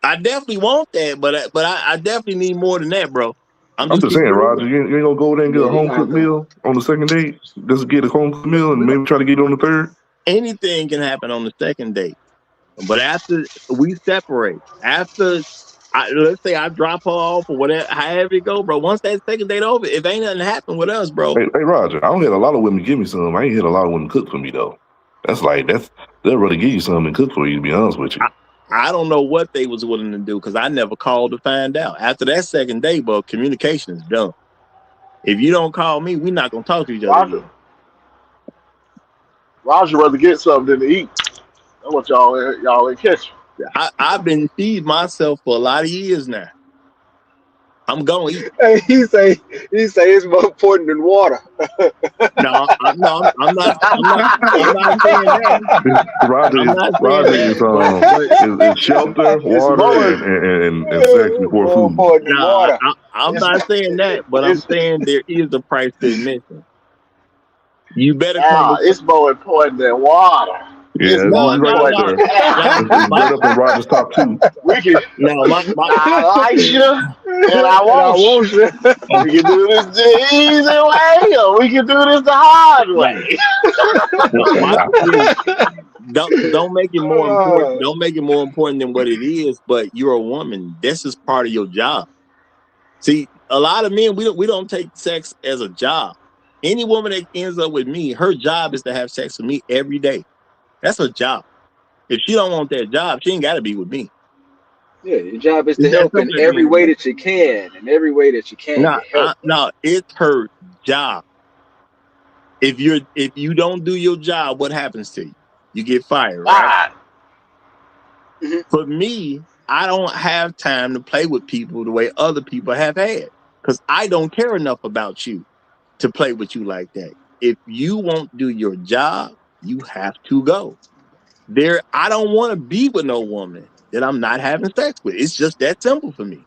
Speaker 6: I definitely want that, but I definitely need more than that, bro.
Speaker 11: I'm just saying, Roger, you ain't gonna go there and get a home cooked meal on the second date. Just get a home cooked meal and maybe try to get it on the third.
Speaker 6: Anything can happen on the second date, but after we separate, let's say I drop her off or whatever, however it go, bro. Once that second date over, if ain't nothing happen with us, bro.
Speaker 11: Hey, Roger, I don't hit a lot of women give me some. I ain't hit a lot of women cook for me though. They'll really give you something and cook for you. To be honest with you,
Speaker 6: I don't know what they was willing to do because I never called to find out. After that second date, bro, communication is done. If you don't call me, we're not gonna talk to each other again.
Speaker 8: Roger rather get something than to eat. That's what y'all ain't catching.
Speaker 6: I've been feeding myself for a lot of years now. I'm gonna eat.
Speaker 7: Hey, he say it's more important than water.
Speaker 6: No, I'm not saying that.
Speaker 11: Roger is shelter, water, and sex before food.
Speaker 6: No, I'm not saying that, but I'm saying there is a price to admission. You better come.
Speaker 8: It's more important than water.
Speaker 11: Yeah, it's right there. It's right up in Roger's top 2.
Speaker 8: We can.
Speaker 6: No,
Speaker 8: I like you, and I want you. We can do this the easy way, or we can do this the hard way.
Speaker 6: Don't make it more important. Don't make it more important than what it is. But you're a woman. This is part of your job. See, a lot of men we don't take sex as a job. Any woman that ends up with me, her job is to have sex with me every day. That's her job. If she don't want that job, she ain't got to be with me.
Speaker 7: Yeah, your job is to help in every way that you can. In every way that you can.
Speaker 6: No, it's her job. If you don't do your job, what happens to you? You get fired, right? For me, I don't have time to play with people the way other people have had because I don't care enough about you to play with you like that. If you won't do your job, you have to go. I don't want to be with no woman that I'm not having sex with. It's just that simple for me.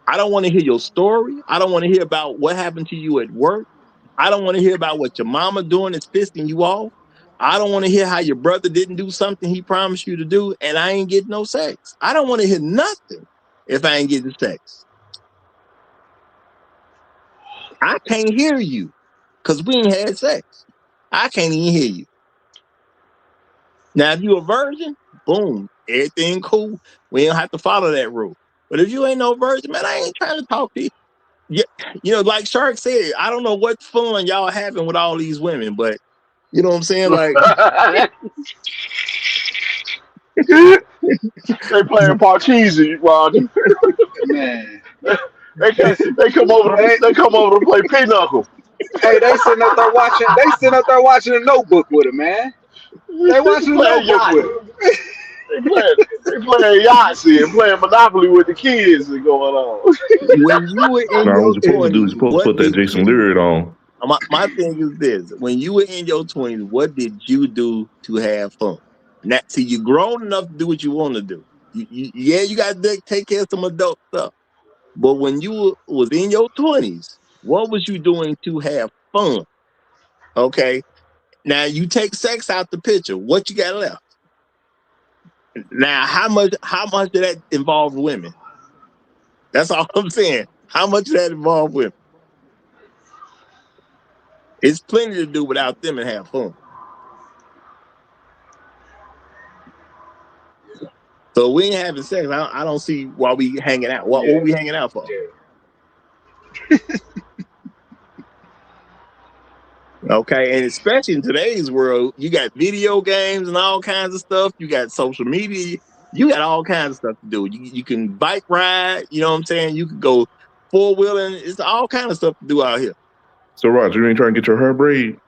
Speaker 6: I don't want to hear your story. I don't want to hear about what happened to you at work. I don't want to hear about what your mama doing is pissing you off. I don't want to hear how your brother didn't do something he promised you to do and I ain't getting no sex. I don't want to hear nothing if I ain't getting sex. I can't hear you because we ain't had sex. I can't even hear you. Now, if you a virgin, boom, everything cool. We don't have to follow that rule. But if you ain't no virgin, man, I ain't trying to talk to you. You know, like Shark said, I don't know what fun y'all having with all these women, but you know what I'm saying? Like
Speaker 8: they playing Parcheesi, Roger.
Speaker 7: Man.
Speaker 8: They come over to play pinochle.
Speaker 7: Hey, they sitting up there watching a Notebook with him, man. They watching a Notebook with him.
Speaker 8: They playing Yahtzee and playing Monopoly with the kids and going on.
Speaker 6: When you were in your 20s,
Speaker 11: you're supposed to put that Jason Leary on.
Speaker 6: My thing is this: when you were in your 20s, what did you do to have fun? Now, see, you're grown enough to do what you want to do. You got to take care of some adult stuff. But when you was in your 20s, what was you doing to have fun? Okay. Now you take sex out the picture. What you got left? Now, how much did that involve women? That's all I'm saying. How much did that involve women? It's plenty to do without them and have fun. So we ain't having sex. I don't see why we hanging out. What we hanging out for? Okay, and especially in today's world, you got video games and all kinds of stuff. You got social media. You got all kinds of stuff to do. You can bike ride. You know what I'm saying? You can go four-wheeling. It's all kinds of stuff to do out here.
Speaker 11: So, Roger, you ain't trying to get your hair braided?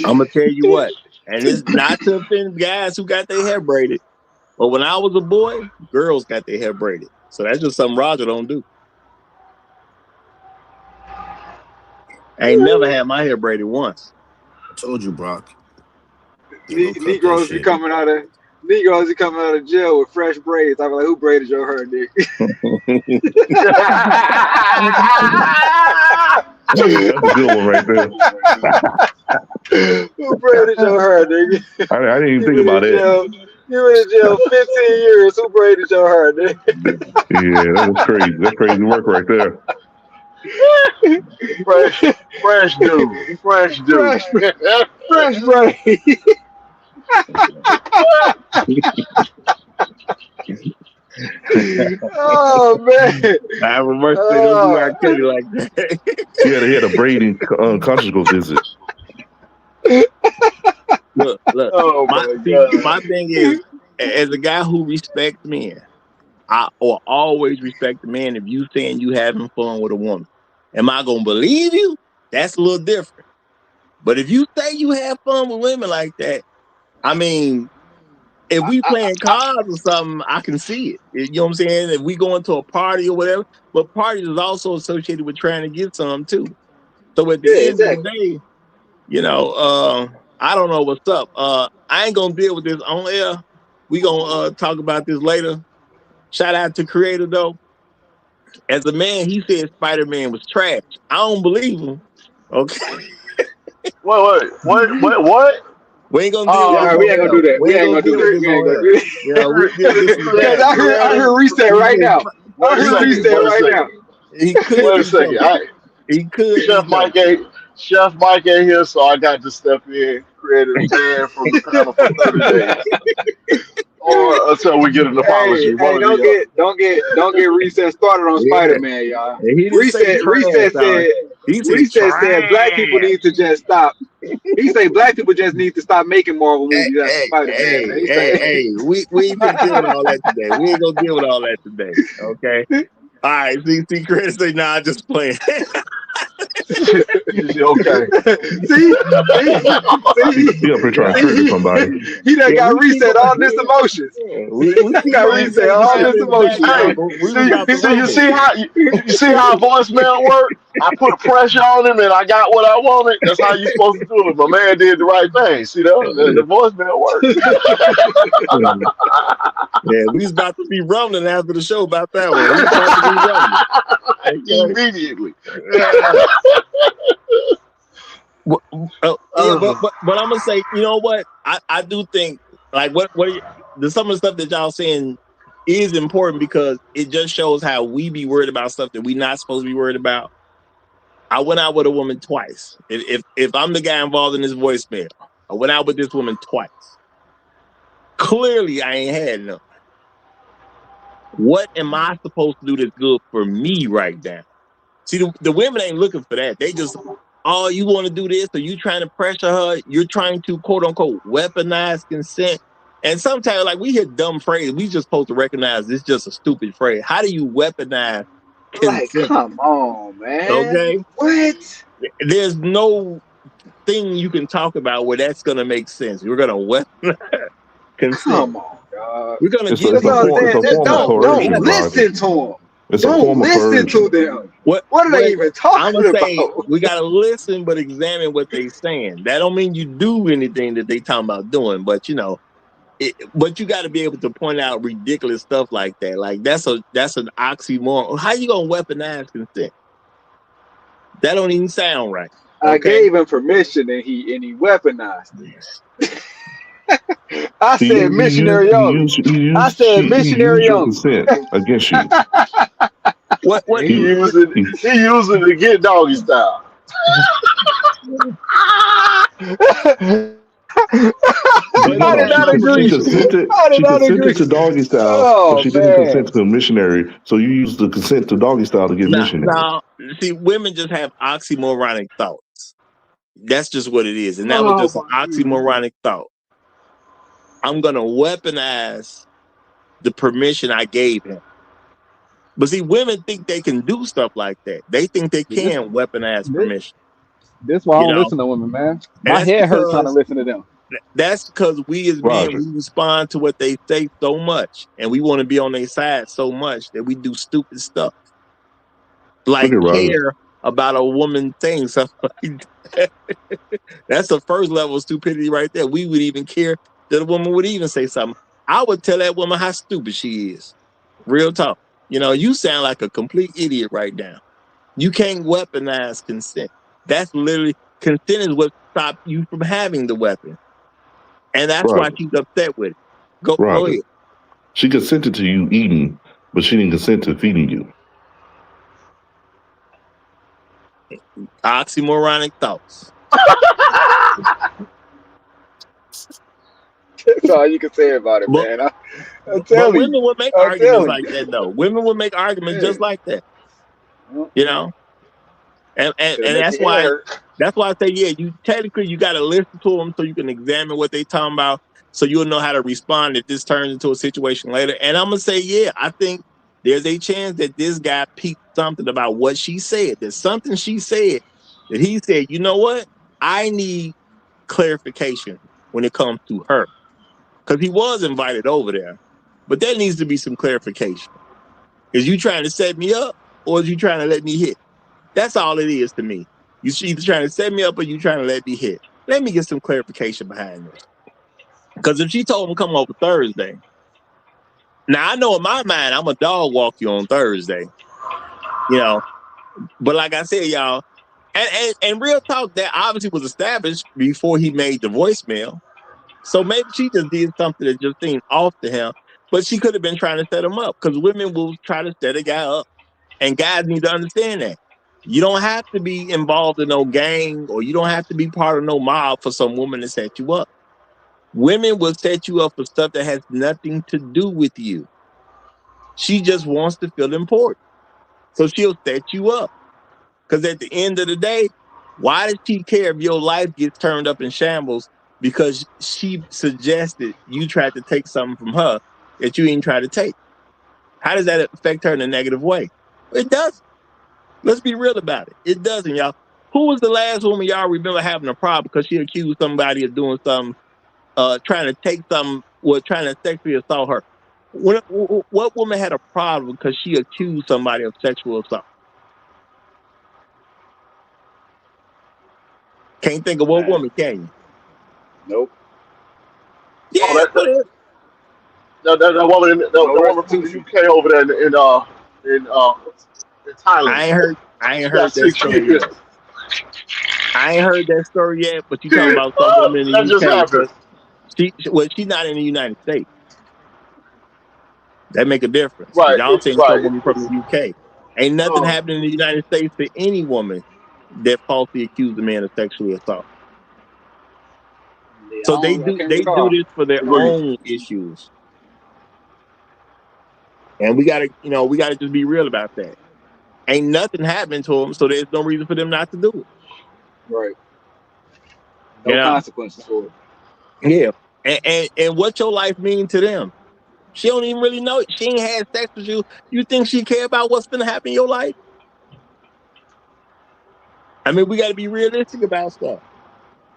Speaker 6: I'm going to tell you what, and it's not to offend guys who got their hair braided, but when I was a boy, girls got their hair braided. So that's just something Roger don't do. I ain't never had my hair braided once.
Speaker 10: I told you, Brock.
Speaker 7: Negroes be coming out of jail with fresh braids. I'm like, who braided your hair, Nick?
Speaker 11: That's a good one right there.
Speaker 7: Who braided your hair, nigga?
Speaker 11: I didn't even
Speaker 7: You
Speaker 11: think
Speaker 7: been
Speaker 11: about
Speaker 7: in
Speaker 11: it.
Speaker 7: jail. You been in jail 15 years. Who braided your hair, nigga?
Speaker 11: Yeah, that's crazy. That's crazy work right there.
Speaker 8: Fresh dude. Fresh dude.
Speaker 7: Fresh braid. Oh man.
Speaker 9: I reversed it. Don't do R. Kelly like that.
Speaker 11: He had a braiding conjugal visit.
Speaker 9: Look.
Speaker 8: Oh my God.
Speaker 9: My thing is, as a guy who respects men, I will always respect the man if you saying you having fun with a woman. Am I gonna believe you? That's a little different. But if you say you have fun with women like that, I mean, if we playing cards or something, I can see it. You know what I'm saying? If we going to a party or whatever, but parties is also associated with trying to get some too. So at the end of the day, you know, I don't know what's up. I ain't gonna deal with this on air. We gonna talk about this later. Shout out to Creator though. As a man, he said Spider-Man was trash. I don't believe him. Okay.
Speaker 8: What?
Speaker 9: We ain't gonna deal with this.
Speaker 7: We ain't gonna do that.
Speaker 9: We ain't gonna deal with this on air. Yeah, we did this.
Speaker 7: Because I heard reset right now. I heard reset right now.
Speaker 9: He could.
Speaker 8: Wait a second.
Speaker 9: He could.
Speaker 8: Chef Mike ain't here, so I got to step in, create a man from the panel for 30 days. Or until we get an apology.
Speaker 7: Hey, don't get Reset started on Spider-Man, y'all. Reset said black people need to just stop. He said black people just need to stop making Marvel movies after Spider-Man.
Speaker 9: Hey, we ain't gonna deal with all that today. We ain't gonna deal with all that today. Okay. All right, see, Chris say, nah, just playing.
Speaker 8: Okay.
Speaker 7: See?
Speaker 11: He up here trying to trigger somebody.
Speaker 7: He done got Reset all this emotions.
Speaker 9: We
Speaker 7: got Reset all this emotions.
Speaker 8: Hey, you see how voicemail work? I put pressure on him and I got what I wanted. That's how you supposed to do it. My man did the right thing. See that? The voicemail worked.
Speaker 9: Yeah, we was about to be rumbling after the show about that one. We was about to be rumbling.
Speaker 8: Immediately.
Speaker 9: But I'm gonna say, you know what? I do think like what some of the stuff that y'all saying is important because it just shows how we be worried about stuff that we not supposed to be worried about. I went out with a woman twice. If I'm the guy involved in this voicemail, I went out with this woman twice. Clearly, I ain't had none. What am I supposed to do that's good for me right now? See, the women ain't looking for that. They just, oh, you want to do this, or you trying to pressure her. You're trying to, quote unquote, weaponize consent. And sometimes, like, we hear dumb phrases. We just supposed to recognize it's just a stupid phrase. How do you weaponize consent?
Speaker 7: Like, come on, man.
Speaker 9: Okay?
Speaker 7: What?
Speaker 9: There's no thing you can talk about where that's going to make sense. We're going to weaponize consent.
Speaker 7: Come on, God.
Speaker 9: We're going to get
Speaker 7: don't listen to them. Don't listen to them. What are they even talking about?
Speaker 9: We got to listen, but examine what they're saying. That don't mean you do anything that they talking about doing, but you know, but you got to be able to point out ridiculous stuff like that. Like that's an oxymoron. How you gonna weaponize consent? That don't even sound right.
Speaker 7: I gave him permission and he weaponized it. I said missionary young. I said missionary young.
Speaker 11: Consent against you.
Speaker 8: What he using to get doggy style.
Speaker 11: She consented to doggy style, but she didn't consent to missionary. So you use the consent to doggy style to get missionary.
Speaker 9: No, see, women just have oxymoronic thoughts. That's just what it is, and that was just an oxymoronic thought. I'm gonna weaponize the permission I gave him. But see, women think they can do stuff like that. They think they can weaponize permission.
Speaker 12: That's why I don't listen to women, man. My head hurts trying to listen to them.
Speaker 9: That's because we as men, we respond to what they say so much, and we want to be on their side so much that we do stupid stuff. Like care about a woman thing, something like that. That's the first level of stupidity right there. We would even care that a woman would even say something. I would tell that woman how stupid she is. Real talk. You know, you sound like a complete idiot right now. You can't weaponize consent. That's literally, consent is what
Speaker 6: stop you from having the weapon. And that's why she's upset with it. Go ahead.
Speaker 11: She consented to you eating, but she didn't consent to feeding you.
Speaker 6: Oxymoronic thoughts.
Speaker 7: That's all you can say about it, man. I'm telling you.
Speaker 6: Women will make arguments like that, though. Women will make arguments just like that. You know? And that's why I say, yeah, you got to listen to them so you can examine what they talking about, so you'll know how to respond if this turns into a situation later. And I'm gonna say, yeah, I think there's a chance that this guy peeped something about what she said. There's something she said that he said, you know what? I need clarification when it comes to her. Because he was invited over there. But there needs to be some clarification. Is you trying to set me up, or is you trying to let me hit? That's all it is to me. You either trying to set me up, or you trying to let me hit. Let me get some clarification behind this. Because if she told him come over Thursday, now I know in my mind I'm a dog walk you on Thursday, you know. But like I said, y'all, and real talk, that obviously was established before he made the voicemail. So maybe she just did something that just seemed off to him, but she could have been trying to set him up, because women will try to set a guy up, and guys need to understand that. You don't have to be involved in no gang, or you don't have to be part of no mob for some woman to set you up. Women will set you up for stuff that has nothing to do with you. She just wants to feel important. So she'll set you up. Because at the end of the day, why does she care if your life gets turned up in shambles because she suggested you tried to take something from her that you didn't try to take? How does that affect her in a negative way? It doesn't. Let's be real about it. It doesn't, y'all. Who was the last woman y'all remember having a problem because she accused somebody of doing something, trying to take something, trying to sexually assault her? What woman had a problem because she accused somebody of sexual assault? Can't think of what woman, can you?
Speaker 7: Nope.
Speaker 6: Yeah,
Speaker 8: that woman from the UK over there in Thailand.
Speaker 6: I ain't heard that story yet. I ain't heard that story yet, but you talking about some woman in the UK. She's not in the United States. That make a difference.
Speaker 8: Right.
Speaker 6: Y'all saying some woman from the UK. Ain't nothing happening in the United States to any woman that falsely accused a man of sexually assault.
Speaker 7: Yeah,
Speaker 6: so they do this for their own issues. And we gotta just be real about that. Ain't nothing happening to them, so there's no reason for them not to do it.
Speaker 7: Right. No consequences for
Speaker 6: it. Yeah. And what your life mean to them? She don't even really know. She ain't had sex with you. You think she care about what's gonna happen in your life? I mean, we got to be realistic about stuff.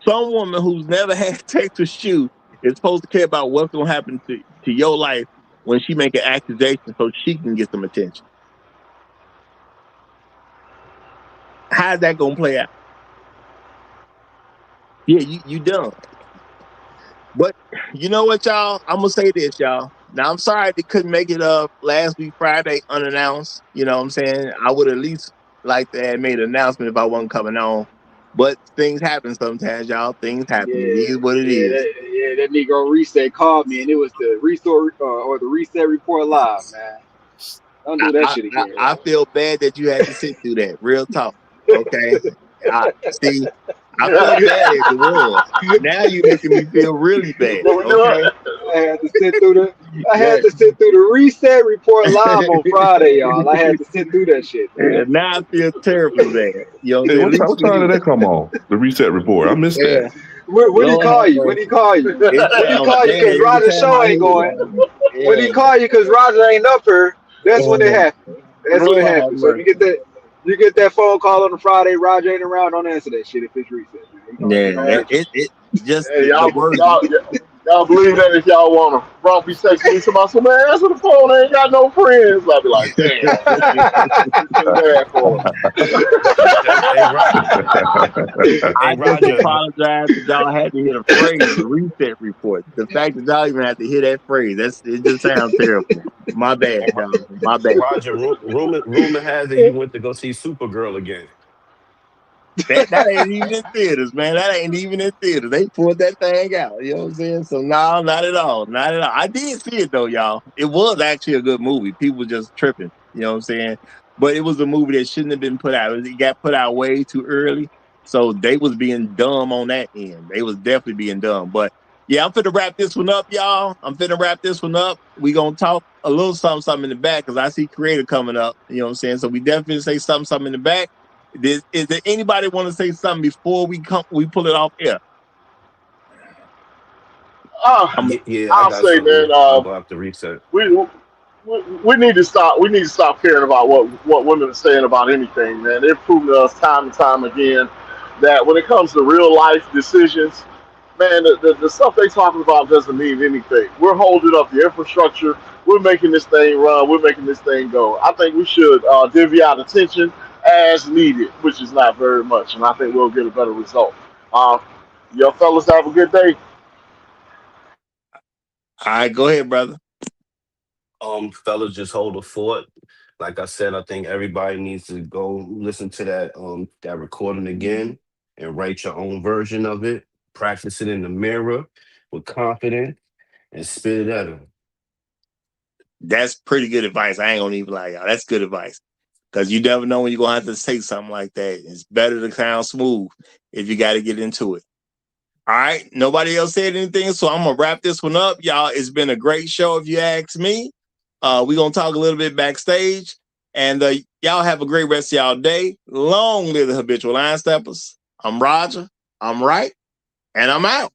Speaker 6: Some woman who's never had sex with you is supposed to care about what's gonna happen to your life when she make an accusation so she can get some attention. How's that gonna play out? Yeah, you done. But you know what, y'all? I'm gonna say this, y'all. Now I'm sorry they couldn't make it up last week Friday unannounced. You know what I'm saying? I would at least like to have made an announcement if I wasn't coming on. But things happen sometimes, y'all. Things happen.
Speaker 7: Yeah,
Speaker 6: it is what it is.
Speaker 7: That Negro Reset called me, and it was the Reset Report Live, man. Don't do that shit again.
Speaker 6: I feel bad that you had to sit through that. Real talk. Okay. I feel bad as it was. Now you making me feel really bad. Okay?
Speaker 7: I had to sit through the Reset Report Live on Friday, y'all. I had to sit through that shit.
Speaker 6: Yeah, now I feel terribly bad. You know,
Speaker 11: what time did that come on? The Reset Report. I missed that.
Speaker 7: When he call you? When he call you? When he call you because Roger's show ain't going. When he call you because Roger ain't up here, that's when it happens. That's when it happens. So you get that phone call on a Friday, Roger ain't around, don't answer that shit if it's Reset.
Speaker 6: Yeah, it just
Speaker 8: y'all believe that if y'all want to rompy sex with somebody, man, answer the phone. I ain't got no friends. I'll be like, damn.
Speaker 6: I just apologize that y'all had to hear the phrase Reset Report. The fact that y'all even have to hear that phrase, it just sounds terrible. My bad, y'all. My bad.
Speaker 10: Roger, rumor has it you went to go see Supergirl again.
Speaker 6: That ain't even in theaters, man. That ain't even in theaters. They pulled that thing out. You know what I'm saying? So no, not at all. Not at all. I did see it though, y'all. It was actually a good movie. People were just tripping. You know what I'm saying? But it was a movie that shouldn't have been put out. It got put out way too early. So they was being dumb on that end. They was definitely being dumb. But yeah, I'm finna wrap this one up, y'all. I'm finna wrap this one up. We gonna talk a little something in the back because I see creator coming up. You know what I'm saying? So we definitely say something in the back. Is there anybody want to say something before we pull it off air?
Speaker 10: Yeah, I
Speaker 8: I'll
Speaker 10: got
Speaker 8: say,
Speaker 10: something.
Speaker 8: man,
Speaker 10: I'm gonna have to reset.
Speaker 8: we need to stop. We need to stop caring about what women are saying about anything, man. They've proven to us time and time again that when it comes to real life decisions, man, the stuff they talking about doesn't mean anything. We're holding up the infrastructure. We're making this thing run. We're making this thing go. I think we should divvy out attention as needed, which is not very much, and I think we'll get a better result. Y'all fellas have a good day.
Speaker 6: All right, go ahead, brother.
Speaker 10: Fellas, just hold the fort. Like I said, I think everybody needs to go listen to that recording again and write your own version of it. Practice it in the mirror with confidence and spit it at them.
Speaker 6: That's pretty good advice. I ain't gonna even lie, y'all. That's good advice. Because you never know when you're gonna have to say something like that. It's better to sound smooth if you gotta get into it. All right. Nobody else said anything, so I'm gonna wrap this one up. Y'all, it's been a great show if you ask me. We're gonna talk a little bit backstage. And y'all have a great rest of y'all day. Long live the habitual line steppers. I'm Roger. I'm right. And I'm out.